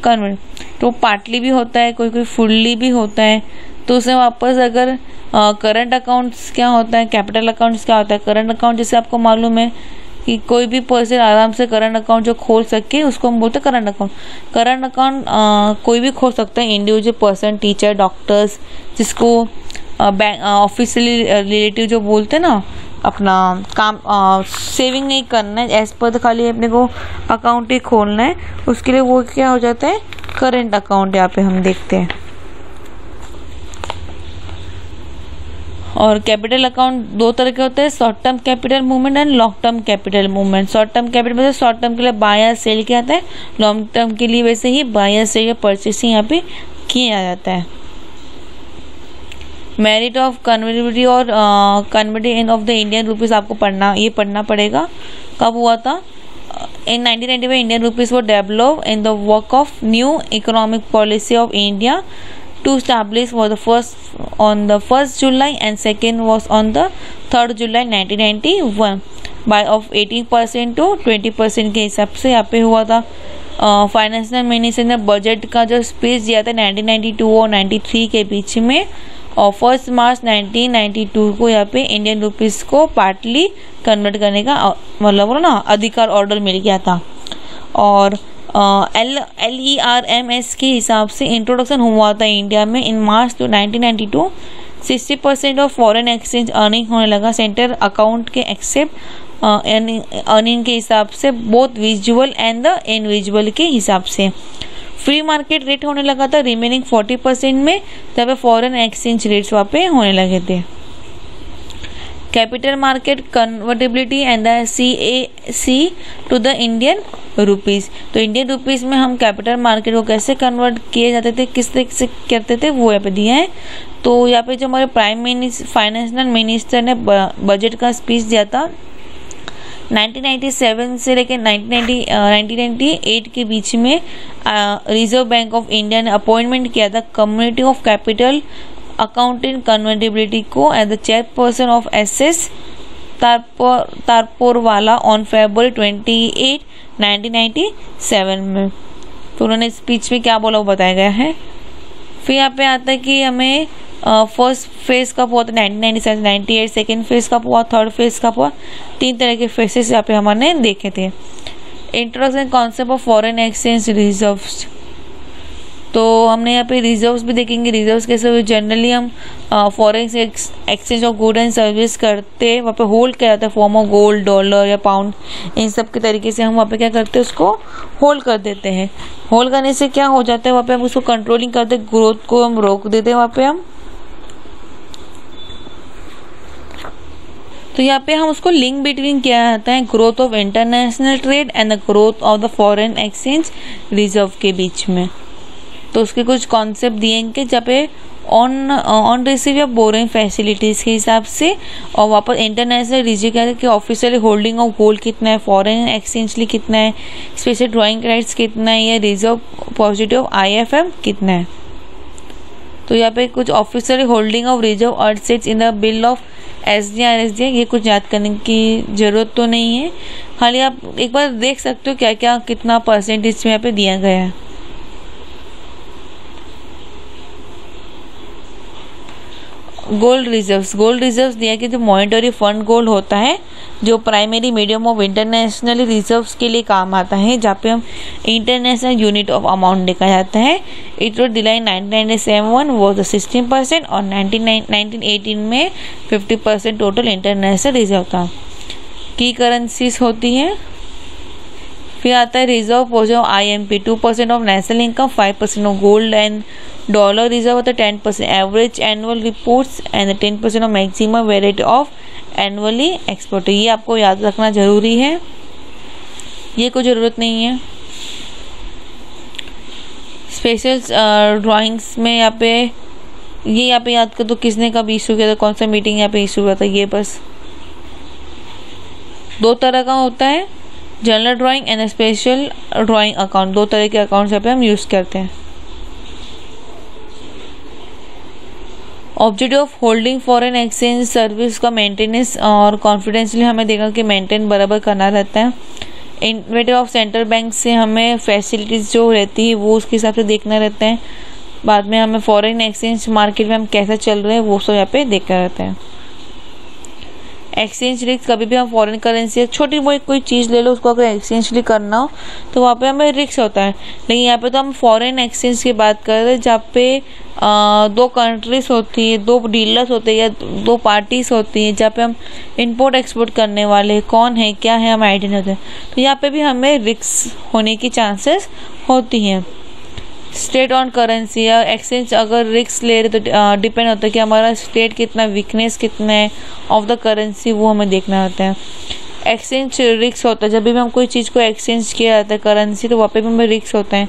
कन्वर्ट, तो पार्टली भी होता है, कोई कोई फुल्ली भी होता है। तो उसे वापस अगर करंट अकाउंट्स क्या होता है, कैपिटल अकाउंट्स क्या होता है। करंट अकाउंट जैसे आपको मालूम है कि कोई भी पर्सन आराम से करंट अकाउंट जो खोल सके उसको हम बोलते हैं करंट अकाउंट। करंट अकाउंट कोई भी खोल सकता है, इंडिविजुअल पर्सन, टीचर, डॉक्टर्स, जिसको बैंक ऑफिशियली रिलेटिव जो बोलते हैं ना, अपना काम सेविंग नहीं करना है, एज पर खाली अपने को अकाउंट ही खोलना है, उसके लिए वो क्या हो जाता है, करंट अकाउंट यहाँ पे हम देखते हैं। और कैपिटल अकाउंट दो तरह के होते हैं, short term capital movement and long term capital movement. Short term capital मतलब शॉर्ट टर्म के लिए बाय या सेल किया जाता है, लॉन्ग टर्म के लिए वैसे ही बाय या सेल या परचेसिंग यहाँ पे किया जाता है। मेरिट ऑफ कन्वर्टिबिलिटी और converting of the Indian rupees आपको पढ़ना पड़ेगा। कब हुआ था? In 1995 Indian rupees were developed in the work of new economic policy of India to establish for the first July and second was on the 3rd July 1991 by of 18% to 20% के हिसाब से यहाँ पे हुआ था। फाइनेंशियल मिनिस्टर ने budget का जो स्पीच दिया था 1992 और 93 के बीच में, और 1 मार्च 1992 को यहाँ पे इंडियन रुपीज़ को पार्टली कन्वर्ट करने का मतलब ना अधिकार ऑर्डर मिल गया था। और LERMS के हिसाब से इंट्रोडक्शन हुआ था इंडिया में इन मार्च 1992। 60% ऑफ फॉरेन एक्सचेंज अर्निंग होने लगा सेंट्रल अकाउंट के एक्सेप्ट अर्निंग के हिसाब से, बोथ विजुअल एंड द इनविजुअल के हिसाब से। फ्री मार्केट रेट होने लगा था रिमेनिंग 40% में, जहाँ पे फॉरेन एक्सचेंज रेट्स वहाँ पे होने लगे थे। Capital market convertibility and the CAC to the Indian rupees. तो इंडियन रुपीज़ में हम कैपिटल मार्केट को कैसे कन्वर्ट किए जाते थे, किस तरीके से करते थे, वो यहाँ पे दिया है। तो यहाँ पे जो हमारे फाइनेंशियल मिनिस्टर ने बजट का स्पीच दिया था 1997 से लेकर 1998 के बीच में, रिजर्व बैंक ऑफ इंडिया ने अपॉइंटमेंट किया था community of capital accountant convertibility को as the chairperson of SS Taraporewala on February 28, 1997 में। तो उन्होंने स्पीच में क्या बोला वो बताया गया है। फिर यहाँ पे आता है कि हमें फर्स्ट फेज कब हुआ था 1997 98, सेकेंड फेज कब हुआ, थर्ड फेज कब हुआ, 3 तरह के फेजेस यहाँ पे हमने देखे थे। Introduction concept of foreign exchange reserves. तो हमने यहाँ पे रिजर्व्स भी देखेंगे, रिजर्व्स कैसे हुए। जनरली हम foreign exchange of good and service करते वहाँ पे होल्ड किया जाता है फॉर्म ऑफ गोल्ड, डॉलर या पाउंड, इन सब के तरीके से हम वहाँ पे क्या करते हैं, उसको होल्ड कर देते हैं। होल्ड करने से क्या हो जाता है, वहाँ पे हम उसको कंट्रोलिंग करते हैं, ग्रोथ को हम रोक देते हैं वहाँ पे हम। तो यहाँ पे हम उसको लिंक बिटवीन किया जाता है growth of international trade and the growth of the foreign exchange reserve के बीच में। तो उसके कुछ कॉन्सेप्ट दिए जहाँ पे ऑन रिसीव या बोरिंग फैसिलिटीज़ के हिसाब से, और वापस इंटरनेशनल रिजर्व के ऑफिशियल होल्डिंग ऑफ गोल्ड कितना है, फॉरेन एक्सचेंज लिए कितना है, स्पेशल ड्राइंग राइट्स कितना है, या रिजर्व पॉजिटिव ऑफ IFM कितना है। तो यहाँ पे कुछ official holding of reserve assets in the bill of SDR ये कुछ याद करने की ज़रूरत तो नहीं है, खाली आप एक बार देख सकते हो क्या क्या कितना परसेंटेज में यहाँ पे दिया गया है। गोल्ड रिजर्व्स दिया कि जो मॉनिटरी फंड गोल्ड होता है जो primary medium of international reserves के लिए काम आता है, जहाँ पे हम इंटरनेशनल यूनिट ऑफ अमाउंट देखा जाता है। इट वॉज डिलाइन 1997 वॉज 16% और 1918 में 50% टोटल इंटरनेशनल रिजर्व था। की करेंसीज होती हैं। फिर आता है reserve portion of IMP 2% of national income, 5% of gold and dollar reserve होता है, 10% average annual reports and 10% of maximum variety of annually export. ये आपको याद रखना जरूरी है, ये कोई ज़रूरत नहीं है। स्पेशल ड्राइंग्स में यहाँ पे याद कर दो किसने कब इशू किया था, कौन सा मीटिंग यहाँ पे इशू हुआ था। ये बस 2 तरह का होता है, general drawing and special drawing account. 2 तरह के अकाउंट्स यहाँ पे हम यूज़ करते हैं। Objective of holding foreign exchange service का मेंटेनेंस और कॉन्फिडेंशियली हमें देखा कि मेंटेन बराबर करना रहता है। इन्वेटिव ऑफ सेंट्रल बैंक से हमें फैसिलिटीज़ जो रहती है वो उसके हिसाब से देखना रहता है। बाद में हमें फॉरेन एक्सचेंज मार्केट में हम कैसे चल रहे हैं वो सब यहाँ पे देखना रहता है। एक्सचेंज रिस्क, कभी भी हम फॉरेन करेंसी छोटी बहुत कोई चीज़ ले लो उसको अगर एक्सचेंज करना हो तो वहाँ पे हमें रिस्क होता है। लेकिन यहाँ पे तो हम फॉरेन एक्सचेंज की बात कर रहे हैं जहाँ पे 2 कंट्रीज होती है, 2 डीलर्स होते हैं या 2 पार्टीज होती हैं, जहाँ पे हम इंपोर्ट एक्सपोर्ट करने वाले कौन है क्या है हम आइडिया नहीं होते, तो यहाँ पे भी हमें रिस्क होने की चांसेस होती हैं। स्टेट ऑन करेंसी या एक्सचेंज अगर रिस्क ले रहे तो डिपेंड होता है कि हमारा स्टेट कितना वीकनेस कितना है ऑफ द करेंसी, वो हमें देखना होता है। एक्सचेंज रिस्क होता है जब भी हम कोई चीज़ को एक्सचेंज किया जाता है करेंसी तो वहाँ पे भी हमें रिस्क होता है।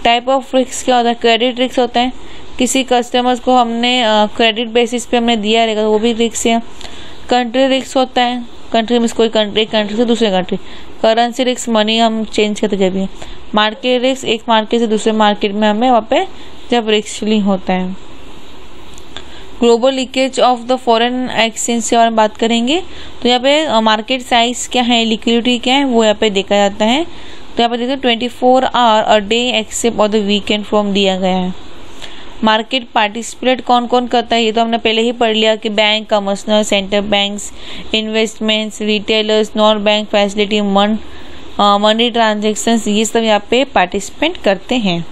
टाइप ऑफ रिस्क क्या होता है, क्रेडिट रिस्क होता है, किसी कस्टमर्स को हमने क्रेडिट बेसिस पे हमने दिया रहेगा तो वो भी रिस्क है। कंट्री रिस्क होता है, कंट्री में कोई कंट्री से दूसरे कंट्री। करेंसी रिस्क, मनी हम चेंज करते जब भी। मार्केट रिस्क, एक मार्केट से दूसरे मार्केट में हमें वहाँ पे जब रिस्क होता है। Global leakage of the foreign exchange से और बात करेंगे तो यहाँ पे मार्केट साइज क्या है, लिक्विडिटी क्या है वो यहाँ पे देखा जाता है। तो यहाँ पे देखते 24 आवर अ डे एक्सेप्ट और द वीकेंड फ्रॉम दिया गया है। मार्केट पार्टिसिपेट कौन कौन करता है ये तो हमने पहले ही पढ़ लिया कि bank, commercial, central banks, investments, retailers, non bank facility, money transactions, ये सब यहाँ पे पार्टिसिपेट करते हैं।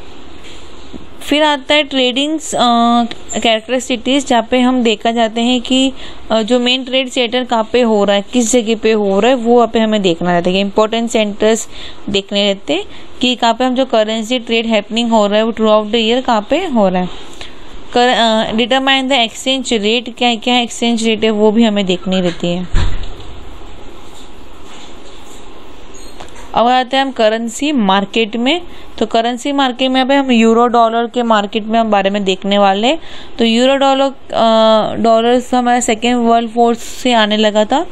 फिर आता है ट्रेडिंग्स कैरेक्टरिस्टिक्स जहाँ पे हम देखा जाते हैं कि जो मेन ट्रेड सेंटर कहाँ पे हो रहा है, किस जगह पे हो रहा है, वो वहाँ पे हमें देखना रहता है। इंपॉर्टेंट सेंटर्स देखने रहते हैं कि कहाँ पे हम जो करेंसी ट्रेड हैपनिंग हो रहा है वो थ्रू आउट द ईयर कहाँ पे हो रहा है। डिटरमाइन द एक्सचेंज रेट, क्या एक्सचेंज रेट है वो भी हमें देखनी रहती है। अब आते हैं हम करेंसी मार्केट में। तो करेंसी मार्केट में अब हम यूरो डॉलर के मार्केट में हम बारे में देखने वाले। तो यूरो डॉलर हमारा सेकेंड वर्ल्ड वॉर से आने लगा था।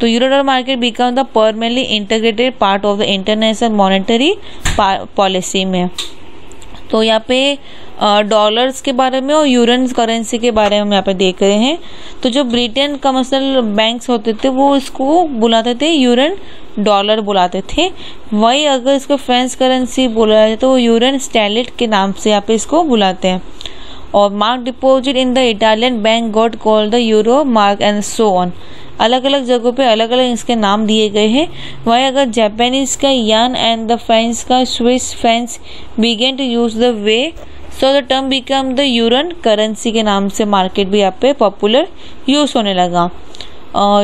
तो euro dollar market become the permanently integrated part of the international monetary policy में। तो यहाँ पे डॉलर्स के बारे में और यूरोन करेंसी के बारे में हम यहाँ पे देख रहे हैं। तो जो ब्रिटेन कमर्शियल बैंक्स होते थे वो इसको बुलाते थे यूरोन डॉलर बुलाते थे। वही अगर इसको फ्रेंच करेंसी बोला जाए तो यूरोन स्टेलेट के नाम से यहाँ पे इसको बुलाते हैं। और mark deposit in the Italian bank got called the euro mark and so on. अलग अलग जगहों पे अलग अलग इसके नाम दिए गए हैं। वहीं अगर जापानीज का यान एंड द फ्रेंच का Swiss franc began to use the way so the term become the euro currency के नाम से मार्केट भी यहाँ पे पॉपुलर यूज होने लगा।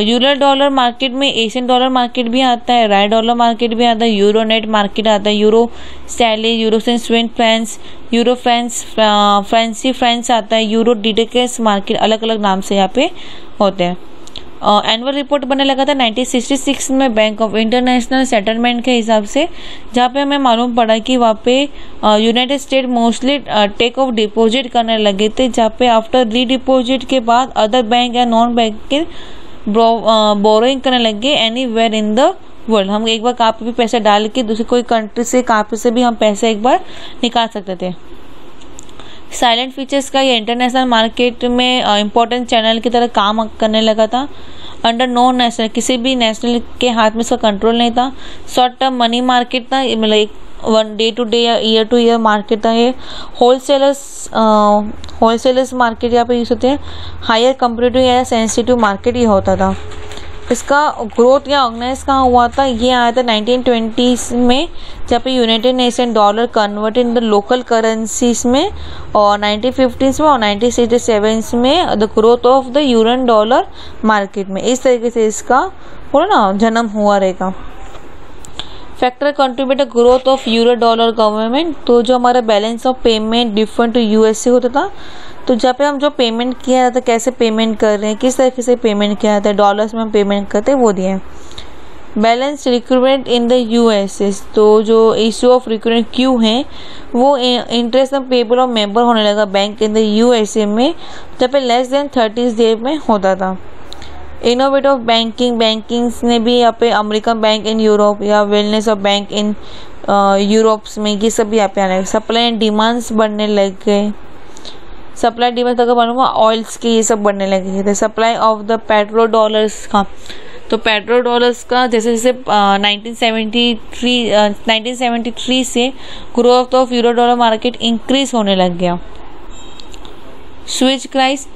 यूरो डॉलर मार्केट में एशियन डॉलर मार्केट भी आता है, राय डॉलर मार्केट भी आता है, यूरो नेट मार्केट आता है, यूरो स्टैले, euro Swiss franc, euro French franc आता है, यूरो डीडेकेस मार्केट, अलग अलग नाम से यहाँ पे होते हैं। एनुअल रिपोर्ट बनने लगा था 1966 में बैंक ऑफ इंटरनेशनल सेटलमेंट के हिसाब से, जहाँ पे हमें मालूम पड़ा कि वहाँ पे united state mostly take off deposit करने लगे थे, जहाँ पे आफ्टर री डिपॉजिट के बाद अदर बैंक या नॉन बैंक के बोरोइंग करने लगे एनीवेयर इन द वर्ल्ड। हम एक बार कहाँ पे भी पैसा डाल के दूसरी कोई कंट्री से कहाँ पे से भी हम पैसा एक बार निकाल सकते थे। साइलेंट फीचर्स का ये इंटरनेशनल मार्केट में इम्पोर्टेंट चैनल की तरह काम करने लगा था। अंडर नो नेशनल, किसी भी नेशनल के हाथ में इसका कंट्रोल नहीं था। शॉर्ट टर्म मनी मार्केट था, मतलब एक वन डे टू डे या ईयर टू ईयर मार्केट था ये। होलसेलर्स मार्केट यहाँ पे यूज होते हैं। हायर कंपेरेटिव या सेंसिटिव मार्केट ये होता था। इसका ग्रोथ या ऑर्गेनाइज कहाँ हुआ था, ये आया था 1920s में, जहाँ पे United nation dollar convert in the local currencies में, और 1950s में और 1967 में the growth of the euro dollar market में। इस तरीके से इसका पूरा ना जन्म हुआ रहेगा। Factor contribute growth of euro dollar government. तो जो हमारा balance of payment different to USA होता था, तो जहाँ पे हम जो पेमेंट किया जाता है, कैसे पेमेंट कर रहे हैं, किस तरीके से पेमेंट किया जाता है, डॉलर्स में हम पेमेंट करते हैं, वो दिए हैं। Balance recruitment in the USA. तो जो इशू ऑफ रिक्रूटमेंट क्यू है वो इंटरेस्ट पेबल ऑफ मेंबर होने लगा बैंक इन द यूएसए में, जहाँ पे लेस देन 30 डेज में होता था। इनोवेट ऑफ बैंकिंग्स ने भी यहाँ पे अमेरिकन बैंक इन यूरोप या wellness of bank in Europe's में, ये सब भी यहाँ पे आने लगे। सप्लाई एंड डिमांड्स बढ़ने लग गए। सप्लाई डिमांड अगर बनूंगा ऑयल्स के, ये सब बढ़ने लगे थे। Supply of the petro dollars का, तो पेट्रो डॉलर्स का जैसे जैसे 1973 से growth of euro dollar market increase होने लग गया। स्विच क्राइस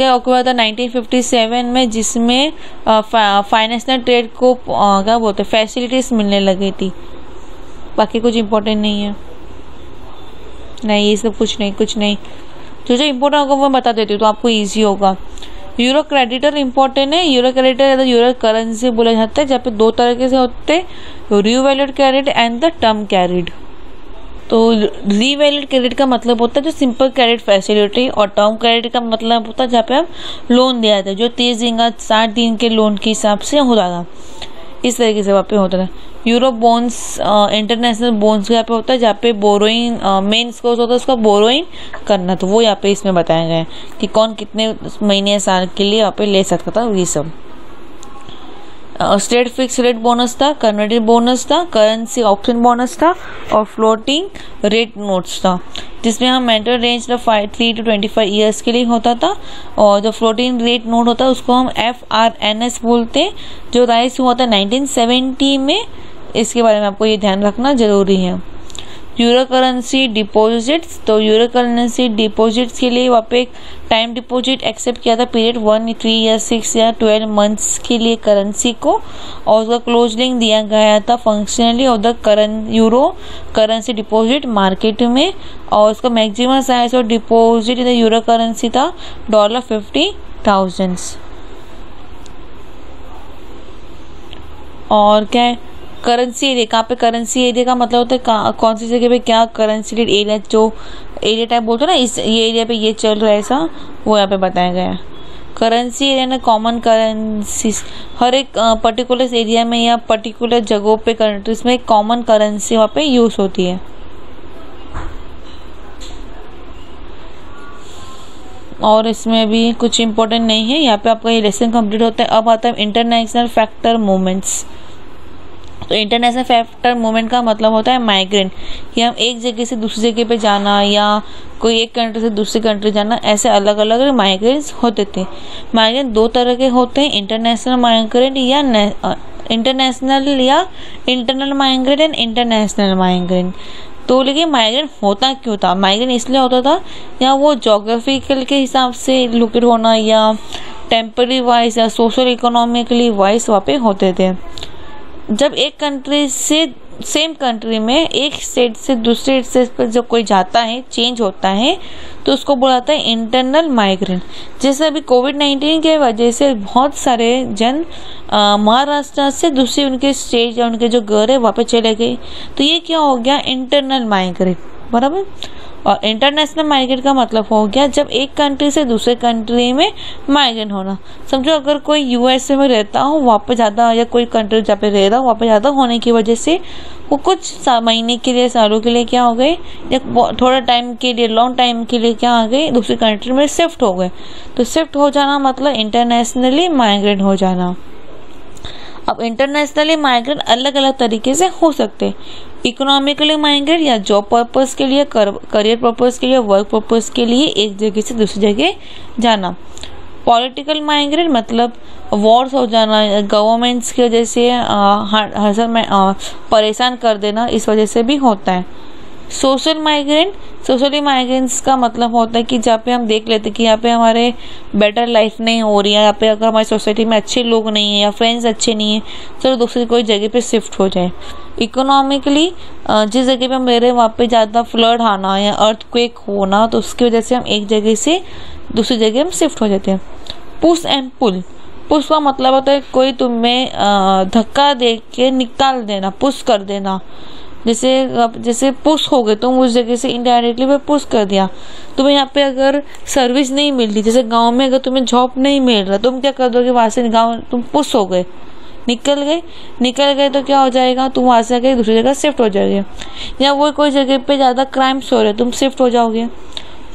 हुआ था 1957 में, जिसमें फाइनेंशियल ट्रेड को क्या बोलते हैं फैसिलिटीज मिलने लगी थी। बाकी कुछ इम्पोर्टेंट नहीं है, नहीं ये सब कुछ नहीं। जो इम्पोर्टेंट होगा वो बता देती हूँ तो आपको इजी होगा। यूरो क्रेडिटर इम्पोर्टेंट है। यूरो क्रेडिटर या यूरो करेंसी बोला जाता है, जहाँ पे दो तरह से होते हैं, revalued credit and the term credit. तो रीवैल्यूड क्रेडिट का मतलब होता है जो सिंपल क्रेडिट फैसिलिटी, और टर्म क्रेडिट का मतलब होता है जहाँ पे हम लोन दिया जाता है, जो 30 दिन का 60 दिन के लोन के हिसाब से होता था। इस तरीके से वहाँ पे होता था। यूरो बॉन्ड्स इंटरनेशनल बॉन्ड्स यहाँ पे होता है, जहाँ पे बोरोइंग मेन स्कोर होता है उसका बोरोइंग करना, तो वो यहाँ पे इसमें बताया गया है कि कौन कितने महीने साल के लिए यहाँ पे ले सकता था। ये सब स्टेट फिक्स रेट बोनस था, कन्वर्टेड बोनस था, करेंसी ऑप्शन बोनस था, और फ्लोटिंग रेट नोट्स था, जिसमें हम मेंटल रेंज 3 to 25 ईयर्स के लिए होता था। और जो फ्लोटिंग रेट नोट होता है उसको हम FRNS बोलते हैं, जो राइज हुआ था 1970 में। इसके बारे में आपको ये ध्यान रखना जरूरी है। यूरो करेंसी डिपॉजिट्स, तो यूरो करेंसी डिपॉजिट्स के लिए वहाँ पे एक टाइम डिपॉजिट एक्सेप्ट किया था, पीरियड 1, 3 या 6 या 12 मंथ्स के लिए करेंसी को, और उसका क्लोज लिंक दिया गया था functionally of the euro currency deposit market में। और उसका maximum size of deposit in the euro currency था $50,000। और क्या है करेंसी एरिया, कहाँ पे करेंसी एरिया का मतलब होता है कौन सी जगह पे क्या करेंसी रेट एरिया, जो एरिया टाइप बोलते हैं ना, इस ये एरिया पे ये चल रहा है ऐसा, वो यहाँ पे बताया गया है। करेंसी एरिया ना कॉमन करेंसी, हर एक पर्टिकुलर एरिया में या पर्टिकुलर जगहों पे कंट्रीज में कॉमन करेंसी वहाँ पे यूज होती है। और इसमें भी कुछ इम्पोर्टेंट नहीं है। यहाँ पे आपका ये लेसन कंप्लीट होता है। अब आता है इंटरनेशनल फैक्टर मूवमेंट्स। तो इंटरनेशनल फैक्टर मूवमेंट का मतलब होता है माइग्रेंट, कि हम एक जगह से दूसरी जगह पे जाना या कोई एक कंट्री से दूसरी कंट्री जाना, ऐसे अलग अलग माइग्रेंट्स होते थे। माइग्रेंट दो तरह के होते हैं, इंटरनेशनल माइग्रेंट या internal migrant and international migrant. तो लेकिन माइग्रेंट होता क्यों था? माइग्रेंट इसलिए होता था या वो जोग्राफिकल के हिसाब से लोकेट होना या टेम्पररी वाइज या सोशल इकोनॉमिकली वाइज वहाँ पे होते थे। जब एक कंट्री से सेम कंट्री में एक स्टेट से दूसरे स्टेट पर जब कोई जाता है, चेंज होता है, तो उसको बुलाता है इंटरनल माइग्रेंट। जैसे अभी कोविड-19 के वजह से बहुत सारे जन महाराष्ट्र से दूसरे उनके स्टेट या उनके जो घर है वहाँ पे चले गए, तो ये क्या हो गया? इंटरनल माइग्रेंट, बराबर। और इंटरनेशनल माइग्रेट का मतलब हो गया जब एक कंट्री से दूसरे कंट्री में माइग्रेट होना। समझो अगर कोई यूएसए में रहता हो, वहाँ पे ज़्यादा, या कोई कंट्री जहाँ पे रह रहा हो वहाँ पे ज़्यादा होने की वजह से वो कुछ महीने के लिए, सालों के लिए क्या हो गए, या थोड़ा टाइम के लिए, लॉन्ग टाइम के लिए क्या आ गए, दूसरी कंट्री में शिफ्ट हो गए। तो शिफ्ट हो जाना मतलब इंटरनेशनली माइग्रेट हो जाना। अब इंटरनेशनली माइग्रेट अलग अलग तरीके से हो सकते हैं। इकोनॉमिकली माइग्रेट या जॉब पर्पस के लिए, करियर पर्पस के लिए, वर्क पर्पस के लिए एक जगह से दूसरी जगह जाना। पॉलिटिकल माइग्रेंट मतलब वॉर्स हो जाना, गवर्नमेंट्स की वजह से हर में परेशान कर देना, इस वजह से भी होता है। सोशल माइग्रेंट, सोशली माइग्रेंट्स का मतलब होता है कि जहाँ पे हम देख लेते हैं कि यहाँ पे हमारे बेटर लाइफ नहीं हो रही है, यहाँ पे अगर हमारी सोसाइटी में अच्छे लोग नहीं है या फ्रेंड्स अच्छे नहीं है, चलो दूसरी कोई जगह पे शिफ्ट हो जाए। इकोनॉमिकली जिस जगह पे हम रह रहे हैं वहाँ पे ज़्यादा फ्लड आना या अर्थक्वेक होना, तो उसकी वजह से हम एक जगह से दूसरी जगह हम शिफ्ट हो जाते हैं। पुश एंड पुल, पुश का मतलब होता है कोई तुम्हें धक्का दे के निकाल देना, पुश कर देना। जैसे पुश हो गए तुम उस जगह से, इनडायरेक्टली वो पुश कर दिया। तुम्हें यहाँ पे अगर सर्विस नहीं मिल रही, जैसे गांव में अगर तुम्हें जॉब नहीं मिल रहा, तुम क्या कर दोगे, वहां से गाँव तुम पुश हो गए, निकल गए तो क्या हो जाएगा, तुम वहां से आके दूसरी जगह शिफ्ट हो जाओगे। या वो कोई जगह पे ज्यादा क्राइम्स हो रहे, तुम शिफ्ट हो जाओगे।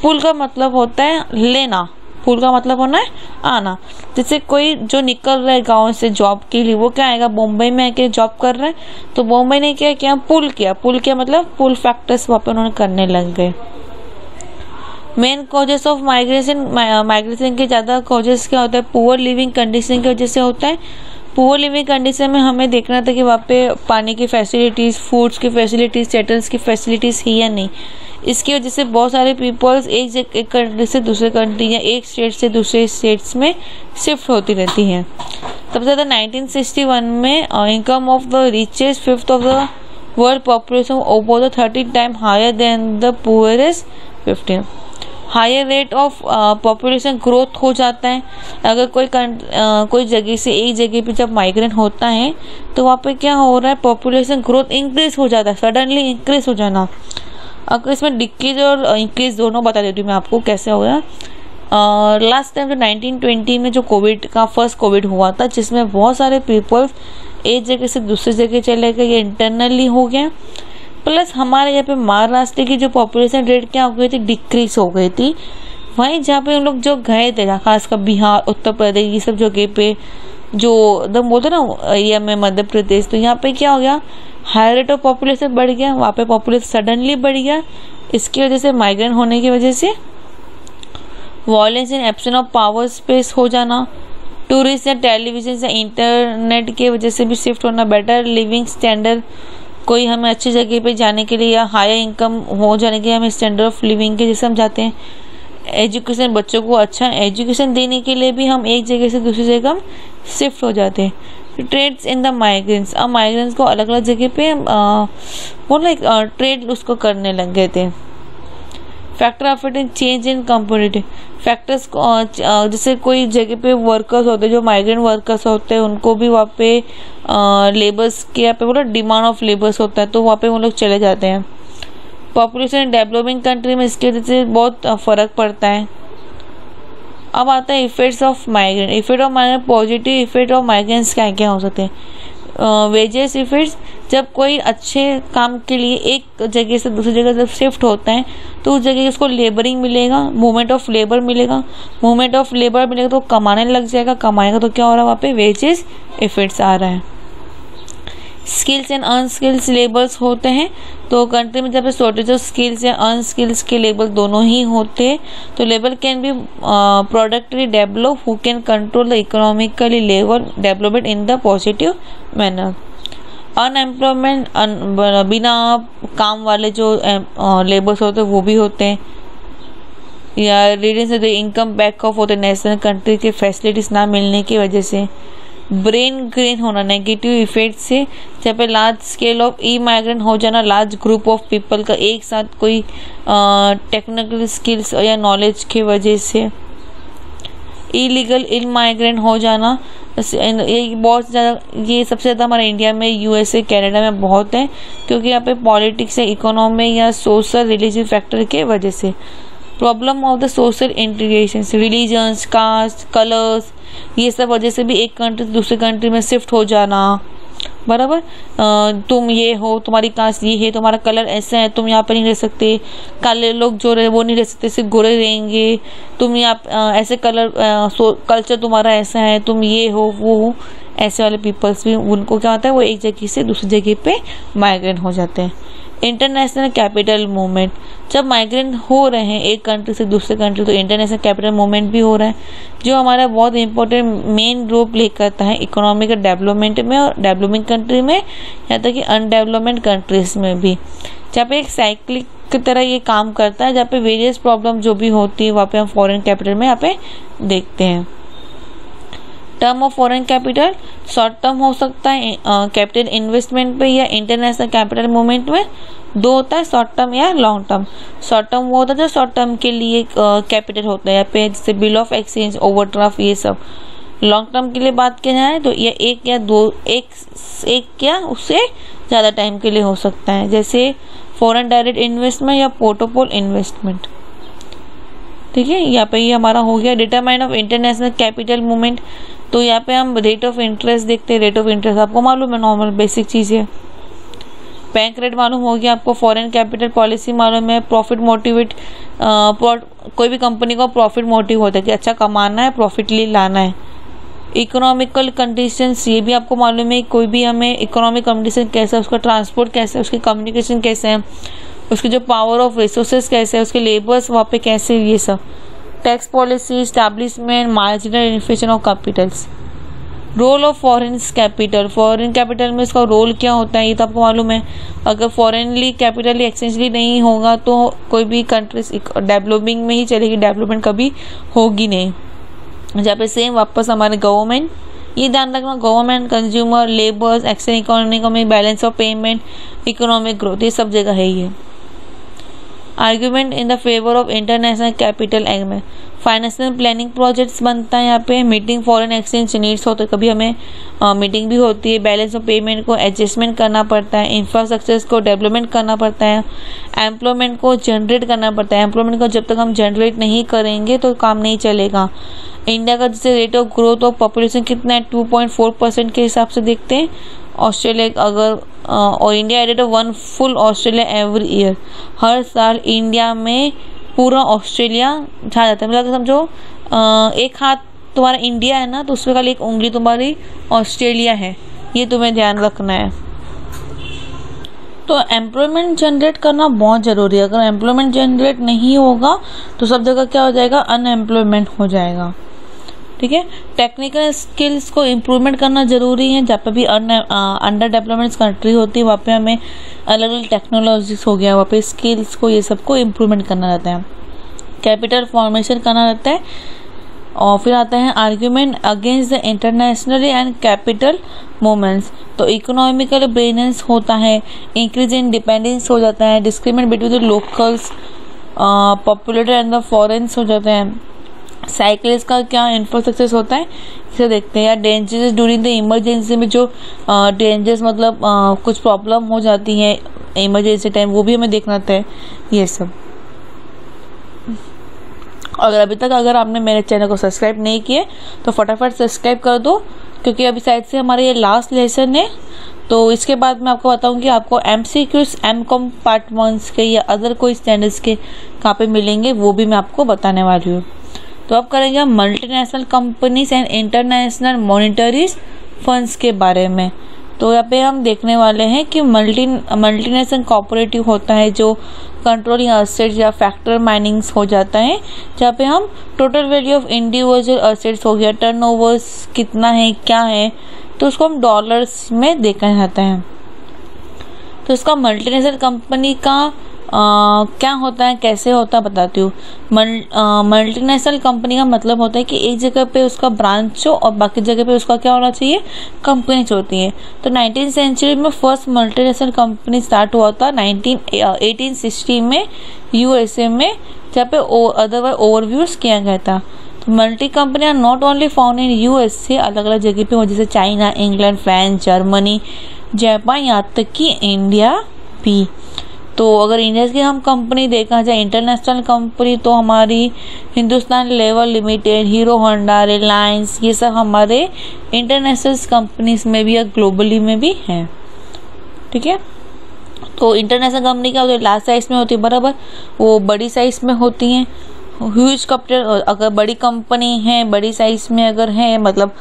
पुल का मतलब होता है लेना, पुल का मतलब होना है आना। जैसे कोई जो निकल रहा है गांव से जॉब के लिए, वो क्या आएगा, मुंबई में आके जॉब कर रहा है, तो मुंबई ने क्या किया, पुल किया मतलब पुल फैक्टर्स वहाँ पे उन्होंने करने लग गए। मेन कॉजेस ऑफ माइग्रेशन के ज़्यादा कॉजेस क्या होता है, पुअर लिविंग कंडीशन की वजह से होता है। पुअर लिविंग कंडीशन में हमें देखना था कि वहाँ पे पानी की फैसिलिटीज़, फूड्स की फैसिलिटीज़, सेटल्स की फैसिलिटीज़ ही या नहीं। इसकी वजह से बहुत सारे पीपल्स एक कंट्री से दूसरे कंट्री या एक स्टेट से दूसरे स्टेट्स में शिफ्ट होती रहती हैं। सबसे ज़्यादा 1961 में income of the richest fifth of the world population over the 30 time higher than the poorest 15। Higher rate of population growth हो जाता है। अगर कोई जगह से एक जगह पे जब माइग्रेंट होता है तो वहाँ पे क्या हो रहा है, पॉपुलेशन ग्रोथ इंक्रीज हो जाता है, सडनली इंक्रीज हो जाना। अगर इसमें डिक्रीज और इंक्रीज दोनों बता देती हूँ मैं आपको कैसे हो गया। लास्ट टाइम जो 1920 में जो फर्स्ट कोविड हुआ था, जिसमें बहुत सारे पीपल्स एक जगह से दूसरी जगह चले गए, ये इंटरनली हो गया। प्लस हमारे यहाँ पे महाराष्ट्र की जो पॉपुलेशन रेट क्या हो गई थी, डिक्रीज हो गई थी। वहीं जहाँ पे हम लोग जो गए थे, खासकर बिहार, उत्तर प्रदेश, ये सब जगह पे जो एकदम बोलते ना एरिया में, मध्य प्रदेश, तो यहाँ पे क्या हो गया, हाई रेट ऑफ पॉपुलेशन बढ़ गया, वहाँ पे पॉपुलेशन सडनली बढ़ गया। इसकी वजह से माइग्रेंट होने की वजह से violence in absence of power space हो जाना, टूरिस्ट या टेलीविजन या इंटरनेट की वजह से भी शिफ्ट होना, बेटर लिविंग स्टैंडर्ड, कोई हमें अच्छी जगह पे जाने के लिए या हायर इनकम हो जाने के लिए हमें स्टैंडर्ड ऑफ लिविंग के जैसे हम जाते हैं। एजुकेशन, बच्चों को अच्छा एजुकेशन देने के लिए भी हम एक जगह से दूसरी जगह हम शिफ्ट हो जाते हैं। ट्रेड्स इन द माइग्रेंट्स, अब माइग्रेंट्स को अलग अलग जगह पे वो लाइक ट्रेड उसको करने लग गए थे। Factor of it in change in community, factors जैसे कोई जगह पे वर्कर्स होते हैं, जो माइग्रेंट वर्कर्स होते हैं, उनको भी वहाँ पे लेबर्स के यहाँ पे बोला डिमांड ऑफ लेबर्स होता है, तो वहाँ पे वो लोग चले जाते हैं। पॉपुलेशन डेवलपिंग कंट्री में इसकी वजह से बहुत फ़र्क पड़ता है। अब आता है effects of migrant. Effect of migrant, positive effect of migrants क्या क्या हो सकते हैं। वेजेस इफेक्ट्स, जब कोई अच्छे काम के लिए एक जगह से दूसरी जगह जब शिफ्ट होता है तो उस जगह उसको लेबरिंग मिलेगा, मूवमेंट ऑफ लेबर मिलेगा, मूवमेंट ऑफ लेबर मिलेगा तो कमाने लग जाएगा, कमाएगा तो क्या हो रहा है, वहाँ पे वेजेस इफेक्ट्स आ रहा है। स्किल्स एंड अनस्किल्स लेबर्स होते हैं, तो कंट्री में जब शॉर्टेज ऑफ स्किल्स या अनस्किल्स के लेबर दोनों ही होते हैं, तो labour can be productively develop who can control the economically labour development in the positive manner. Unemployment, बिना काम वाले जो लेबर्स होते हैं वो भी होते हैं, या रीडिंग से द इनकम बैक ऑफ होते नेशनल कंट्री के फैसिलिटीज ना मिलने की वजह से। ब्रेन ग्रेन होना, नेगेटिव इफेक्ट से, जहाँ पे large scale of E migrant हो जाना, लार्ज ग्रुप ऑफ पीपल का एक साथ कोई टेक्निकल स्किल्स या नॉलेज की वजह से। इलीगल इन माइग्रेंट हो जाना, ये बहुत ज़्यादा, ये सबसे ज़्यादा हमारे इंडिया में, यूएसए, कनाडा में बहुत है, क्योंकि यहाँ पे पॉलिटिक्स या इकोनॉमी या सोशल रिलीजियस फैक्टर के वजह से। Problem of the social integration, religions, caste, colours, ये सब वजह से भी एक कंट्री से दूसरी कंट्री में शिफ्ट हो जाना, बराबर। तुम ये हो, तुम्हारी कास्ट ये है, तुम्हारा कलर ऐसा है, तुम यहाँ पर नहीं रह सकते, काले लोग जो रहे वो नहीं रह सकते, सिर्फ गोरे रहेंगे, तुम यहाँ ऐसे कल्चर तुम्हारा ऐसा है, तुम ये हो वो हो, ऐसे वाले पीपल्स भी, उनको क्या होता है, वो एक जगह से दूसरी जगह पे माइग्रेट हो जाते हैं। इंटरनेशनल कैपिटल मूवमेंट, जब माइग्रेंट हो रहे हैं एक कंट्री से दूसरे कंट्री तो इंटरनेशनल कैपिटल मूवमेंट भी हो रहा है, जो हमारा बहुत इंपॉर्टेंट मेन रोल प्ले करता है इकोनॉमिक डेवलपमेंट में और डेवलपिंग कंट्री में, यहाँ तक कि अनडेवलपमेंट कंट्रीज में भी, जहाँ पे एक साइक्लिक की तरह ये काम करता है, जहाँ पे वेरियस प्रॉब्लम जो भी होती है वहाँ पे हम फॉरेन कैपिटल में यहाँ पे देखते हैं। Term of foreign capital short term हो सकता है कैपिटल इन्वेस्टमेंट पे या इंटरनेशनल कैपिटल मूवमेंट में, दो होता है शॉर्ट टर्म या लॉन्ग टर्म। शॉर्ट टर्म वो होता है जो शॉर्ट टर्म के लिए कैपिटल होता है यहाँ पे, जैसे बिल ऑफ एक्सचेंज, ओवरड्राफ्ट, ये सब। लॉन्ग टर्म के लिए बात की जाए तो ये एक या दो एक या उससे ज़्यादा टाइम के लिए हो सकता है, जैसे फॉरेन डायरेक्ट इन्वेस्टमेंट या पोर्टफोलियो इन्वेस्टमेंट। ठीक है, यहाँ पे ये हमारा हो गया determine of international capital movement. तो यहाँ पे हम रेट ऑफ इंटरेस्ट देखते हैं। रेट ऑफ इंटरेस्ट आपको मालूम है, नॉर्मल बेसिक चीज़ है। बैंक रेट मालूम हो गया आपको, फॉरेन कैपिटल पॉलिसी मालूम है, प्रॉफिट मोटिवेट, कोई भी कंपनी का प्रॉफिट मोटिव होता है कि अच्छा कमाना है, प्रॉफिट लिए लाना है। इकोनॉमिकल कंडीशंस ये भी आपको मालूम है, कोई भी हमें इकोनॉमिक कंडीशन कैसा है, उसका ट्रांसपोर्ट कैसा है, उसकी कम्युनिकेशन कैसे है, उसकी जो पावर ऑफ रिसोर्सेज कैसे है, उसके लेबर्स वहाँ पे कैसे, ये सब। Tax policy, establishment, marginal inflation of capitals. Role of foreign capital, foreign capital में इसका रोल क्या होता है ये तो आपको मालूम है। अगर फॉरेनली कैपिटल एक्सचेंजली नहीं होगा तो कोई भी कंट्रीज डेवलपिंग में ही चलेगी, डेवलपमेंट कभी होगी नहीं। जहाँ पे सेम वापस हमारे गवर्नमेंट, ये ध्यान रखना, government, consumer, labours, exchange economic balance of payment, economic growth, ये सब जगह है ये। Argument in the favour of international capital agreement, financial planning projects बनता है यहाँ पे। मीटिंग फॉरेन एक्सचेंज नीड्स होते, कभी हमें मीटिंग भी होती है। बैलेंस ऑफ पेमेंट को एडजस्टमेंट करना पड़ता है, इंफ्रास्ट्रक्चर्स को डेवलपमेंट करना पड़ता है, एम्प्लॉयमेंट को जनरेट करना पड़ता है। एम्प्लॉयमेंट को जब तक हम जनरेट नहीं करेंगे तो काम नहीं चलेगा। इंडिया का जैसे rate of growth of population कितना है, 2.4% के हिसाब से देखते हैं। ऑस्ट्रेलिया अगर और India added 1 full Australia every year, हर साल इंडिया में पूरा ऑस्ट्रेलिया छा जाता है। मतलब समझो एक हाथ तुम्हारा इंडिया है ना, तो उसमें खाली एक उंगली तुम्हारी ऑस्ट्रेलिया है, ये तुम्हें ध्यान रखना है। तो एम्प्लॉयमेंट जनरेट करना बहुत ज़रूरी है। अगर एम्प्लॉयमेंट जनरेट नहीं होगा तो सब जगह क्या हो जाएगा, अनएम्प्लॉयमेंट हो जाएगा। ठीक है, टेक्निकल स्किल्स को इम्प्रूवमेंट करना ज़रूरी है। जहाँ पे भी अंडर डेवलपमेंट कंट्री होती है वहाँ पे हमें अलग अलग टेक्नोलॉजीज हो गया, वहाँ पे स्किल्स को ये सबको इम्प्रूवमेंट करना रहता है। कैपिटल फॉर्मेशन करना रहता है। और फिर आता है argument against the international and capital movements. तो इकोनॉमिकल बैलेंस होता है, इंक्रीज इन डिपेंडेंस हो जाता है, discriminate between the locals, populated and the foreigners हो जाते हैं। साइकिल्स का क्या इंफ्रास्ट्रक्चर होता है इसे देखते हैं। या डेंजर्स ड्यूरिंग द इमरजेंसी में जो डेंजर्स मतलब कुछ प्रॉब्लम हो जाती है इमरजेंसी टाइम, वो भी हमें देखना होता है ये सब। अगर अगर आपने मेरे चैनल को सब्सक्राइब नहीं किए तो फटाफट सब्सक्राइब कर दो, क्योंकि अभी साइड से हमारा ये लास्ट लेसन है। तो इसके बाद मैं आपको बताऊंगी आपको MCQs MCOM पार्ट 1 के या अदर कोई स्टैंडर्ड्स के कहाँ पे मिलेंगे, वो भी मैं आपको बताने वाली हूँ। तो अब करेंगे हम multinational companies and international monetary funds के बारे में। तो यहाँ पे हम देखने वाले हैं कि मल्टीनेशनल कॉर्पोरेटिव होता है जो कंट्रोलिंग असेट्स या फैक्टर माइनिंग्स हो जाता है, जहाँ पे हम total value of individual assets हो गया, टर्नओवर्स कितना है क्या है, तो उसको हम डॉलर्स में देखा जाता है। तो इसका मल्टीनेशनल कंपनी का क्या होता है, कैसे होता है बताती हूँ। मल्टीनेशनल कंपनी का मतलब होता है कि एक जगह पे उसका ब्रांच हो और बाकी जगह पे उसका क्या होना चाहिए, कंपनीज होती है। तो 19th सेंचुरी में फर्स्ट मल्टीनेशनल कंपनी स्टार्ट हुआ था 1860 में USA में, जहाँ पे अदरवाइज ओवरव्यूज किया गया था। तो मल्टी कंपनियां not only found in USA, अलग अलग जगह पे हो, जैसे China, England, France, Germany, Japan, यहाँ तक कि इंडिया भी। तो अगर इंडिया की हम कंपनी देखा जाए इंटरनेशनल कंपनी, तो हमारी हिंदुस्तान लेवर लिमिटेड, हीरो होंडा, रिलायंस, ये सब हमारे इंटरनेशनल कंपनीज में भी या ग्लोबली में भी हैं। ठीक है, तो इंटरनेशनल कंपनी क्या होती है, लार्ज साइज में होती है, बराबर, वो बड़ी साइज में होती हैं। ह्यूज कैपिटल, अगर बड़ी कंपनी है, बड़ी साइज में अगर है, मतलब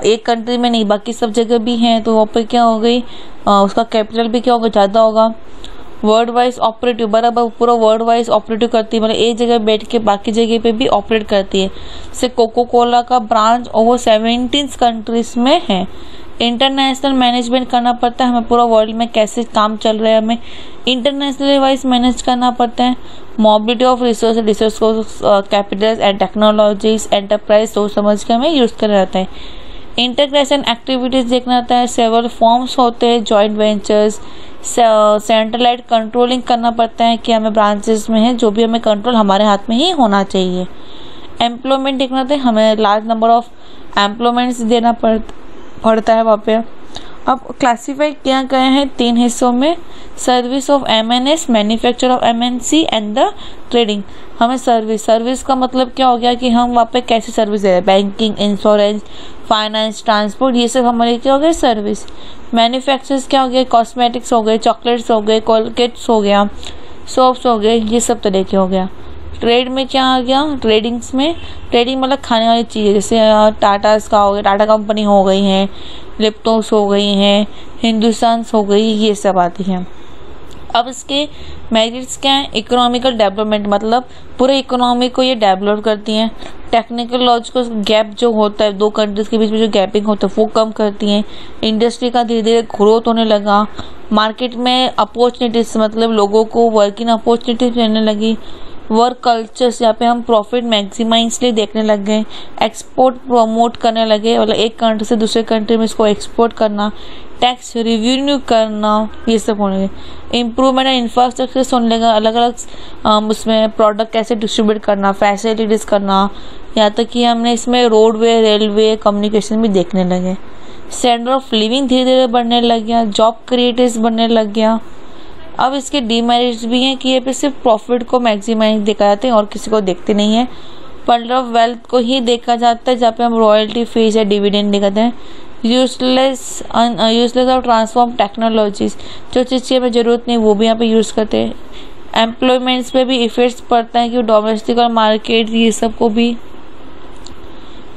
एक कंट्री में नहीं बाकी सब जगह भी हैं, तो वहाँ पे क्या हो गई, उसका कैपिटल भी क्या होगा, ज़्यादा होगा। वर्ल्ड वाइज ऑपरेटिव, बराबर पूरा वर्ल्ड वाइज ऑपरेटिव करती है, मतलब एक जगह बैठ के बाकी जगह पे भी ऑपरेट करती है। जैसे कोको कोला का ब्रांच ओवर 17 कंट्रीज में है। इंटरनेशनल मैनेजमेंट करना पड़ता है हमें, पूरा वर्ल्ड में कैसे काम चल रहा है हमें इंटरनेशनल वाइज मैनेज करना पड़ता है। मोबिलिटी ऑफ रिसोर्स को कैपिटल एंड टेक्नोलॉजीज एंटरप्राइज सोच समझ के हमें यूज करना रहता है। इंटीग्रेशन एक्टिविटीज देखना रहता है, सेवरल फॉर्म्स होते हैं, जॉइंट वेंचर्स, सेंट्रलाइज कंट्रोलिंग करना पड़ता है कि हमें ब्रांचेस में है जो भी हमें कंट्रोल हमारे हाथ में ही होना चाहिए। एम्प्लॉयमेंट देखना रहता है, हमें लार्ज नंबर ऑफ एम्प्लॉयमेंट्स देना पड़ता है वहाँ पे। अब क्लासीफाई किया गया है 3 हिस्सों में, service of MNS, manufacture of MNC and the trading. हमें सर्विस का मतलब क्या हो गया कि हम वहाँ पे कैसे सर्विस दे रहे हैं, बैंकिंग, इंश्योरेंस, फाइनेंस, ट्रांसपोर्ट, ये सब हमारे क्या हो गए सर्विस। मैन्युफैक्चर्स क्या हो गए, कॉस्मेटिक्स हो गए, चॉकलेट्स हो गए, कोलगेट्स हो गया, सोप्स हो गए, ये सब तरह के हो गया। ट्रेड में क्या आ गया, ट्रेडिंग्स में ट्रेडिंग मतलब खाने वाली चीज़ें, जैसे टाटास का हो गया, टाटा कंपनी हो गई है, लिप्टोस हो गई हैं, हिंदुस्तान हो गई, ये सब आती हैं। अब इसके मेरिट्स क्या है, इकोनॉमिकल डेवलपमेंट मतलब पूरे इकोनॉमी को ये डेवलप करती हैं। टेक्निकल लॉजिकल गैप जो होता है दो कंट्रीज के बीच में जो गैपिंग होता है वो कम करती हैं। इंडस्ट्री का धीरे धीरे ग्रोथ होने लगा। मार्केट में अपॉर्चुनिटीज मतलब लोगों को वर्किंग अपॉर्चुनिटीज मिलने लगी। वर्क कल्चर्स यहाँ पे हम प्रॉफिट मैक्सिमाइजली देखने लग गए। एक्सपोर्ट प्रमोट करने लगे, मतलब एक कंट्री से दूसरे कंट्री में इसको एक्सपोर्ट करना, टैक्स रिव्यून्यू करना, ये सब होने लगे। इम्प्रूवमेंट एंड इंफ्रास्ट्रक्चर होने लगा, अलग अलग उसमें प्रोडक्ट कैसे डिस्ट्रीब्यूट करना, फैसिलिटीज करना, यहाँ तक कि हमने इसमें रोडवे, रेलवे, कम्युनिकेशन भी देखने लगे। स्टैंडर्ड ऑफ लिविंग धीरे धीरे बढ़ने लग गया, जॉब क्रिएटर्स बढ़ने लग गया। अब इसके डीमेरिट्स भी हैं कि ये पे सिर्फ प्रॉफिट को मैक्सिमाइज देखा जाता है और किसी को देखते नहीं है। बंडल ऑफ वेल्थ को ही देखा जाता है, जहाँ पे हम रॉयल्टी फीस या डिविडेंड दिखाते हैं। यूजलेस और ट्रांसफॉर्म टेक्नोलॉजीज, जो चीज़ की हमें ज़रूरत नहीं वो भी यहाँ पे यूज़ करते हैं। एम्प्लॉयमेंट्स पे भी इफेक्ट्स पड़ता है कि डोमेस्टिक और मार्केट ये सब को भी।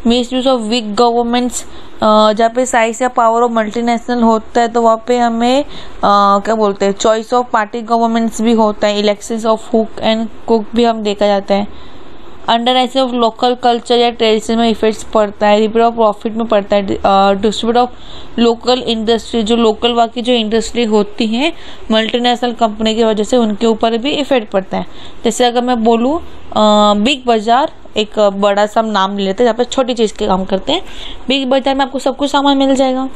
Misuse of weak governments, जहाँ पे साइज या पावर ऑफ मल्टीनेशनल होता है तो वहाँ पे हमें क्या बोलते हैं चॉइस ऑफ पार्टी गवर्नमेंट्स भी होता है। Elections of hook and cook भी हम देखा जाता है। अंडर ऐसे ऑफ लोकल कल्चर या ट्रेडिशन में इफेक्ट्स पड़ता है। रिपेयर ऑफ प्रॉफिट में पड़ता है। डिस्ट्रीब्यूट ऑफ लोकल इंडस्ट्री, जो लोकल वहाँ की जो इंडस्ट्री होती है मल्टीनेशनल कंपनी की वजह से उनके ऊपर भी इफेक्ट पड़ता है। जैसे अगर मैं बोलूँ बिग बाजार, एक बड़ा सा नाम ले लेते हैं जहाँ पर छोटी चीज़ के काम करते हैं। बिग बाजार में आपको सब कुछ सामान मिल जाएगा।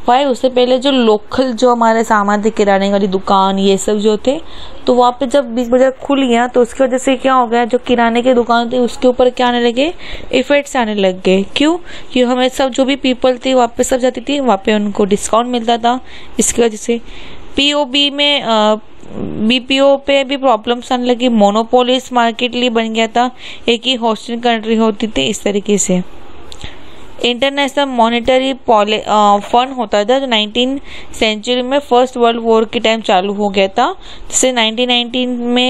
भाई उससे पहले जो लोकल जो हमारे सामान थे, किराने वाली दुकान ये सब जो थे, तो वहाँ पे जब बिग बाजार खुल गया तो उसकी वजह से क्या हो गया, जो किराने की दुकान थी उसके ऊपर क्या आने लगे, इफेक्ट्स आने लग गए। क्यों? क्योंकि हमें सब जो भी पीपल थी वहाँ पे सब जाती थी, वहाँ पे उनको डिस्काउंट मिलता था। इसकी वजह से POB में BPO पे भी प्रॉब्लम्स आने लगी। मोनोपोलिस मार्केट लिए बन गया था, एक ही होस्टिंग कंट्री होती थी इस तरीके से। इंटरनेशनल मॉनेटरी फंड होता था जो 19th सेंचुरी में फर्स्ट वर्ल्ड वॉर के टाइम चालू हो गया था। जैसे 1919 में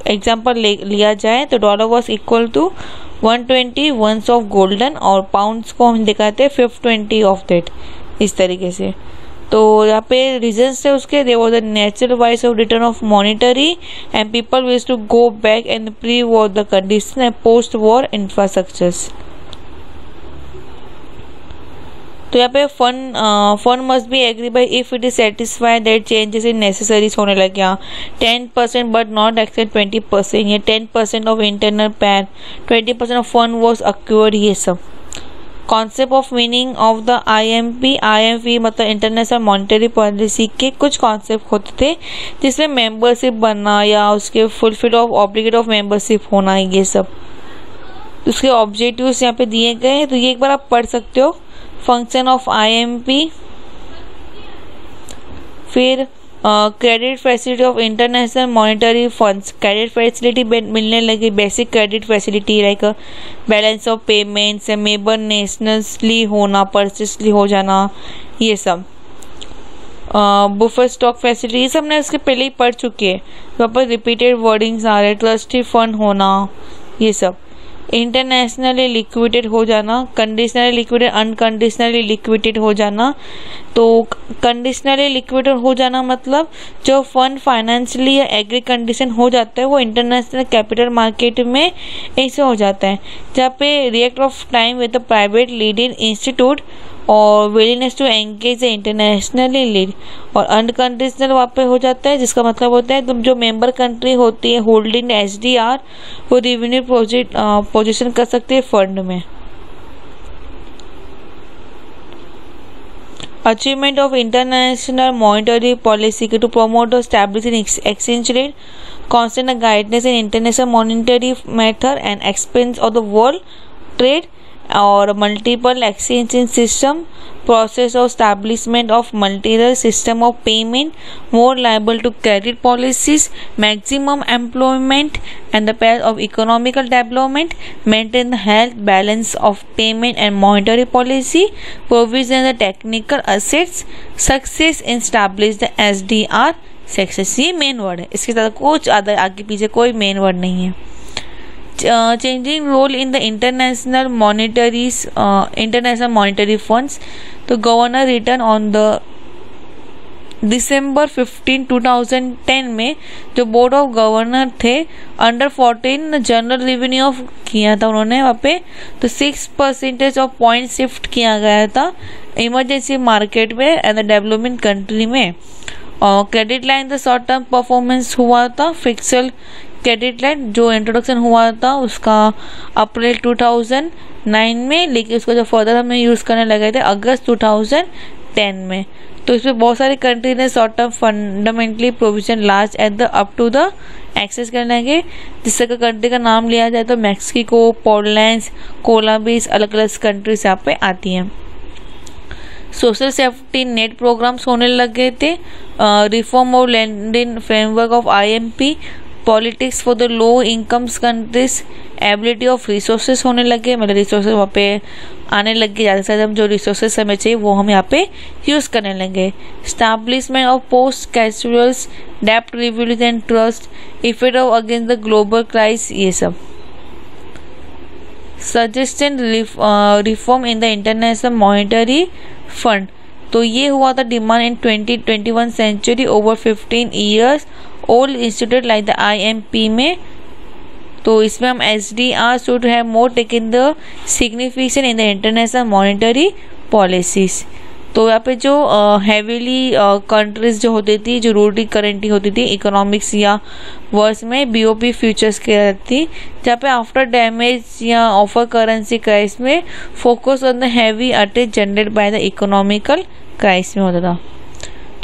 एग्जाम्पल लिया जाए तो dollar was equal to 120 ounce of golden और पाउंड्स को हम दिखाते हैं 520 ऑफ दैट, इस तरीके से। तो यहाँ पे रीजंस थे उसके, there was a natural wise of return of monetary and people wish to go back and pre war the condition and post war infrastructures. तो यहाँ पे fund must be agree by if it is satisfied that changes in necessaries होने लग गया। 10% but not accept 20%, ये 10% of internal pan, 20% of fund was accrued, ये सब। Concept of meaning of the IMP मतलब इंटरनेशनल मॉनेटरी पॉलिसी के कुछ concept होते थे जिसमें मेंबरशिप बनना या उसके fulfil of obligate of membership होना, ये सब। उसके ऑब्जेक्टिव्स यहाँ पे दिए गए हैं तो ये एक बार आप पढ़ सकते हो। फंक्शन ऑफ IMP, फिर credit facility of international monetary funds, credit facility मिलने लगी, basic credit facility like balance of payments, member nationally होना, परचेसली हो जाना, ये सब। बुफर स्टॉक फैसिलिटी, ये सब हमने इसके पहले ही पढ़ चुके हैं, वहाँ पर रिपीटेड वर्डिंग्स आ रहे। ट्रस्टी फंड होना, ये सब। इंटरनेशनली लिक्विडेट हो जाना, कंडीशनली लिक्विडेट, अनकंडीशनली लिक्विडेट हो जाना। तो कंडीशनली लिक्विडेट हो जाना मतलब जो फंड फाइनेंशियली या एग्री कंडीशन हो जाता है वो इंटरनेशनल कैपिटल मार्केट में ऐसे हो जाता है, जहाँ पे react of time with the private leading institute और विलीनेस टू एंगेज इंटरनेशनली लीड। और अनकंडीशनल वहाँ पे हो जाता है, जिसका मतलब होता है तुम जो मेंबर कंट्री होती है होल्डिंग SDR वो रेवेन्यू प्रोजेक्ट पोजीशन कर सकती है फंड में। Achievement of international monetary policy to promote or establish an exchange rate, constant guidance in international monetary matter and expense of the world trade or multiple exchange system, process of establishment of multi-layer system of payment, more liable to credit policies, maximum employment and the path of economical development, maintain the health balance of payment and monetary policy, provision the technical assets, success in establish the SDR success. ये main word है, इसके साथ कुछ आगे पीछे कोई main word नहीं है। Changing role in the international monetary funds. तो governor return on the December 15, 2010 में जो बोर्ड ऑफ गवर्नर थे अंडर 14 जनरल रेवेन्यू ऑफ किया था उन्होंने वहाँ पे, तो 6% ऑफ पॉइंट शिफ्ट किया गया था इमरजेंसी मार्केट में एंड द डेवलपमेंट कंट्री में। और credit line the short term performance हुआ था फिक्सल क्रेडिट लाइन जो इंट्रोडक्शन हुआ था उसका अप्रैल 2009 में, लेकिन उसको जो फर्दर हमें यूज़ करने लगे थे अगस्त 2010 में। तो इसमें बहुत सारी कंट्री ने short term fundamentally provision last at the up to the access करने लगे, जिससे का कंट्री का नाम लिया जाए तो मैक्सिको, पोलैंड, कोलंबिया अलग अलग कंट्रीज यहाँ पे आती हैं। सोशल सेफ्टी नेट प्रोग्राम्स होने लगे थे, reform of landing framework of IMP, politics for the low incomes countries, ability of resources होने लगे, मतलब रिसोर्सेज वहाँ पे आने लगे, ज़्यादा से ज़्यादा हम जो रिसोर्सेज हमें चाहिए वो हम यहाँ पे यूज़ करने लगे। स्टैब्लिशमेंट ऑफ पोस्ट कैजुअल्स, डेप्ट reviews and trust, effect of against the global crisis, ये सब। Suggested reform in the international monetary fund. तो ये हुआ था demand in 2021 century over 15 years old institute like the IMP में। तो इसमें हम SDR should have more taken the signification in the international monetary policies. तो यहाँ पे जो हैवीली कंट्रीज जो होती थी, जो रूढ़ी करेंटी होती थी इकोनॉमिक्स या वर्स में BOP फ्यूचर्स की रहती, जहाँ पे आफ्टर डैमेज या ऑफर करेंसी क्राइस में focus on the heavy attack generate by the economical crisis में होता था।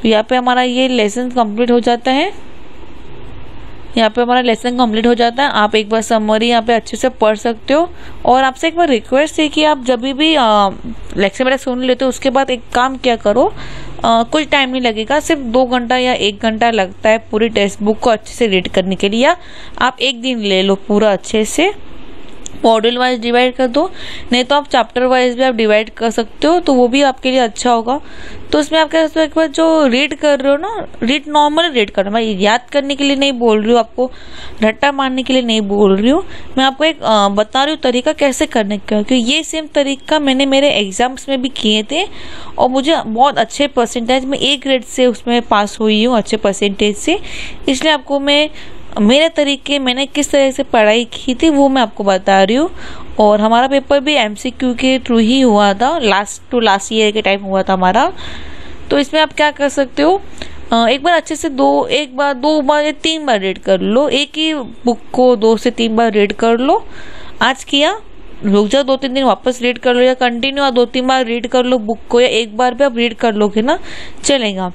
तो यहाँ पे हमारा ये लेसन कंप्लीट हो जाता है, यहाँ पे हमारा लेसन कंप्लीट हो जाता है। आप एक बार समरी यहाँ पे अच्छे से पढ़ सकते हो। और आपसे एक बार रिक्वेस्ट है कि आप जब भी लेक्चर मेरा सुन लेते हो उसके बाद एक काम क्या करो, कुछ टाइम नहीं लगेगा, सिर्फ 2 घंटा या 1 घंटा लगता है पूरी टेक्स्ट बुक को अच्छे से रीड करने के लिए, या आप एक दिन ले लो पूरा अच्छे से, मॉड्यूल वाइज डिवाइड कर दो, नहीं तो आप चैप्टर वाइज भी आप डिवाइड कर सकते हो, तो वो भी आपके लिए अच्छा होगा। तो उसमें आप कह सकते हो एक बार जो रीड कर रहे हो ना, रीड नॉर्मली रीड करना, मैं याद करने के लिए नहीं बोल रही हूँ, आपको रट्टा मारने के लिए नहीं बोल रही हूँ, मैं आपको एक बता रही हूँ तरीका कैसे करने का, क्योंकि ये सेम तरीका मैंने मेरे एग्जाम्स में भी किए थे और मुझे बहुत अच्छे परसेंटेज में A ग्रेड से उसमें पास हुई हूँ, अच्छे परसेंटेज से। इसलिए आपको मैं मेरे तरीके मैंने किस तरह से पढ़ाई की थी वो मैं आपको बता रही हूँ। और हमारा पेपर भी MCQ के थ्रू ही हुआ था, लास्ट ईयर के टाइम हुआ था हमारा। तो इसमें आप क्या कर सकते हो, एक बार अच्छे से 2 बार या 3 बार रीड कर लो, एक ही बुक को 2 से 3 बार रीड कर लो। आज किया, रुक जाओ 2-3 दिन वापस रीड कर लो, या कंटिन्यू 2-3 बार रीड कर लो बुक को, या एक बार भी आप रीड कर लोगे ना चलेगा।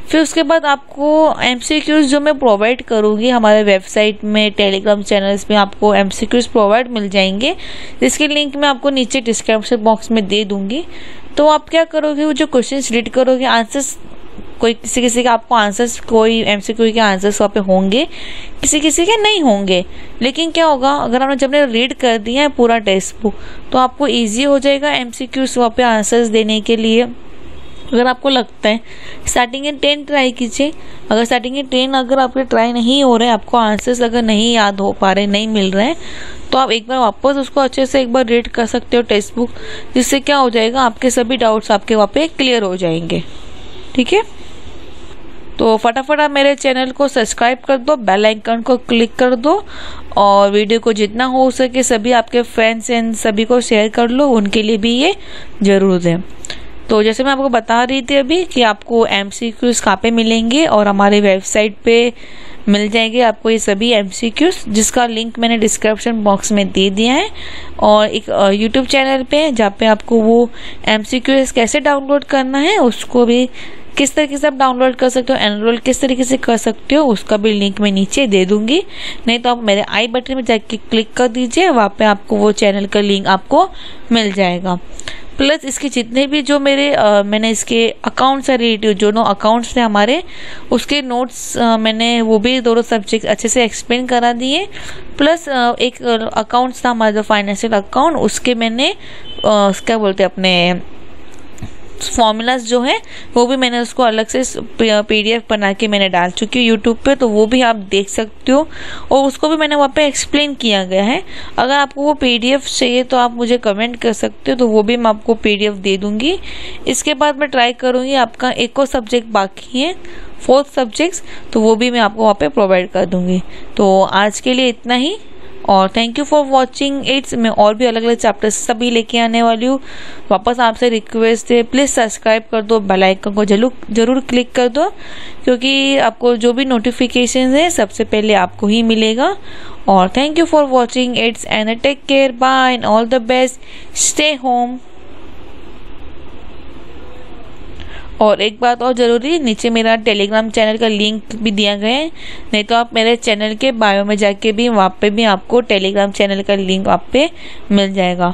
फिर उसके बाद आपको MCQs जो मैं प्रोवाइड करूँगी हमारे वेबसाइट में, टेलीग्राम चैनल्स में आपको MCQs प्रोवाइड मिल जाएंगे, जिसकी लिंक मैं आपको नीचे डिस्क्रिप्शन बॉक्स में दे दूँगी। तो आप क्या करोगे, वो जो क्वेश्चंस रीड करोगे, आंसर्स कोई किसी के आपको आंसर्स, कोई MCQ के आंसर्स वहाँ पे होंगे, किसी के नहीं होंगे, लेकिन क्या होगा अगर आपने जब रीड कर दिया है पूरा टेक्स्ट बुक तो आपको ईजी हो जाएगा MCQs वहाँ पे आंसर्स देने के लिए। अगर आपको लगता है स्टार्टिंग के 10 ट्राई कीजिए। अगर स्टार्टिंग के 10 अगर आपके ट्राई नहीं हो रहे, आपको आंसर्स अगर नहीं याद हो पा रहे, नहीं मिल रहे हैं, तो आप एक बार वापस उसको अच्छे से एक बार रीड कर सकते हो टेक्स्ट बुक, जिससे क्या हो जाएगा, आपके सभी डाउट्स आपके वहाँ पे क्लियर हो जाएंगे। ठीक है, तो फटाफट आप मेरे चैनल को सब्सक्राइब कर दो, बेल आइकन को क्लिक कर दो और वीडियो को जितना हो सके सभी आपके फ्रेंड्स एंड सभी को शेयर कर लो, उनके लिए भी ये जरूर है। तो जैसे मैं आपको बता रही थी अभी कि आपको MCQs कहाँ पे मिलेंगे, और हमारे वेबसाइट पे मिल जाएंगे आपको ये सभी MCQs, जिसका लिंक मैंने डिस्क्रिप्शन बॉक्स में दे दिया है। और एक YouTube चैनल पे जहाँ पे आपको वो MCQs कैसे डाउनलोड करना है, उसको भी किस तरीके से आप डाउनलोड कर सकते हो, एनरोल किस तरीके से कर सकते हो, उसका भी लिंक मैं नीचे दे दूंगी। नहीं तो आप मेरे आई बटन में जाके क्लिक कर दीजिए, वहाँ पे आपको वो चैनल का लिंक आपको मिल जाएगा। प्लस इसके जितने भी जो मेरे मैंने इसके अकाउंट्स है रिलेटिव, जो अकाउंट्स थे हमारे, उसके नोट्स मैंने वो भी दोनों सब्जेक्ट अच्छे से एक्सप्लेन करा दिए। प्लस एक अकाउंट्स था हमारा जो फाइनेंशियल अकाउंट, उसके मैंने क्या बोलते हैं अपने फॉर्मूलाज जो है वो भी मैंने उसको अलग से PDF बना के मैंने डाल चुकी हूँ यूट्यूब पे, तो वो भी आप देख सकते हो और उसको भी मैंने वहाँ पे एक्सप्लेन किया गया है। अगर आपको वो PDF चाहिए तो आप मुझे कमेंट कर सकते हो, तो वो भी मैं आपको PDF दे दूंगी। इसके बाद मैं ट्राई करूँगी, आपका एक और सब्जेक्ट बाकी है 4th सब्जेक्ट्स, तो वो भी मैं आपको वहाँ पे प्रोवाइड कर दूंगी। तो आज के लिए इतना ही, और thank you for watching it's. मैं और भी अलग अलग चैप्टर्स सभी लेके आने वाली हूँ। वापस आपसे रिक्वेस्ट है, प्लीज़ सब्सक्राइब कर दो, बेल आइकन को जरूर क्लिक कर दो, क्योंकि आपको जो भी नोटिफिकेशन है सबसे पहले आपको ही मिलेगा। और thank you for watching it's and take care, bye and all the best, stay home. और एक बात और ज़रूरी, नीचे मेरा टेलीग्राम चैनल का लिंक भी दिया गया है, नहीं तो आप मेरे चैनल के बायो में जाके भी वहाँ पे भी आपको टेलीग्राम चैनल का लिंक वहाँ पे मिल जाएगा।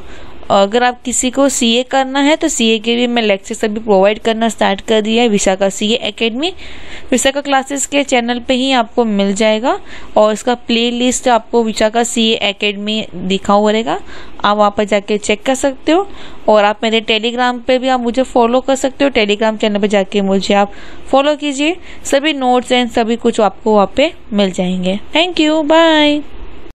अगर आप किसी को CA करना है तो CA के भी मैं लेक्चर सभी प्रोवाइड करना स्टार्ट कर दिया है। Vishakha CA academy, Vishakha classes के चैनल पे ही आपको मिल जाएगा, और इसका प्लेलिस्ट आपको विशाखा CA एकेडमी दिखा हुआ रहेगा, आप वहाँ पर जाके चेक कर सकते हो। और आप मेरे टेलीग्राम पे भी आप मुझे फॉलो कर सकते हो, टेलीग्राम चैनल पे जाके मुझे आप फॉलो कीजिए, सभी नोट्स एंड सभी कुछ आपको वहाँ पे मिल जाएंगे। Thank you, bye.